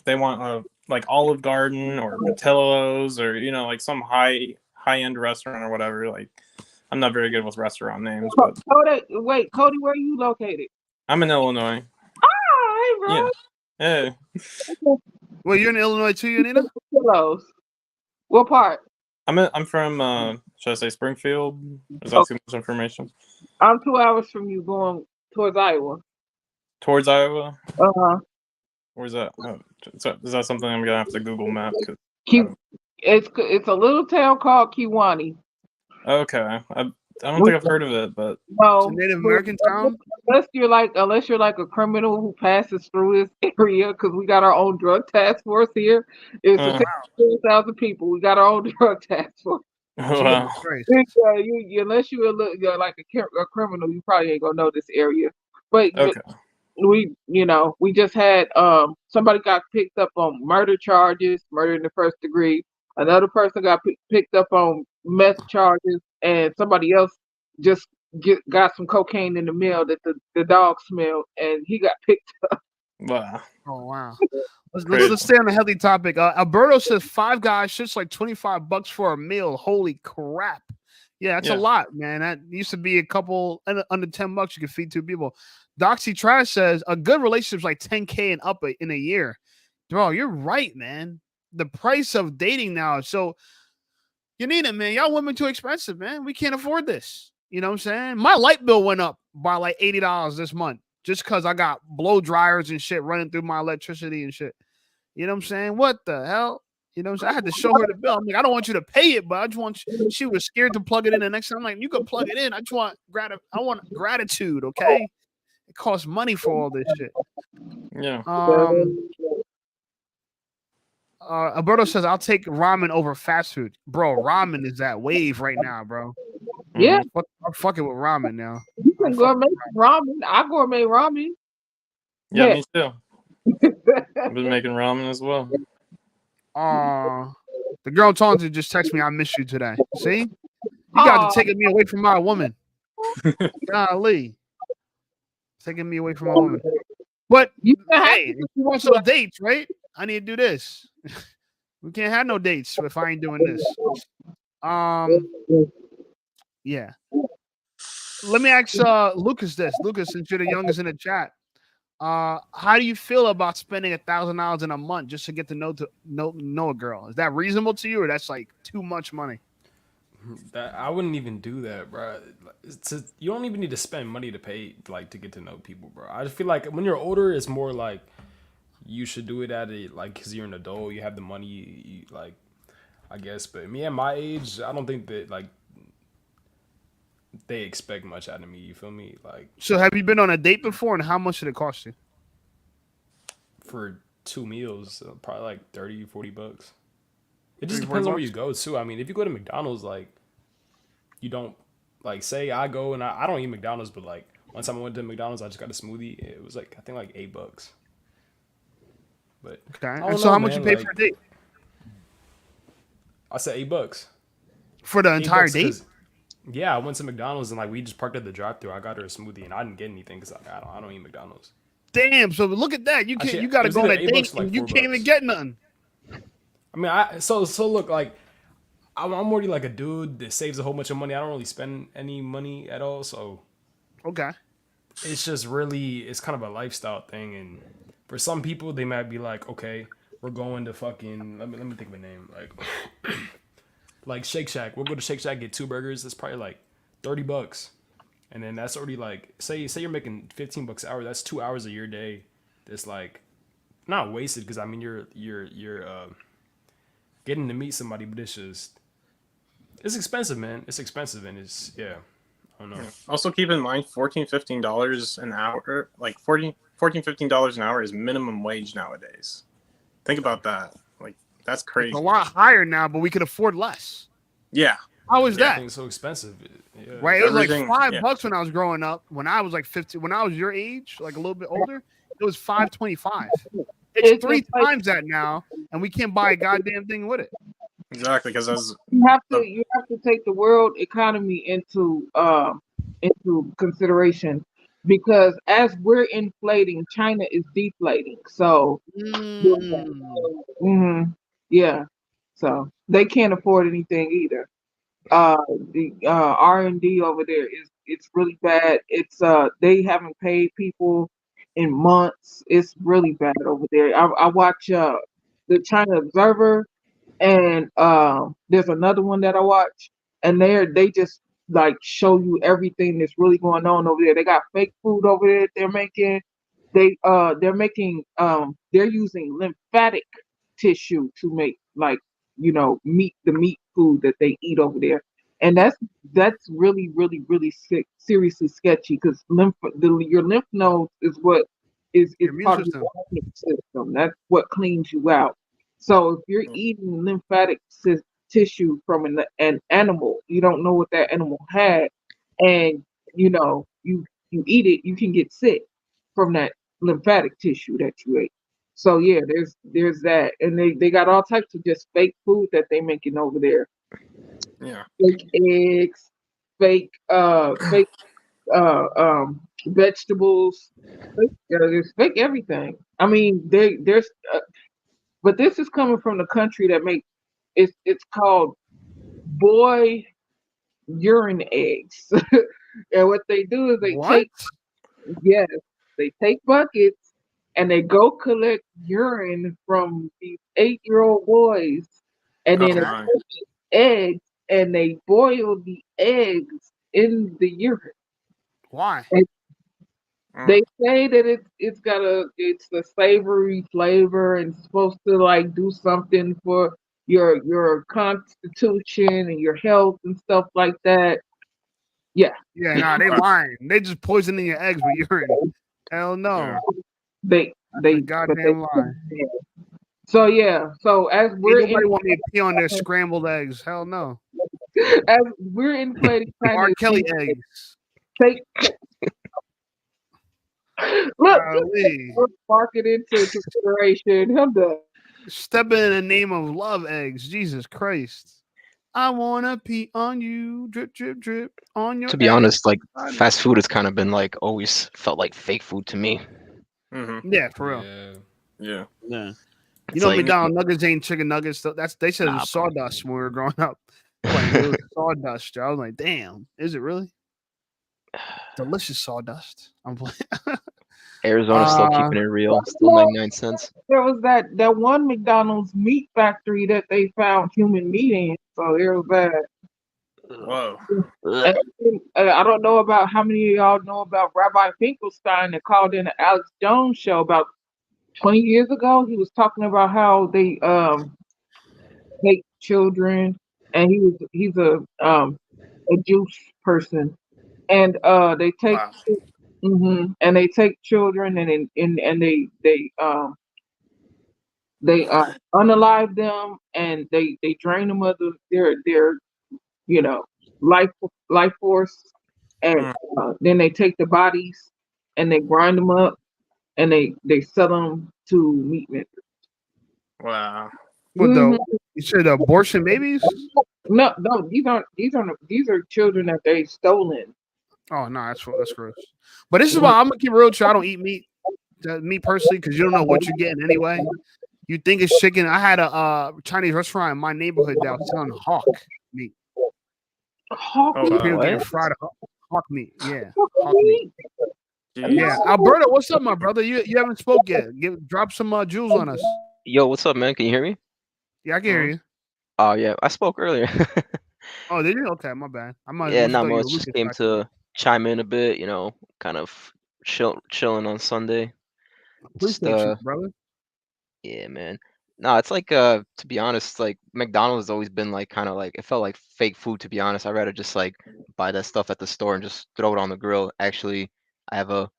they want like Olive Garden or Portillo's or like some high end restaurant or whatever. Like, I'm not very good with restaurant names. But Cody, where are you located? I'm in Illinois. Oh, hey, bro. Yeah. Hey. Well, you're in Illinois too, Yoninah? What part? I'm from should I say Springfield? Is that too much information? I'm 2 hours from you going towards Iowa. Towards Iowa? Where's that? Oh, is that something I'm gonna have to Google Map? It's a little town called Kewanee. Okay, I don't think I've heard of it, but it's a Native American town. Unless you're like a criminal who passes through this area, because we got our own drug task force here. It's 4,000 people. We got our own drug task force. Wow. Unless you're like a criminal, you probably ain't gonna know this area. But we just had somebody got picked up on murder charges, murder in the first degree. Another person got picked up on meth charges, and somebody else just got some cocaine in the mail that the dog smelled, and he got picked up. Wow. Oh wow. Let's stay on the healthy topic. Alberto says Five Guys shit's like $25 for a meal. Holy crap. Yeah, that's a lot, man. That used to be a couple under $10 you could feed two people. Doxy Trash says a good relationship's like $10K and up in a year. Bro, you're right, man. The price of dating now. So Yoninah, man, y'all women too expensive, man. We can't afford this. You know what I'm saying? My light bill went up by like $80 this month just because I got blow dryers and shit running through my electricity and shit. You know what I'm saying? What the hell? You know what I'm saying? I had to show her the bill. I'm like, I don't want you to pay it, but I just want she was scared to plug it in. The next time I'm like, you can plug it in. I just want gratitude, okay? It costs money for all this shit. Yeah. Alberto says, I'll take ramen over fast food. Bro, ramen is that wave right now, bro. Yeah. I'm fucking with ramen now. You can gourmet ramen. I gourmet ramen. Yeah, me too. I've been making ramen as well. The girl talking to just text me, I miss you today. See? You got to taking me away from my woman. Golly. Taking me away from my woman. But hey, if you want some dates, right? I need to do this. We can't have no dates if I ain't doing this. Yeah. Let me ask Lukas this. Lukas, since you're the youngest in the chat, how do you feel about spending $1,000 in a month just to get to know a girl? Is that reasonable to you, or that's like too much money? I woun't even do that, bro. You don't even need to spend money to pay to get to know people, bro. I just feel like when you're older, it's more like you should do it because you're an adult, you have the money, I guess. But me at my age, I don't think that they expect much out of me. You feel me? So have you been on a date before, and how much did it cost you? For 2 meals, probably like $30-$40. It just depends on where you go too. I mean, if you go to McDonald's, like, you don't like say I go and I don't eat McDonald's, but like one time I went to McDonald's, I just got a smoothie. It was like I think like $8. But Okay. I And don't so know, how much you man, pay for like, a date? I said $8 For the entire $8 date? 'cause, yeah, I went to McDonald's and like we just parked at the drive-thru. I got her a smoothie and I didn't get anything because I don't eat McDonald's. Damn. So look at that. You can't. Actually, You got it to was go on either a $8 date or like and you $4. can't even get nothing. I mean, so look, like I'm already like a dude that saves a whole bunch of money. I don't really spend any money at all, so Okay. it's just really it's kind of a lifestyle thing. And for some people, they might be like, okay, we're going to fucking let me think of a name like Shake Shack. We'll go to Shake Shack, get 2 burgers. That's probably like $30, and then that's already like say you're making $15 an hour. That's 2 hours of your day. That's like not wasted because I mean you're getting to meet somebody, but it's expensive, man. It's expensive, and it's I don't know. Also, keep in mind, $14-15 an hour, like $15 an hour is minimum wage nowadays. Think about that. Like that's crazy. It's a lot higher now, but we could afford less. Yeah. How is that? Everything's so expensive. Yeah. Right? It was like Everything- $5 when I was growing up. When I was like 15, when I was your age, like a little bit older, it was $5.25. It's 3 times that now, and we can't buy a goddamn thing with it. Exactly, because as You have to take the world economy into consideration, because as we're inflating, China is deflating. So yeah, so they can't afford anything either. The R&D over there it's really bad. It's they haven't paid people in months. It's really bad over there. I watch the China Observer, and there's another one that I watch, and they just like show you everything that's really going on over there. They got fake food over there that they're making. They're making they're using lymphatic tissue to make, like, meat food that they eat over there. And that's really, really, really sick, seriously sketchy, because your lymph nodes is what is Your immune part of system. your immune system. That's what cleans you out. So if you're eating lymphatic tissue from an animal, you don't know what that animal had, and you eat it, you can get sick from that lymphatic tissue that you ate. So yeah, there's that, and they got all types of just fake food that they making over there. yeah, Fake eggs, fake vegetables. There's fake everything. I mean, there's but this is coming from the country that make it's called boy urine eggs. And what they do is they take buckets and they go collect urine from these 8-year-old boys, and then my. eggs, and they boil the eggs in the urine. Why? They say that it's the savory flavor, and it's supposed to like do something for your constitution and your health and stuff like that. Yeah. Yeah, nah, they lying. They just poisoning your eggs with urine. Hell no. They goddamn lie. So yeah, so as Ain't nobody want me to pee on their scrambled eggs. Hell no. as we're inflating R. Kelly eggs. take look, Golly. mark it into consideration. I'm done. Stepping in the name of love eggs. Jesus Christ. I wanna pee on you, drip, drip, drip on your. To be honest, like fast food has kind of been like always felt like fake food to me. Mm-hmm. Yeah, for real. Yeah. Yeah. You It's know, like- McDonald's nuggets ain't chicken nuggets. They said it Nah, was sawdust when we were growing up. Like, it was sawdust. I was like, damn, is it really? Delicious sawdust. I'm playing. Arizona's still keeping it real, still 99 cents. There was that one McDonald's meat factory that they found human meat in. So there was that. Whoa. I don't know about how many of y'all know about Rabbi Finkelstein that called in the Alex Jones show about 20 years ago. He was talking about how they take children, and he's a Jewish person, and they take and they take children and they They unalive them and they drain them of their you know life force, and then they take the bodies and they grind them up and they sell them to meat vendors. Wow. What Mhm. you said abortion babies? No, these are children that they stolen. Oh no, that's gross. But this is why I'm gonna keep it real true. I don't eat meat, me personally, because you don't know what you're getting anyway. You think it's chicken. I had a Chinese restaurant in my neighborhood that was selling hawk meat. Hawk Oh, People wow. getting What? fried hawk meat. Yeah, hawk meat. meat. Yeah, Jeez. Alberto, what's up, my brother? You haven't spoke yet. Drop some jewels on us. Yo, what's up, man? Can you hear me? Yeah, I can hear you. Oh yeah, I spoke earlier. Oh, did you? Okay, my bad. I Yeah, must have not thought you were much. Just Lucas. came to chime in a bit, kind of chilling on Sunday. Just Appreciate you, brother. yeah, man. No, it's like to be honest, like McDonald's has always been like kind of like it felt like fake food to be honest. I'd rather just like buy that stuff at the store and just throw it on the grill. Actually, I have a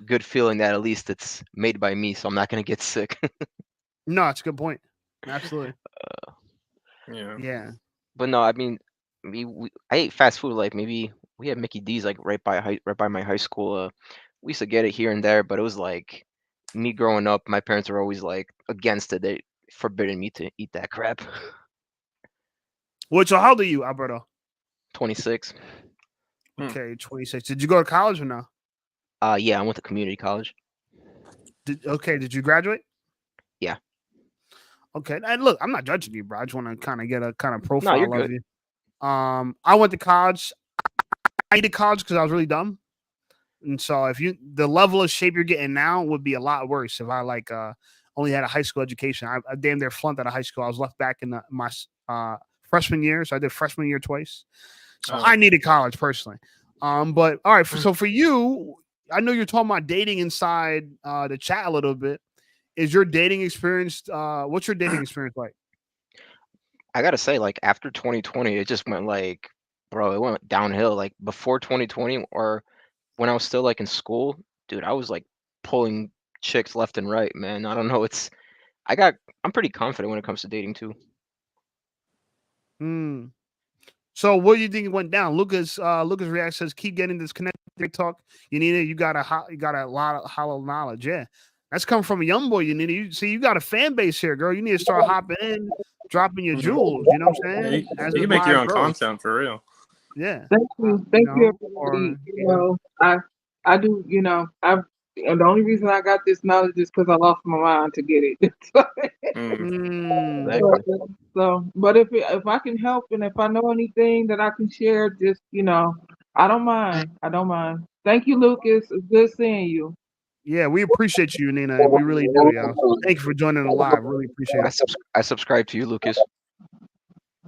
good feeling that at least it's made by me, so I'm not gonna get sick. No, it's a good point. Absolutely. Yeah. Yeah. But no, I mean, I ate fast food like maybe we had Mickey D's like right by my high school. We used to get it here and there, but it was like me growing up, my parents were always like against it. They forbidden me to eat that crap. So how old are you, Alberto? 26. Okay, 26. Did you go to college or no? Yeah, I went to community college. Did you graduate? Yeah. Okay, and look, I'm not judging you, bro. I just want to kind of get a kind of No, profile you're of good. you. I went to college. I did college because I was really dumb, and so if the level of shape you're getting now would be a lot worse if I only had a high school education. I damn near flunked out of high school. I was left back in my freshman year, so I did freshman year twice. So I needed college personally. But all right, so for you, I know you're talking about dating inside the chat a little bit. Is your dating experience? What's your dating experience like? I gotta say, like after 2020, it just went like, bro, it went downhill. Like before 2020, or when I was still like in school, dude, I was like pulling chicks left and right, man. I don't know. I'm pretty confident when it comes to dating too. So what do you think went down? Lucas React says keep getting disconnected. Talk. You got a lot of hollow knowledge. Yeah. That's coming from a young boy. You got a fan base here, girl. You need to start hopping in, dropping your jewels. You know what I'm saying? Yeah, you can make your own content for real. Yeah. Thank you, everybody. I do. And the only reason I got this knowledge is because I lost my mind to get it. Exactly. But if I can help and if I know anything that I can share, just I don't mind. I don't mind. Thank you, Lucas. It's good seeing you. Yeah, we appreciate you, Nina. We really do, yo. Thank you for joining the live. Really appreciate it. I subscribe to you, Lucas.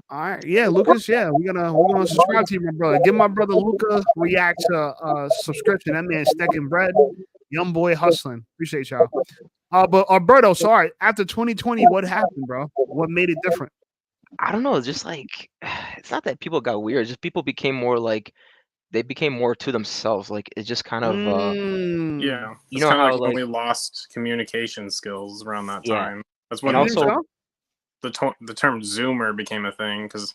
All right, yeah, Lucas. Yeah, we're gonna subscribe to you, my brother. Give my brother Luca React to subscription. That man stacking bread, young boy hustling. Appreciate y'all. But Alberto, sorry. After 2020, what happened, bro? What made it different? I don't know. It's just like it's not that people got weird. It's just people became more like they became more to themselves. Like it's just kind of yeah. You It's know kind of how like like when we lost communication skills around that yeah. time. That's And when also the term Zoomer became a thing because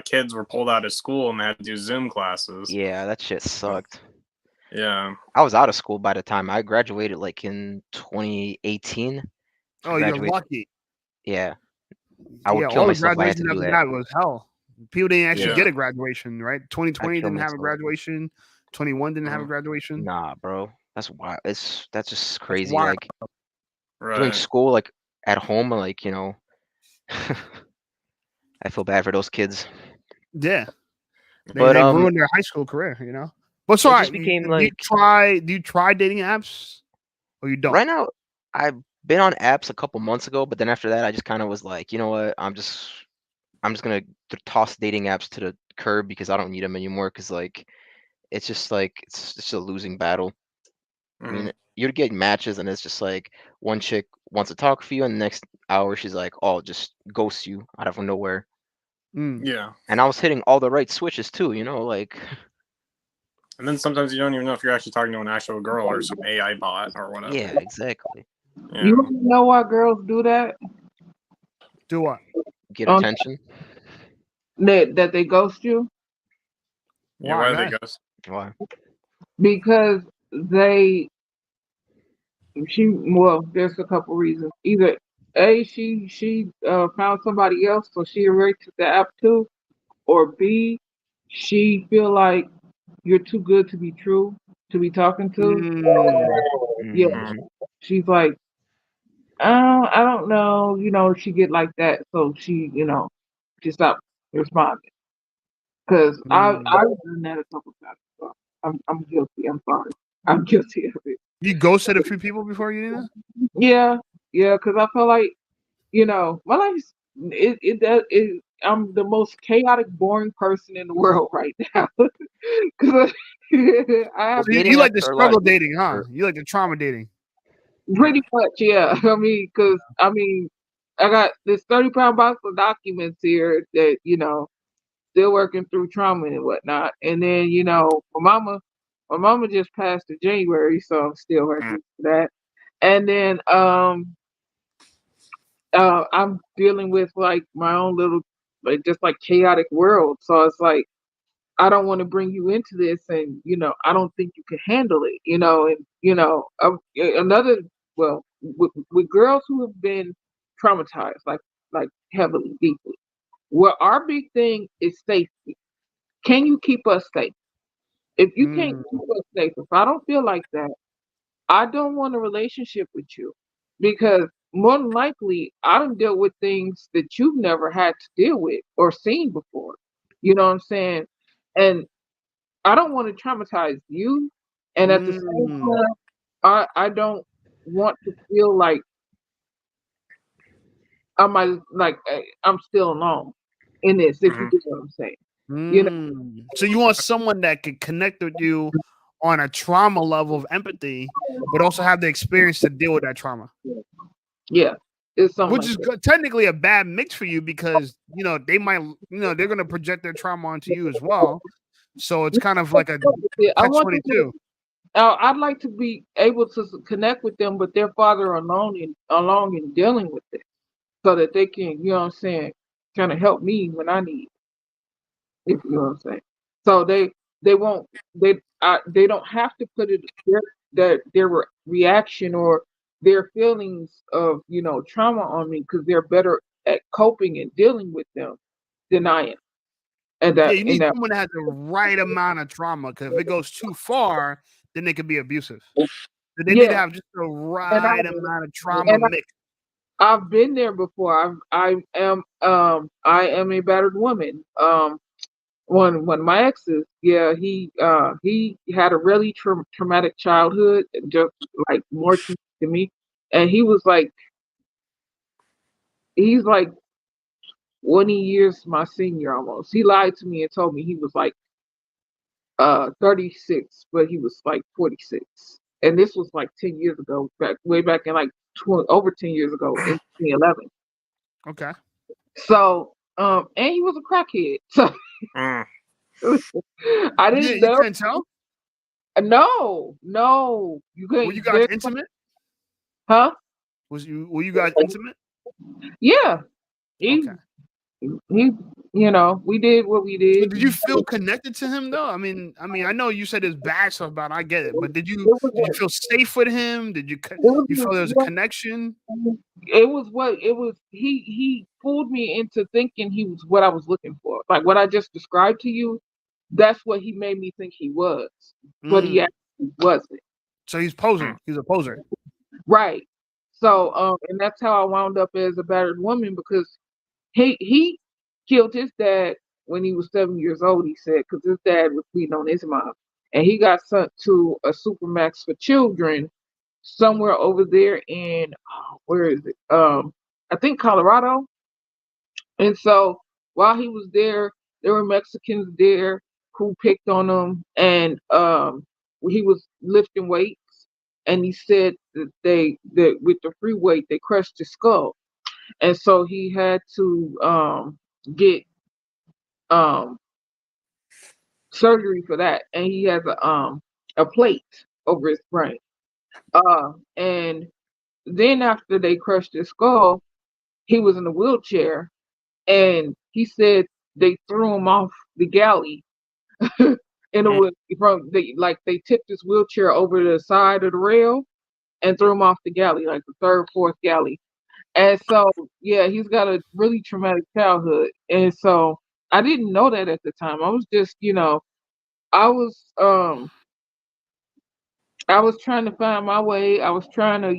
kids were pulled out of school and they had to do Zoom classes. yeah, that shit sucked. Yeah. I was out of school by the time I graduated, like in 2018. Oh, you're lucky. Yeah. I would Yeah, kill all the myself if I had to graduation do after that. that was hell. People didn't actually Yeah. get a graduation, right? 2020 kill didn't have a myself. graduation. 21 didn't have a graduation. Nah, bro. That's wild. That's just crazy. wild. Like doing Right. school like at home, like, you know. I feel bad for those kids. Yeah. But They ruined their high school career, you know. But so it just became do like you try dating apps or you don't? right now I've been on apps a couple months ago, but then after that I just kind of was like, you know what? I'm just gonna toss dating apps to the curb because I don't need them anymore. Because like it's just a losing battle. I mean, you're getting matches, and it's just like one chick wants to talk for you, and the next hour she's like, "Oh, just ghost you out of nowhere." Yeah. And I was hitting all the right switches too, you know, like. And then sometimes you don't even know if you're actually talking to an actual girl or some AI bot or whatever. Yeah, exactly. Yeah. You know why girls do that? Do what? Get On attention. that they ghost you Yeah, Why, why are guys? they ghost? Why? because there's a couple reasons. Either A, she found somebody else, so she erased the app too, or B, she feel like you're too good to be true to be talking to. Mm, Yeah, Mhm. she's like, I don't know, she get like that, so she, she stopped responding. Because I've mm. done that a couple times. So I'm guilty. I'm sorry. I'm guilty of it. You ghosted a few people before, Yoninah? Yeah, yeah. Because I feel like my life's I'm the most chaotic, boring person in the world right now. Because I Well, have So dating you like the apps are a lot struggle dating, huh? easier. You like the trauma dating. pretty much, yeah. I got this 30-pound box of documents here that still working through trauma and whatnot. And then, my mama just passed in January, so I'm still working for that. And then I'm dealing with like my own little like just like chaotic world. So it's like I don't want to bring you into this and I don't think you can handle it, and another with girls who have been traumatized like heavily, deeply. Well, our big thing is safety. Can you keep us safe? If you can't Mm, keep us safe, if I don't feel like that, I don't want a relationship with you because more than likely I done dealt with things that you've never had to deal with or seen before. You know what I'm saying? And I don't want to traumatize you. And at the same mm. time, I don't want to feel like I'm still alone in this, if you Mhm. get what I'm saying. You know, Mm. So you want someone that can connect with you on a trauma level of empathy, but also have the experience to deal with that trauma, yeah, it's something which like is that. technically a bad mix for you because they might they're going to project their trauma onto you as well. So it's kind of like a Yeah, I catch want twenty them to. two. I'd like to be able to connect with them, but they're farther along in dealing with it, so that they can, you know what I'm saying, kind of help me when I need, if you know what I'm saying. So they won't they don't have to put it their reaction or their feelings of trauma on me because they're better at coping and dealing with them than I am. And Yeah, that you in need that someone that has the right amount of trauma because if it goes too far, then it could be abusive. So they need to yeah, have just the and right amount of trauma and mix. I've been there before. I am a battered woman. One of my exes, yeah, he had a really traumatic childhood, just like more traumatic than me, and he's like 20 years my senior almost. He lied to me and told me he was like 36, but he was like 46, and this was like 10 years ago, way back in like over 10 years ago in 2011. Okay. So, and he was a crackhead. So Mm. I You didn't didn't, you know. couldn't tell? No, you Were you couldn't. guys intimate? Huh? Were you guys intimate? Yeah, he, Okay. he, we did what we So did. did you feel connected to him though? I know you said his bad stuff about it, I get it, but did you feel safe with him? You feel there was a connection? It was. He fooled me into thinking he was what I was looking for. Like what I just described to you. That's what he made me think he was, but he Mm. actually wasn't. So he's posing. He's a poser. Right. So, and that's how I wound up as a battered woman because he killed his dad when he was 7 years old. He said because his dad was beating on his mom, and he got sent to a supermax for children somewhere over there in where is it? I think Colorado. And so while he was there were Mexicans there who picked on him, and he was lifting weights, and he said that with the free weight they crushed his skull, and so he had to get um surgery for that, and he has a plate over his brain. And then after they crushed his skull, he was in a wheelchair, and he said they threw him off the galley. And it was they tipped his wheelchair over the side of the rail and threw him off the galley, like the third, fourth galley. And so, yeah, he's got a really traumatic childhood. And so I didn't know that at the time. I was just, I was I was trying to find my way. I was trying to,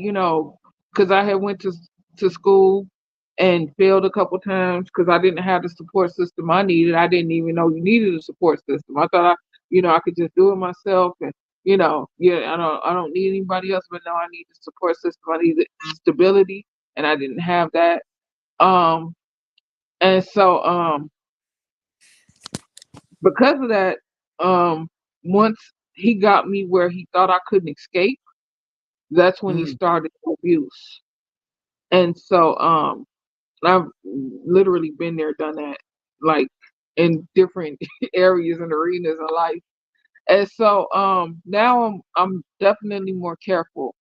because I had went to school and failed a couple times because I didn't have the support system I needed. I didn't even know you needed a support system. I thought I could just do it myself, and I don't need anybody else, but no, I need the support system. I need the stability, and I didn't have that. And so because of that, once he got me where he thought I couldn't escape, that's when he started abuse. And so I've literally been there, done that, like in different areas and arenas of life. And so now I'm definitely more careful.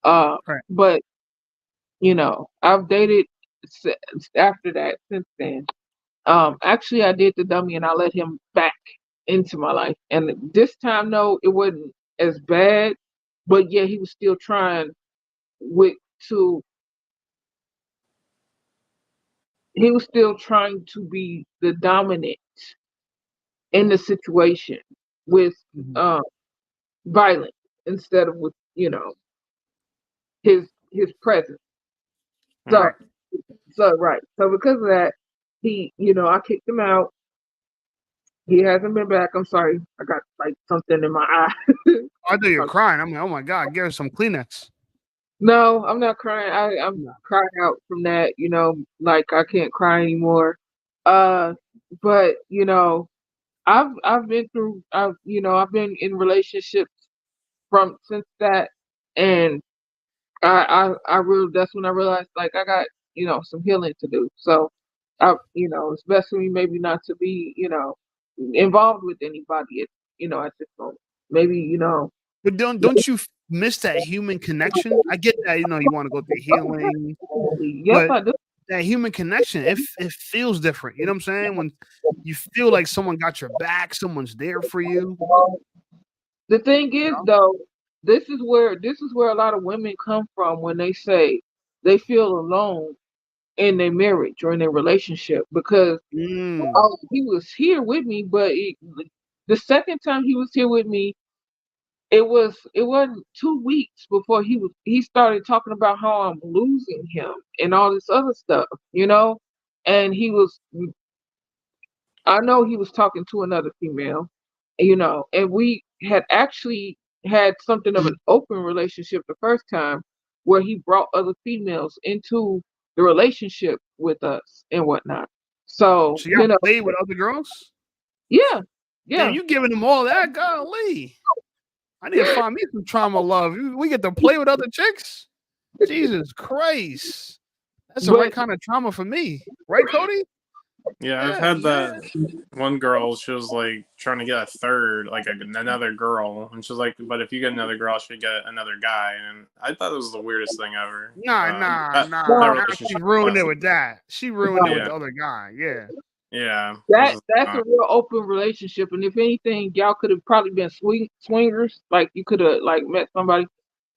Right. But I've dated after that since then. Actually, I did the dummy and I let him back into my life. And this time, no, it wasn't as bad. But yeah, he was still trying to. He was still trying to be the dominant in the situation with violence instead of with his presence. So Right. So because of that, he I kicked him out. He hasn't been back. I'm sorry. I got like something in my eye. I thought you were crying. I'm like, oh my God, give her some Kleenex. No, I'm not crying. I'm crying out from that, like I can't cry anymore. But I've been through I've been in relationships since that, and I really, that's when I realized like I got some healing to do. So it's best for me maybe not to be involved with anybody at this moment. Maybe But don't you miss that human connection? I get that you want to go through healing, yes, but I do. that human connection, it feels different. You know what I'm saying? When you feel like someone got your back, someone's there for you. The thing is, though, this is where a lot of women come from when they say they feel alone in their marriage or in their relationship because he was here with me, but the second time he was here with me, it wasn't 2 weeks before he started talking about how I'm losing him and all this other stuff, and I know he was talking to another female, and we had actually had something of an open relationship the first time where he brought other females into the relationship with us and whatnot. So, So you played with other girls? yeah. Damn, you giving them all that? Golly. I need to find me some trauma love. We get to play with other chicks? Jesus Christ. That's the right kind of trauma for me. Right, Cody? Yeah, I've had that one girl. She was like trying to get a third, like another girl, and she was like, "But if you get another girl, she get another guy." And I thought it was the weirdest thing ever. Nah. She ruined it with that. She ruined it with the other guy. Yeah. Yeah. That's a real open relationship, and if anything, y'all could have probably been swingers. Like you could have like met somebody.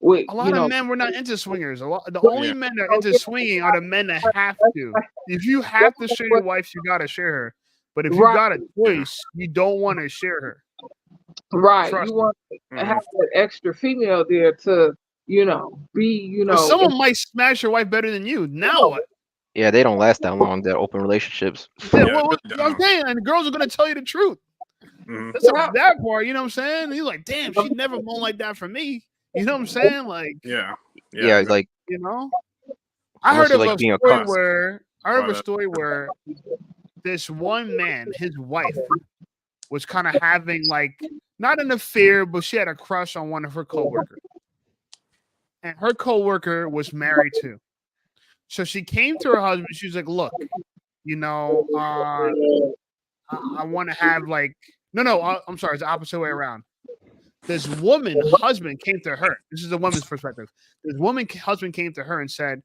With, a lot of men were not into swingers. The only men that are into swinging are the men that have to. If you have to share your wife, you gotta share her. But if you got a choice, you don't want to share her. Right. You want to have that extra female there to, be, someone might smash your wife better than you. Now what? Yeah, they don't last that long. They're open relationships. Yeah, I'm saying, and the girls are gonna tell you the truth. That's that part, you know what I'm saying? He's like, damn, she never moaned like that for me. You know what I'm saying? Like, yeah, like I heard of a story where this one man, his wife, was kind of having like not an affair, but she had a crush on one of her coworkers, and her coworker was married too. So she came to her husband. She was like, "Look, I want to have like I'm sorry, it's the opposite way around." This woman husband came to her. This is the woman's perspective. This woman husband came to her and said,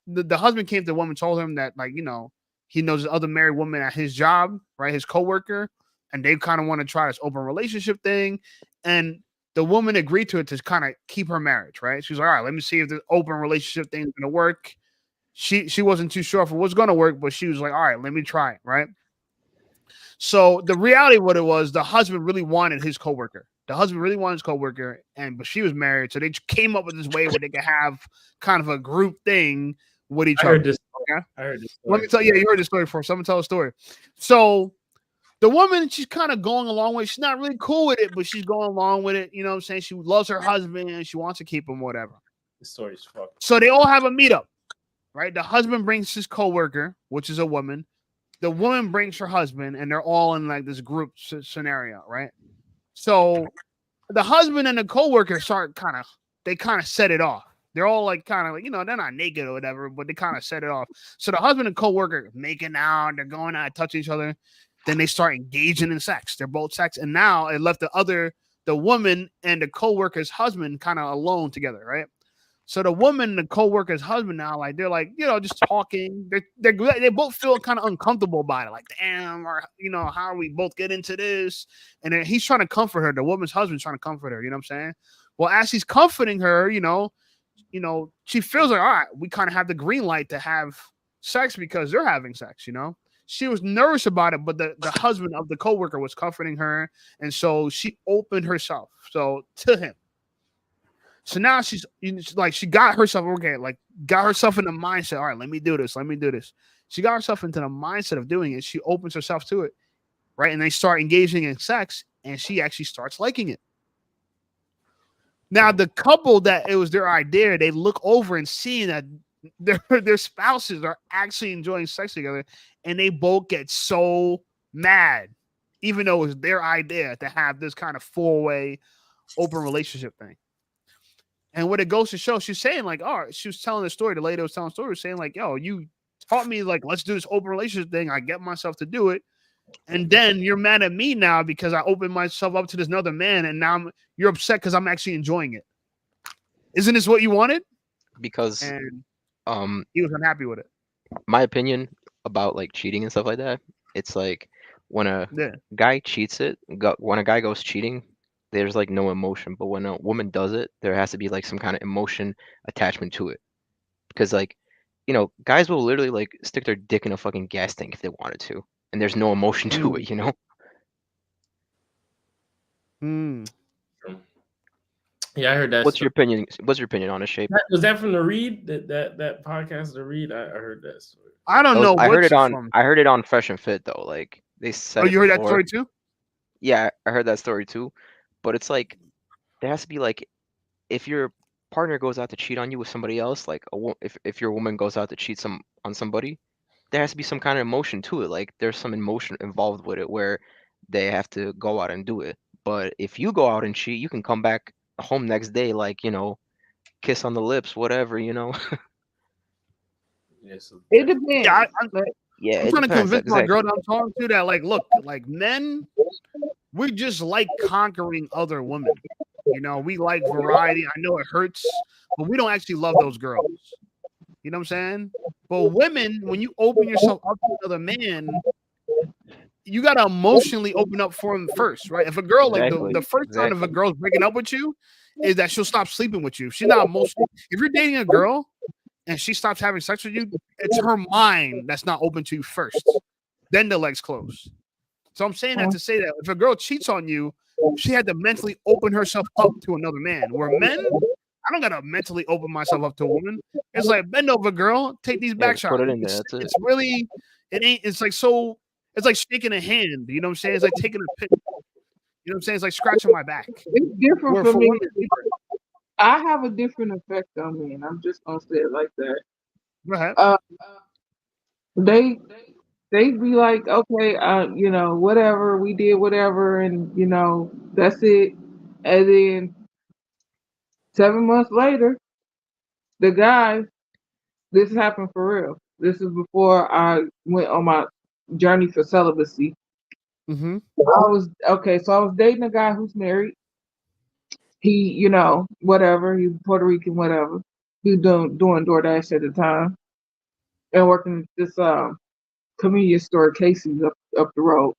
the husband came to the woman, told him that, like, you know, he knows the other married woman at his job, right? His coworker, and they kind of want to try this open relationship thing. And the woman agreed to it to kind of keep her marriage, right? She's like, all right, let me see if the open relationship thing is gonna work. She wasn't too sure if it was gonna work, but she was like, all right, let me try it, right? So the reality of what it was, the husband really wanted his coworker. The husband really wanted his coworker, but she was married, so they came up with this way where they could have kind of a group thing with each I other. heard this. Okay? I heard this. Let me tell you, you heard the story before. Someone tell a story. So the woman, she's kind of going along with it. She's not really cool with it, but she's going along with it. You know what I'm saying? She loves her husband and she wants to keep him, whatever. This story's fucked. So they all have a meetup, right? The husband brings his coworker, which is a woman. The woman brings her husband, and they're all in like this group scenario, right? So the husband and the coworker start kind of set it off. They're all like kind of like, you know, they're not naked or whatever, but they kind of set it off. So the husband and coworker making out, they're going out, touching each other. Then they start engaging in sex. They're both sex, and now it left the woman and the coworker's husband kind of alone together, right? So the woman and the co-worker's husband now, like, they're like, you know, just talking. They both feel kind of uncomfortable about it. Like, damn, or, you know, how are we both get into this? And then he's trying to comfort her. The woman's husband's trying to comfort her. You know what I'm saying? Well, as he's comforting her, you know, she feels like, all right, we kind of have the green light to have sex because they're having sex, you know? She was nervous about it, but the husband of the coworker was comforting her. And so she opened herself to him. So now she's like, she got herself, okay, like got herself in the mindset. All right, let me do this. She got herself into the mindset of doing it. She opens herself to it, right? And they start engaging in sex, and she actually starts liking it. Now, the couple that it was their idea, they look over and see that their spouses are actually enjoying sex together, and they both get so mad, even though it was their idea to have this kind of four-way open relationship thing. And what it goes to show, she's saying like, oh, she was telling the story. The lady was telling the story, saying like, yo, you taught me like, let's do this open relationship thing. I get myself to do it. And then you're mad at me now because I opened myself up to this other man. And now you're upset because I'm actually enjoying it. Isn't this what you wanted? Because and he was unhappy with it. My opinion about like cheating and stuff like that, it's like when a guy cheats when a guy goes cheating, there's like no emotion, but when a woman does it, there has to be like some kind of emotion attachment to it. Because like, you know, guys will literally like stick their dick in a fucking gas tank if they wanted to, and there's no emotion to it, you know? Yeah, I heard that. What's your opinion? What's your opinion on it, Shape? Was that from the Read? That podcast, the Read? I heard that story. I don't know. I heard it on Fresh and Fit though. Like they said. Oh, you heard that story too? Yeah, I heard that story too. But it's like there has to be like, if your partner goes out to cheat on you with somebody else, like if your woman goes out to cheat on somebody, there has to be some kind of emotion to it. Like there's some emotion involved with it where they have to go out and do it. But if you go out and cheat, you can come back home next day, like, you know, kiss on the lips, whatever, you know. It depends. Yeah, I'm trying to convince my girl that I'm talking to that, like, look, like men, we just like conquering other women. You know, we like variety. I know it hurts, but we don't actually love those girls. You know what I'm saying? But women, when you open yourself up to another man, you got to emotionally open up for him first, right? If a girl, like the first sign of a girl's breaking up with you is that she'll stop sleeping with you. She's not emotional. If you're dating a girl and she stops having sex with you, it's her mind that's not open to you first. Then the legs close. So I'm saying that to say that if a girl cheats on you, she had to mentally open herself up to another man. Where men, I don't gotta mentally open myself up to a woman. It's like, bend over, girl, take these back shots. Put it in there. That's it. It's really, it ain't. It's like so. It's like shaking a hand. You know what I'm saying? It's like taking a pit. You know what I'm saying? It's like scratching my back. It's different Where for me. women, I have a different effect on me, and I'm just gonna say it like that. Go ahead. They be like, okay, you know, whatever, we did whatever, and you know, that's it. And then 7 months later, the guy, this happened for real. This is before I went on my journey for celibacy. Mm-hmm. So I was dating a guy who's married. He, you know, whatever, he's Puerto Rican, whatever. He was doing DoorDash at the time. and working at this convenience store, Casey's up the road.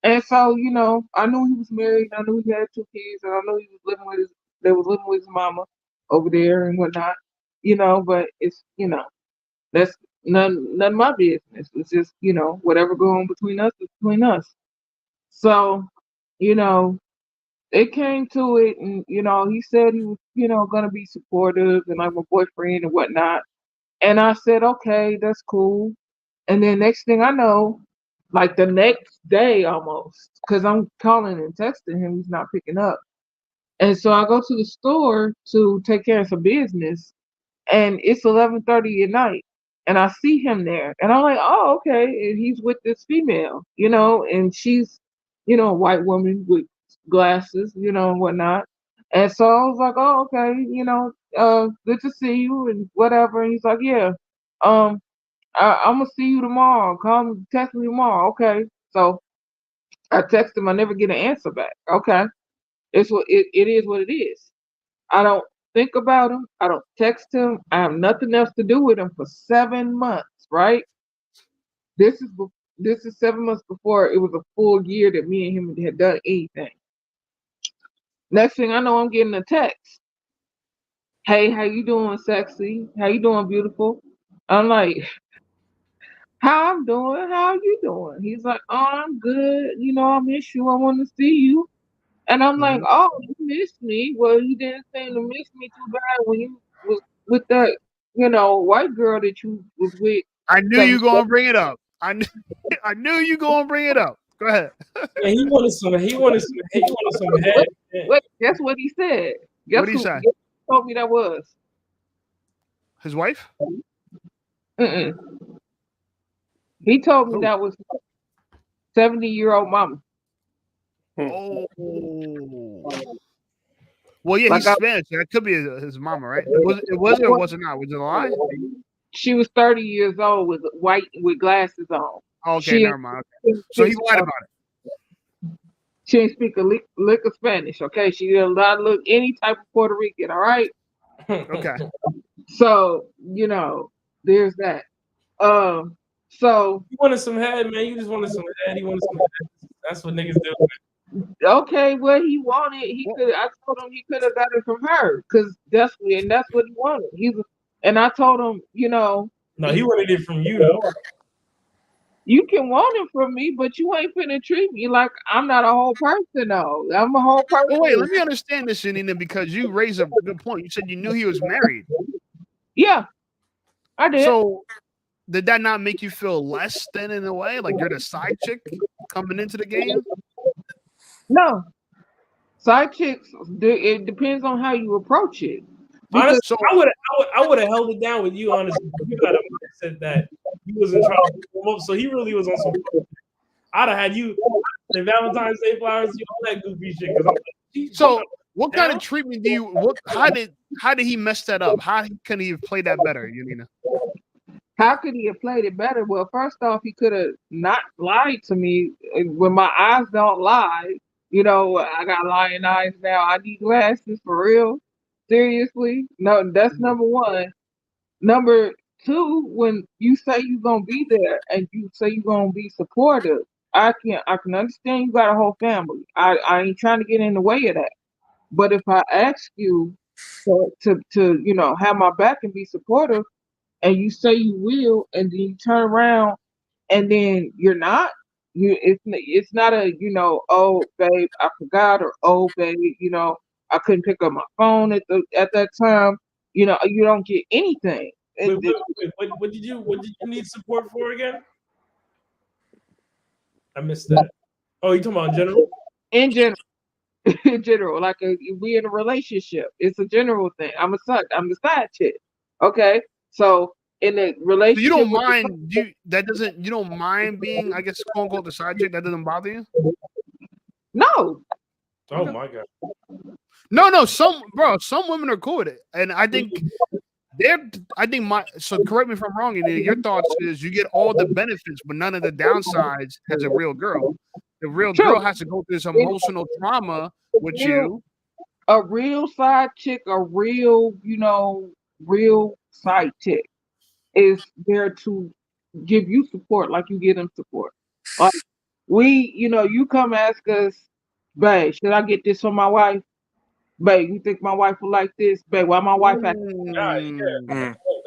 And so, you know, I knew he was married. I knew he had 2 kids, and I knew he was living with his mama over there and whatnot. You know, but it's, you know, that's none of my business. It's just, you know, whatever going on between us is between us. So, you know, it came to it, and you know, he said he was, you know, gonna be supportive and like my boyfriend and whatnot. And I said, okay, that's cool. And then next thing I know, like the next day almost, because I'm calling and texting him, he's not picking up. And so I go to the store to take care of some business, and it's 11:30 at night, and I see him there, and I'm like, oh, okay, and he's with this female, you know, and she's, you know, a white woman with glasses, you know, and whatnot. And so I was like, oh, okay, you know, good to see you and whatever. And he's like, yeah, um, I'm gonna see you tomorrow. Call me, text me tomorrow, okay? So I text him. I never get an answer back. Okay, it is what it is. I don't think about him. I don't text him. I have nothing else to do with him for 7 months, right? This is 7 months before it was a full year that me and him had done anything. Next thing I know, I'm getting a text. Hey, how you doing, sexy? How you doing, beautiful? I'm like, how I'm doing? How you doing? He's like, oh, I'm good. You know, I miss you. I want to see you. And I'm like, oh, you missed me. Well, you didn't seem to miss me too bad when you was with that, you know, white girl that you was with. I knew you gonna bring it up. I knew you gonna bring it up. Go ahead. Yeah, he wanted some head. Wait, guess what he said? Guess What did he say? guess who told me that was? His wife? Mm-mm. He told me Who? that was 70-year-old mama. Oh. Well, yeah, Like he's Spanish. That could be his mama, right? It was or was it not? Was it a lie? She was 30 years old with white with glasses on. Okay, never mind. Okay. So he lied about it. She didn't speak a lick of Spanish, okay? She did not look any type of Puerto Rican, all right? Okay. So, you know, there's that. So You wanted some head, man. You just wanted some head. He wanted some head. That's what niggas do. okay, what he wanted, I told him he could have got it from her, because that's what he wanted. And I told him, you know, No, he wanted it from you though. you can want it from me, but you ain't finna treat me like I'm not a whole person, though. I'm a whole person. Well, wait, let me understand this, Yoninah, because you raised a good point. You said you knew he was married. Yeah, I did. So did that not make you feel less than in a way? Like you're the side chick coming into the game? No. Side chicks, it depends on how you approach it. Honestly, I would have held it down with you, honestly. You got a mindset that he wasn't trying to pick him up, so he really was on some. I'd have had you the Valentine's Day flowers, you all that goofy shit. So what kind of treatment do you? How did he mess that up? How can he have played that better, Yoninah? How could he have played it better? Well, first off, he could have not lied to me. When my eyes don't lie, you know, I got lying eyes now. I need glasses for real. Seriously? No, that's number one. Number two, when you say you're gonna be there and you say you're gonna be supportive, I can understand you got a whole family. I ain't trying to get in the way of that. But if I ask you to you know, have my back and be supportive, and you say you will, and then you turn around and then you're not, it's not a, you know, oh babe, I forgot, or oh babe, you know, I couldn't pick up my phone at that time. You know, you don't get anything. Wait, what did you need support for again? I missed that. Oh, you talking about in general? In general. In general, like we in a relationship. It's a general thing. I'm the side chick. Okay. So in a relationship, So you don't mind you don't mind being, I guess, quote unquote, the side chick? That doesn't bother you? No. Oh my god. No, some women are cool with it. And I think so correct me if I'm wrong, and your thoughts is you get all the benefits, but none of the downsides as a real girl. The real girl has to go through this emotional trauma with you. A real side chick, a real, you know, real side chick is there to give you support like you give them support. Like you come ask us, babe, should I get this for my wife? Babe, you think my wife will like this? Babe, why my wife act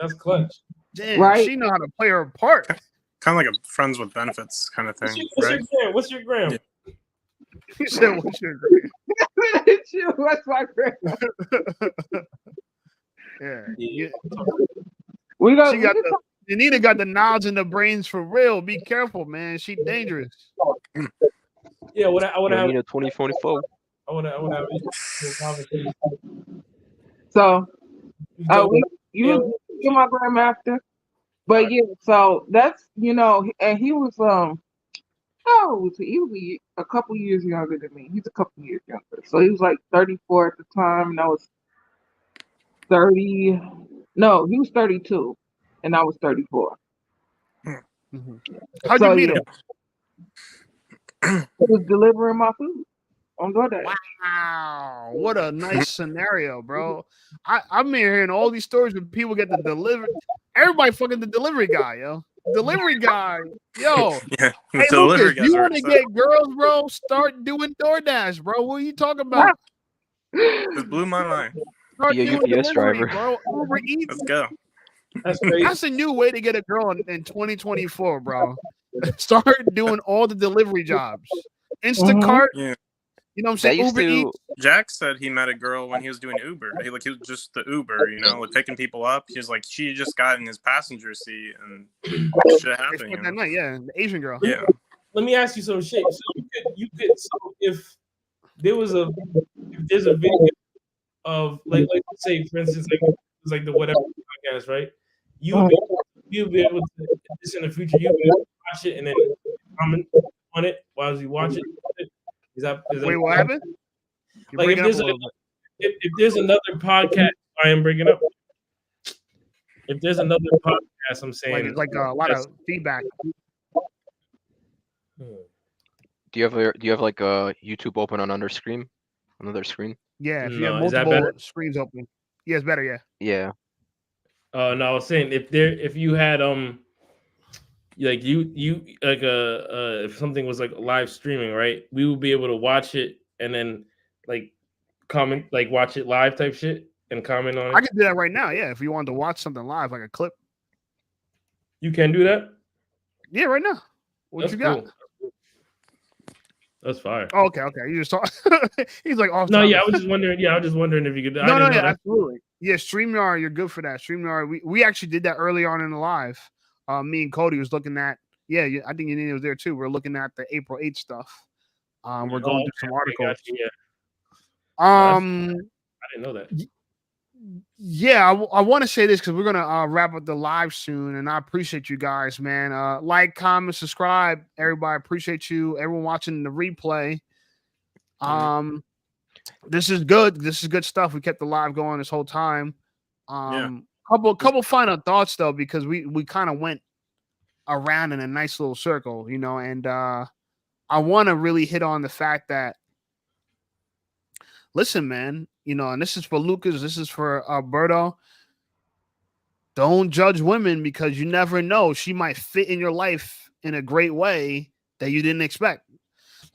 That's clutch. Damn, right? she know how to play her part. Kind of like a friends with benefits kind of thing, right? What's your gram? Yeah. He said, "What's your grade?" What's my grandma? Yeah. We got, She got Yoninah got the knowledge and the brains for real. Be careful, man. She dangerous. Yeah, I want to have. Yoninah 2024. I want to have a conversation. so you my grandmaster. But yeah, so that's and he was how old was he? He was a couple years younger than me. He's a couple years younger. So he was like 34 at the time, and I was 30. No, he was 32, and I was 34. Mm-hmm. How'd So you meet yeah, him? he was delivering my food on DoorDash. Wow, what a nice scenario, bro. I'm hearing all these stories when people get the delivery. Everybody fucking the delivery guy, yo. Delivery guy, yo. Yeah, the Hey, delivery Lukas, guys you are want to upset. get girls, bro? Start doing DoorDash, bro. What are you talking about? Just blew my mind. Start Be a doing UPS delivery, driver. bro. Uber Eats. Let's go. That's crazy. That's a new way to get a girl in 2024, bro. Start doing all the delivery jobs. Instacart, Yeah. you know what I'm That saying? used Uber to. Eats. Jack said he met a girl when he was doing Uber. He was just the Uber, like picking people up. He was like, she just got in his passenger seat and shit They happened. spent that night, yeah. The Asian girl. Yeah. Let me ask you some shit. So you could. So if there's a video of like say for instance it's like the whatever podcast, right? You'll be able to this in the future. You'll be able to watch it and then comment on it while you watch it. Is that Wait, what happened? You're like if there's another podcast I am bringing up. If there's another podcast, I'm saying it's like a lot of feedback. Do you have like a YouTube open on another screen? Yeah, if you No, have is that multiple better? screens open. Yeah, it's better, yeah. Yeah. No, I was saying if you had like you like if something was like live streaming, right? We would be able to watch it and then like comment, like watch it live type shit and comment on it. I can do that right now, yeah. If you wanted to watch something live, like a clip. You can do that? Yeah, right now. What That's you got? cool. That's fire. Oh, okay. You just talk. He's like off. No, topic. yeah, I was just wondering. Yeah, I was just wondering if you could. No, absolutely. Yeah, StreamYard, you're good for that. StreamYard, we actually did that early on in the live. Me and Cody was looking at. Yeah, I think Yoninah was there too. We're looking at the April 8th stuff. We're going through some articles. Yeah. I didn't know that. Yeah, I want to say this because we're gonna wrap up the live soon, and I appreciate you guys, man. Like, comment, subscribe, everybody. Appreciate you, everyone watching the replay. This is good. This is good stuff. We kept the live going this whole time. Couple final thoughts though, because we kind of went around in a nice little circle, and I want to really hit on the fact that, listen, man, and this is for Lukas, this is for Alberto. Don't judge women because you never know. She might fit in your life in a great way that you didn't expect.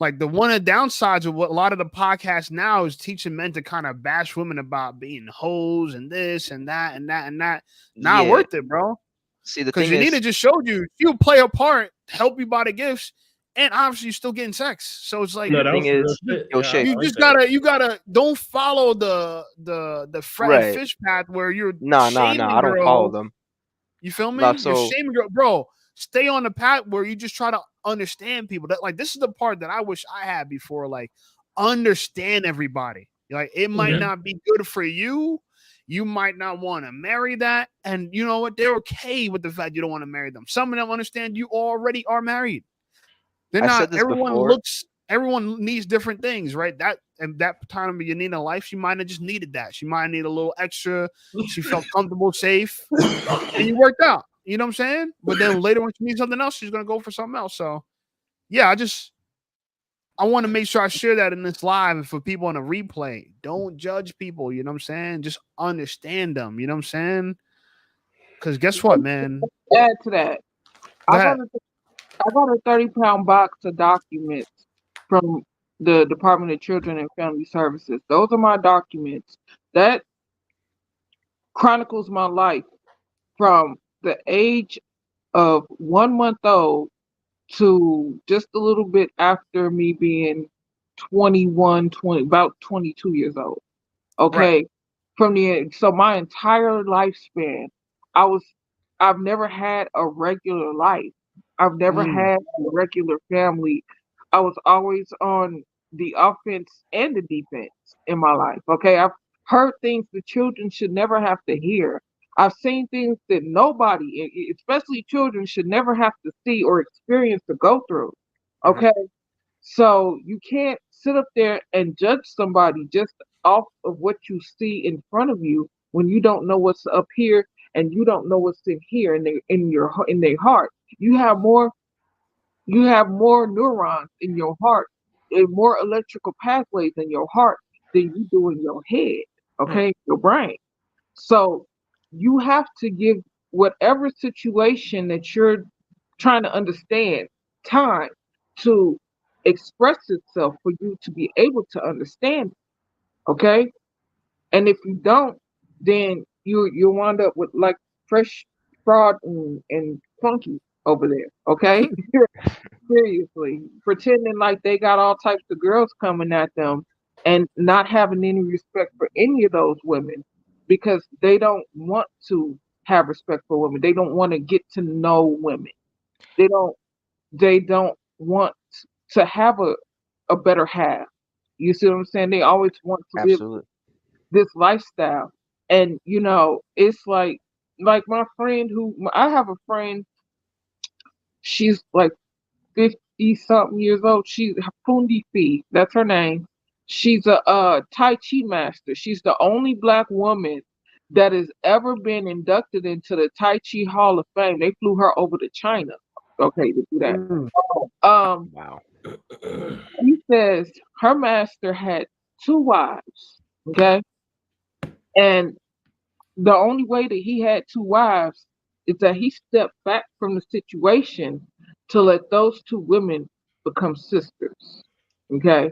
Like the one of the downsides of what a lot of the podcasts now is teaching men to kind of bash women about being hoes and this and that and that and that. Not worth it, bro. See, the because thing Yoninah is, just showed you she'll play her part, help you buy the gifts, and obviously you're still getting sex. So it's like the thing is, you just gotta don't follow the Fred and Fish path where you're shaming I don't follow them. You feel me? Nah, You're shaming girl, bro. Stay on the path where you just try to understand people. That like this is the part that I wish I had before. Like understand everybody. Like it might not be good for you. You might not want to marry that, and you know what? They're okay with the fact you don't want to marry them. Some of them understand you already are married. They're not. Everyone needs different things, right? That time of Yoninah life, she might have just needed that. She might need a little extra. She felt comfortable, safe, and you worked out. You know what I'm saying? But then later when she needs something else, she's gonna go for something else. So yeah, I want to make sure I share that in this live and for people on a replay. Don't judge people, you know what I'm saying? Just understand them, you know what I'm saying? Because guess what, man? Add to that. Go I ahead. got a 30-pound box of documents from the Department of Children and Family Services. Those are my documents. That chronicles my life from the age of 1 month old to just a little bit after me being about 22 years old. Okay. Right. So my entire lifespan, I've never had a regular life. I've never had a regular family. I was always on the offense and the defense in my life. Okay. I've heard things the children should never have to hear. I've seen things that nobody, especially children, should never have to see or experience to go through. Okay. So you can't sit up there and judge somebody just off of what you see in front of you when you don't know what's up here and you don't know what's in here in their heart. You have more neurons in your heart and more electrical pathways in your heart than you do in your head, okay, your brain. So you have to give whatever situation that you're trying to understand time to express itself for you to be able to understand it, okay? And if you don't, then you wind up with like fresh fraud and funky over there, okay? Seriously, pretending like they got all types of girls coming at them and not having any respect for any of those women because they don't want to have respect for women. They don't want to get to know women. They don't want to have a better half. You see what I'm saying? They always want to live Absolutely. this lifestyle. And it's like my friend I have a friend, she's like 50 something years old. She's Fundi Fee, that's her name. She's a Tai Chi master. She's the only black woman that has ever been inducted into the Tai Chi Hall of Fame. They flew her over to China, okay, to do that. Wow. He says her master had 2 wives, okay? And the only way that he had 2 wives is that he stepped back from the situation to let those 2 women become sisters. Okay,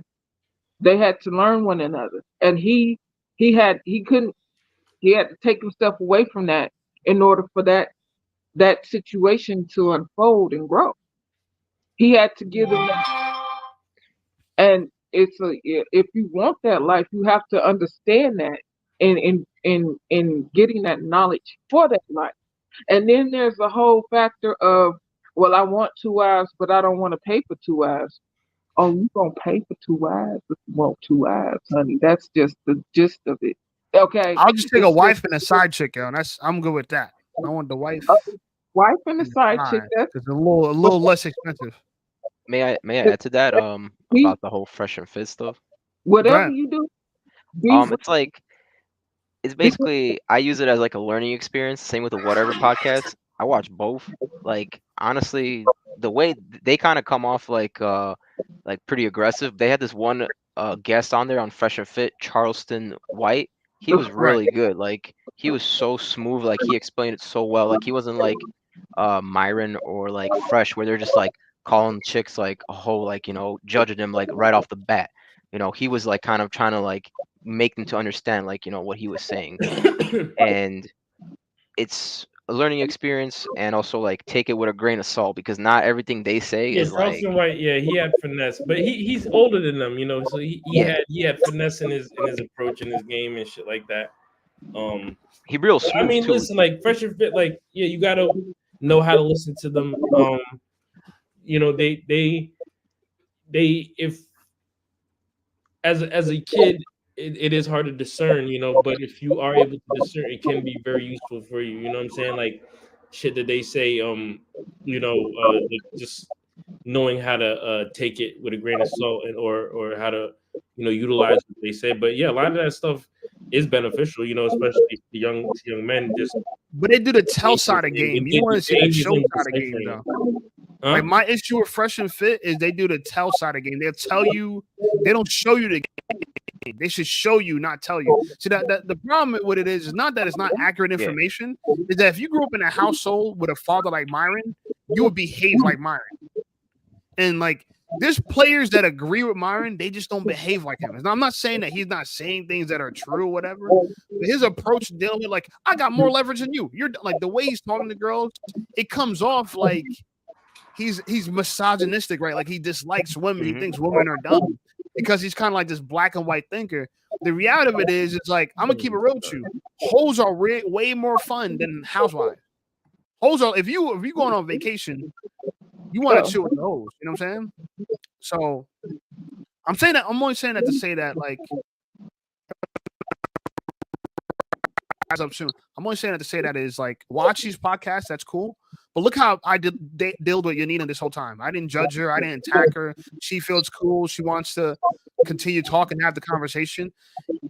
they had to learn one another, and he had to take himself away from that in order for that situation to unfold and grow. He had to give them that, and if you want that life, you have to understand that in getting that knowledge for that life. And then there's the whole factor of, well, I want 2 wives, but I don't want to pay for 2 wives. Oh, you gonna pay for 2 wives if you want 2 wives, honey. That's just the gist of it. Okay. I'll just take a It's wife just and a side chick, yo. And I'm good with that. I want the wife wife and a and the side chick. side. That's It's a little less expensive. May I add to that he, about the whole fresh and fit stuff? Go whatever ahead. you do, be It's like it's be basically I use it as like a learning experience. Same with the Whatever podcast. I watch both. Like honestly, the way they kind of come off like pretty aggressive. They had this one guest on there on Fresh and Fit, Charleston White. He was Right. really good. Like he was so smooth. Like he explained it so well. Like he wasn't like Myron or like Fresh where they're just like calling chicks like a whole like judging them like right off the bat. He was like kind of trying to like make them to understand like what he was saying, and it's a learning experience, and also like take it with a grain of salt because not everything they say Yeah, is like Charleston White. Yeah, he had finesse, but he's older than them, so he yeah. had finesse in his approach in his game and shit like that. He real I smooth mean, too. listen, like Fresh and Fit, like yeah, you gotta know how to listen to them. They if as a kid, it is hard to discern, but if you are able to discern, it can be very useful for you. You know what I'm saying? Like shit that they say, just knowing how to take it with a grain of salt and or how to utilize what they say. But yeah, a lot of that stuff is beneficial, especially to young men. Just But they do the tell side of game. You want to it see the changes show them side of game, deciphering. though. Huh? Like my issue with Fresh and Fit is they do the tell side of game. They'll tell you, they don't show you the game. They should show you, not tell you. So that the problem with it is not that it's not accurate information. Is that if you grew up in a household with a father like Myron, you would behave like Myron. And like there's players that agree with Myron, they just don't behave like him. And I'm not saying that he's not saying things that are true or whatever, but his approach to dealing with like I got more leverage than you. You're like the way he's talking to girls, it comes off like he's misogynistic, right? Like he dislikes women. He thinks women are dumb because he's kind of like this black and white thinker. The reality of it is, it's like I'm gonna keep it real with you. Hoes are way more fun than housewives. Hoes are if you going on vacation, you want to chill with the hoes. You know what I'm saying? So I'm saying that I'm only saying that to say that like up soon. I'm only saying that to say that is like watch these podcasts. That's cool. But look how I dealt with Yoninah this whole time. I didn't judge her. I didn't attack her. She feels cool. She wants to continue talking, have the conversation.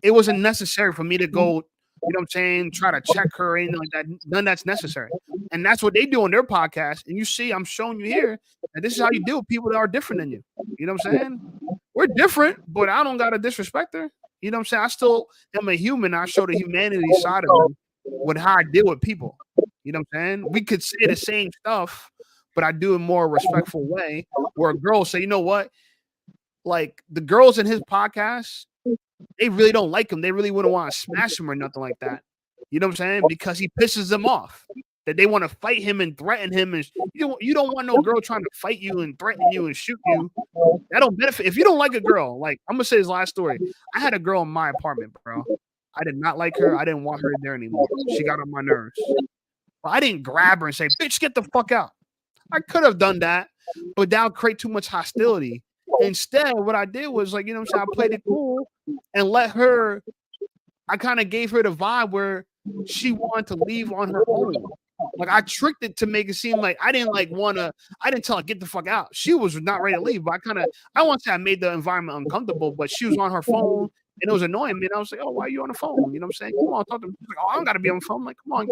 It wasn't necessary for me to go, you know what I'm saying, try to check her or anything like that. None that's necessary. And that's what they do on their podcast. And you see, I'm showing you here that this is how you deal with people that are different than you. You know what I'm saying? We're different, but I don't got to disrespect her. You know what I'm saying? I still am a human. I show the humanity side of me with how I deal with people. You know what I'm saying? We could say the same stuff, but I do it in a more respectful way. Where a girl say, you know what? Like the girls in his podcast, they really don't like him. They really wouldn't want to smash him or nothing like that. You know what I'm saying? Because he pisses them off. That they want to fight him and threaten him. And you don't want no girl trying to fight you and threaten you and shoot you. That don't benefit. If you don't like a girl, like I'm gonna say his last story. I had a girl in my apartment, bro. I did not like her. I didn't want her there anymore. She got on my nerves. But I didn't grab her and say, bitch, get the fuck out. I could have done that, but that would create too much hostility. Instead, what I did was like, you know what I'm saying? I played it cool and let her, I kind of gave her the vibe where she wanted to leave on her own. Like I tricked it to make it seem like I didn't tell her get the fuck out. She was not ready to leave, but I won't say I made the environment uncomfortable, but she was on her phone and it was annoying me. And I was like, oh, why are you on the phone? You know what I'm saying? Come on, talk to me. Like, oh, I don't got to be on the phone. I'm like, come on.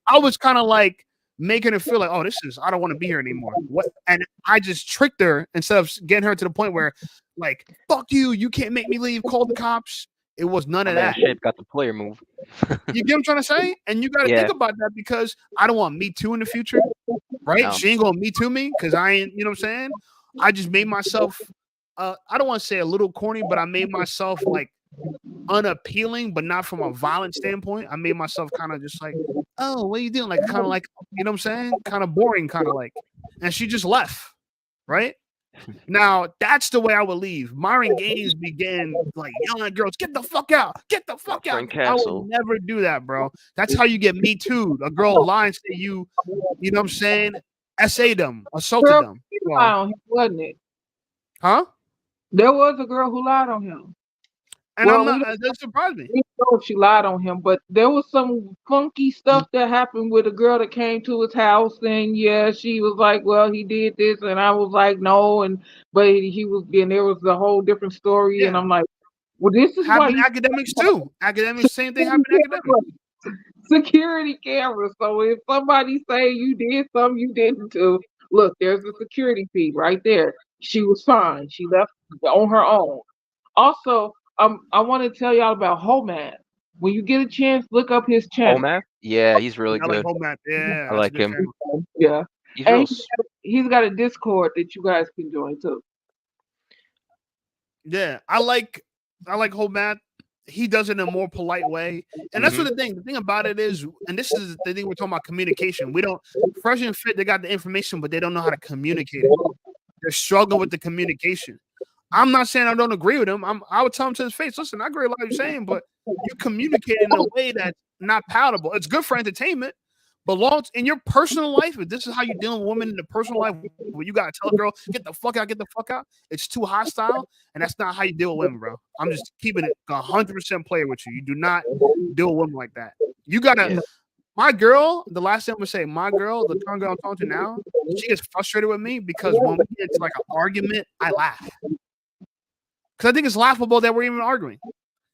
I was kind of like making her feel like, oh, I don't want to be here anymore. What? And I just tricked her instead of getting her to the point where like, fuck you. You can't make me leave. Call the cops. It was none of that. Shape got the player move. You get what I'm trying to say? And you got to think about that because I don't want Me Too in the future, right? No. She ain't going to Me Too me because I ain't, you know what I'm saying? I just made myself, I don't want to say a little corny, but I made myself like unappealing, but not from a violent standpoint. I made myself kind of just like, oh, what are you doing? Like, kind of like, you know what I'm saying? Kind of boring, kind of like. And she just left, right? Now that's the way I would leave. Myron Gaines began like yelling at girls, "Get the fuck out! Get the fuck out!" I would never do that, bro. That's how you get Me Too. A girl lying to you, you know what I'm saying? Essayed them, assaulted them. He lied on him, wasn't it? Huh? There was a girl who lied on him. And well, that surprised me. We don't know if she lied on him, but there was some funky stuff that happened with a girl that came to his house, and she was like, "Well, he did this," and I was like, "No," but he was, and there was a whole different story, and I'm like, "Well, this is happened why academics too. Academics, same thing happened to academics. Security cameras. So if somebody say you did something you didn't do, look, there's the security feed right there. She was fine. She left on her own. Also, I want to tell y'all about Homath. When you get a chance, look up his channel. Homath? Yeah, he's really good. Like Homath. Yeah, I like him. Channel. Yeah, he's got a Discord that you guys can join too. Yeah, I like Homath. He does it in a more polite way, and that's what the thing about it is. And this is the thing we're talking about: communication. We don't Fresh and Fit. They got the information, but they don't know how to communicate it. They're struggling with the communication. I'm not saying I don't agree with him. I would tell him to his face, listen, I agree with what you're saying, but you communicate in a way that's not palatable. It's good for entertainment, but in your personal life, if this is how you're dealing with women in the personal life, where you got to tell a girl, get the fuck out, it's too hostile, and that's not how you deal with women, bro. I'm just keeping it 100% player with you. You do not deal with women like that. You got to... My girl, the last thing I'm going to say, my girl, the current girl I'm talking to now, she gets frustrated with me because when we get into like an argument, I laugh. Because I think it's laughable that we're even arguing.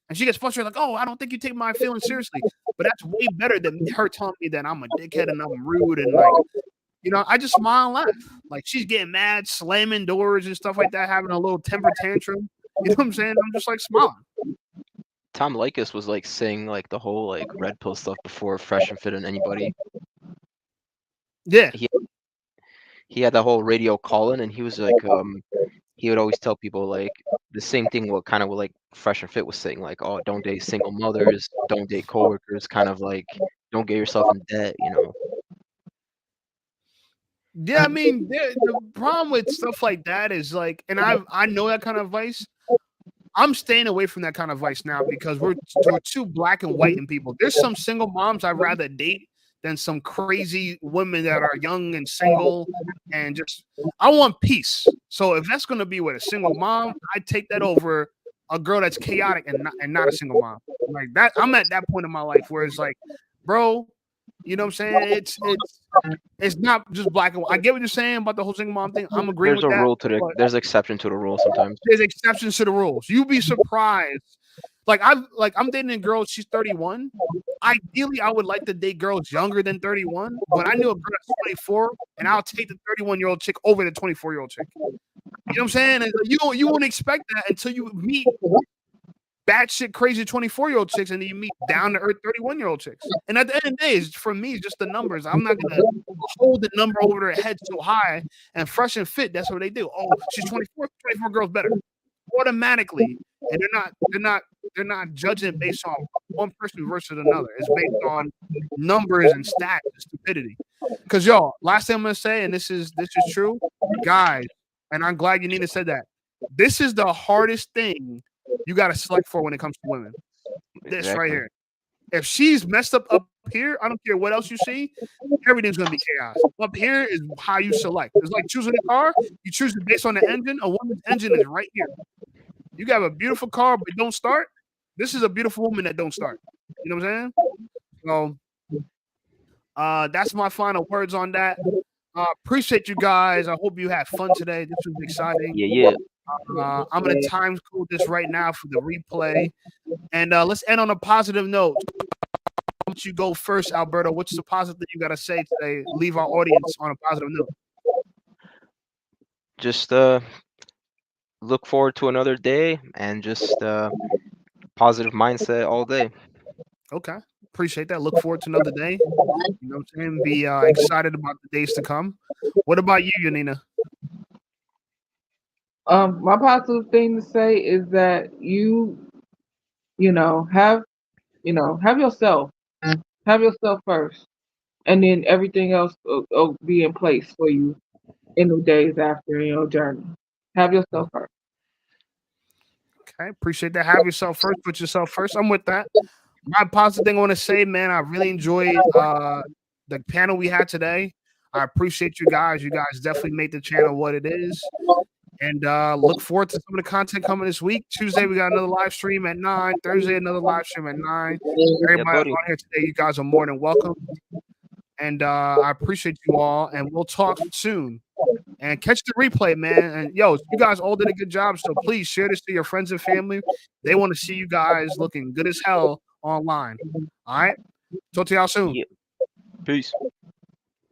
And she gets frustrated, like, oh, I don't think you take my feelings seriously. But that's way better than her telling me that I'm a dickhead and I'm rude. And like, you know, I just smile and laugh. Like she's getting mad, slamming doors and stuff like that, having a little temper tantrum. You know what I'm saying? I'm just like smiling. Tom Likas was like saying like the whole like red pill stuff before Fresh and Fit and anybody. Yeah. He had that whole radio call-in, and he was like, he would always tell people like the same thing. What kind of what like Fresh and Fit was saying, like, oh, don't date single mothers, don't date coworkers, kind of like don't get yourself in debt, you know. Yeah, I mean, the problem with stuff like that is like, and I know that kind of advice. I'm staying away from that kind of advice now because we're too black and white in people. There's some single moms I'd rather date than some crazy women that are young and single and just. I want peace. So if that's going to be with a single mom, I take that over a girl that's chaotic and not a single mom. Like that, I'm at that point in my life where it's like, bro, you know what I'm saying? It's not just black and white. I get what you're saying about the whole single mom thing. I'm agreeing There's with a that. rule to the there's exception to the rule sometimes. There's exceptions to the rules. You'd be surprised. I'm dating a girl, she's 31. Ideally, I would like to date girls younger than 31, but I knew a girl that's 24, and I'll take the 31-year-old chick over the 24-year-old chick. You know what I'm saying? And you won't expect that until you meet batshit crazy 24-year-old chicks, and then you meet down to earth 31-year-old chicks. And at the end of the day, for me, it's just the numbers. I'm not gonna hold the number over their head so high. And Fresh and Fit, that's what they do. Oh, she's 24 girls better automatically, and they're not judging it based on one person versus another. It's based on numbers and stats and stupidity. Because y'all, last thing I'm gonna say, and this is true, guys, and I'm glad Yoninah said that. This is the hardest thing you got to select for when it comes to women. This right here. If she's messed up here, I don't care what else you see, everything's gonna be chaos. Up here is how you select. It's like choosing a car. You choose it based on the engine. A woman's engine is right here. You got a beautiful car, but don't start. This is a beautiful woman that don't start. You know what I'm saying? So that's my final words on that. Appreciate you guys. I hope you had fun today. This was exciting. Yeah. I'm gonna time code this right now for the replay, and let's end on a positive note. Why don't you go first, Alberto? What's the positive you gotta say today? Leave our audience on a positive note. Just look forward to another day and just positive mindset all day. Okay, appreciate that. Look forward to another day. You know what I'm saying? Be excited about the days to come. What about you, Yoninah? My positive thing to say is that have yourself first, and then everything else will be in place for you in the days after your journey. Have yourself first. Okay, appreciate that. Have yourself first. Put yourself first. I'm with that. My positive thing I want to say, man, I really enjoyed the panel we had today. I appreciate you guys. You guys definitely made the channel what it is. And look forward to some of the content coming this week. Tuesday, we got another live stream at 9. Thursday, another live stream at 9. Everybody on here today, you guys are more than welcome. And I appreciate you all. And we'll talk soon. And catch the replay, man. And yo, you guys all did a good job. So please share this to your friends and family. They want to see you guys looking good as hell online. All right. Talk to y'all soon. Yeah. Peace.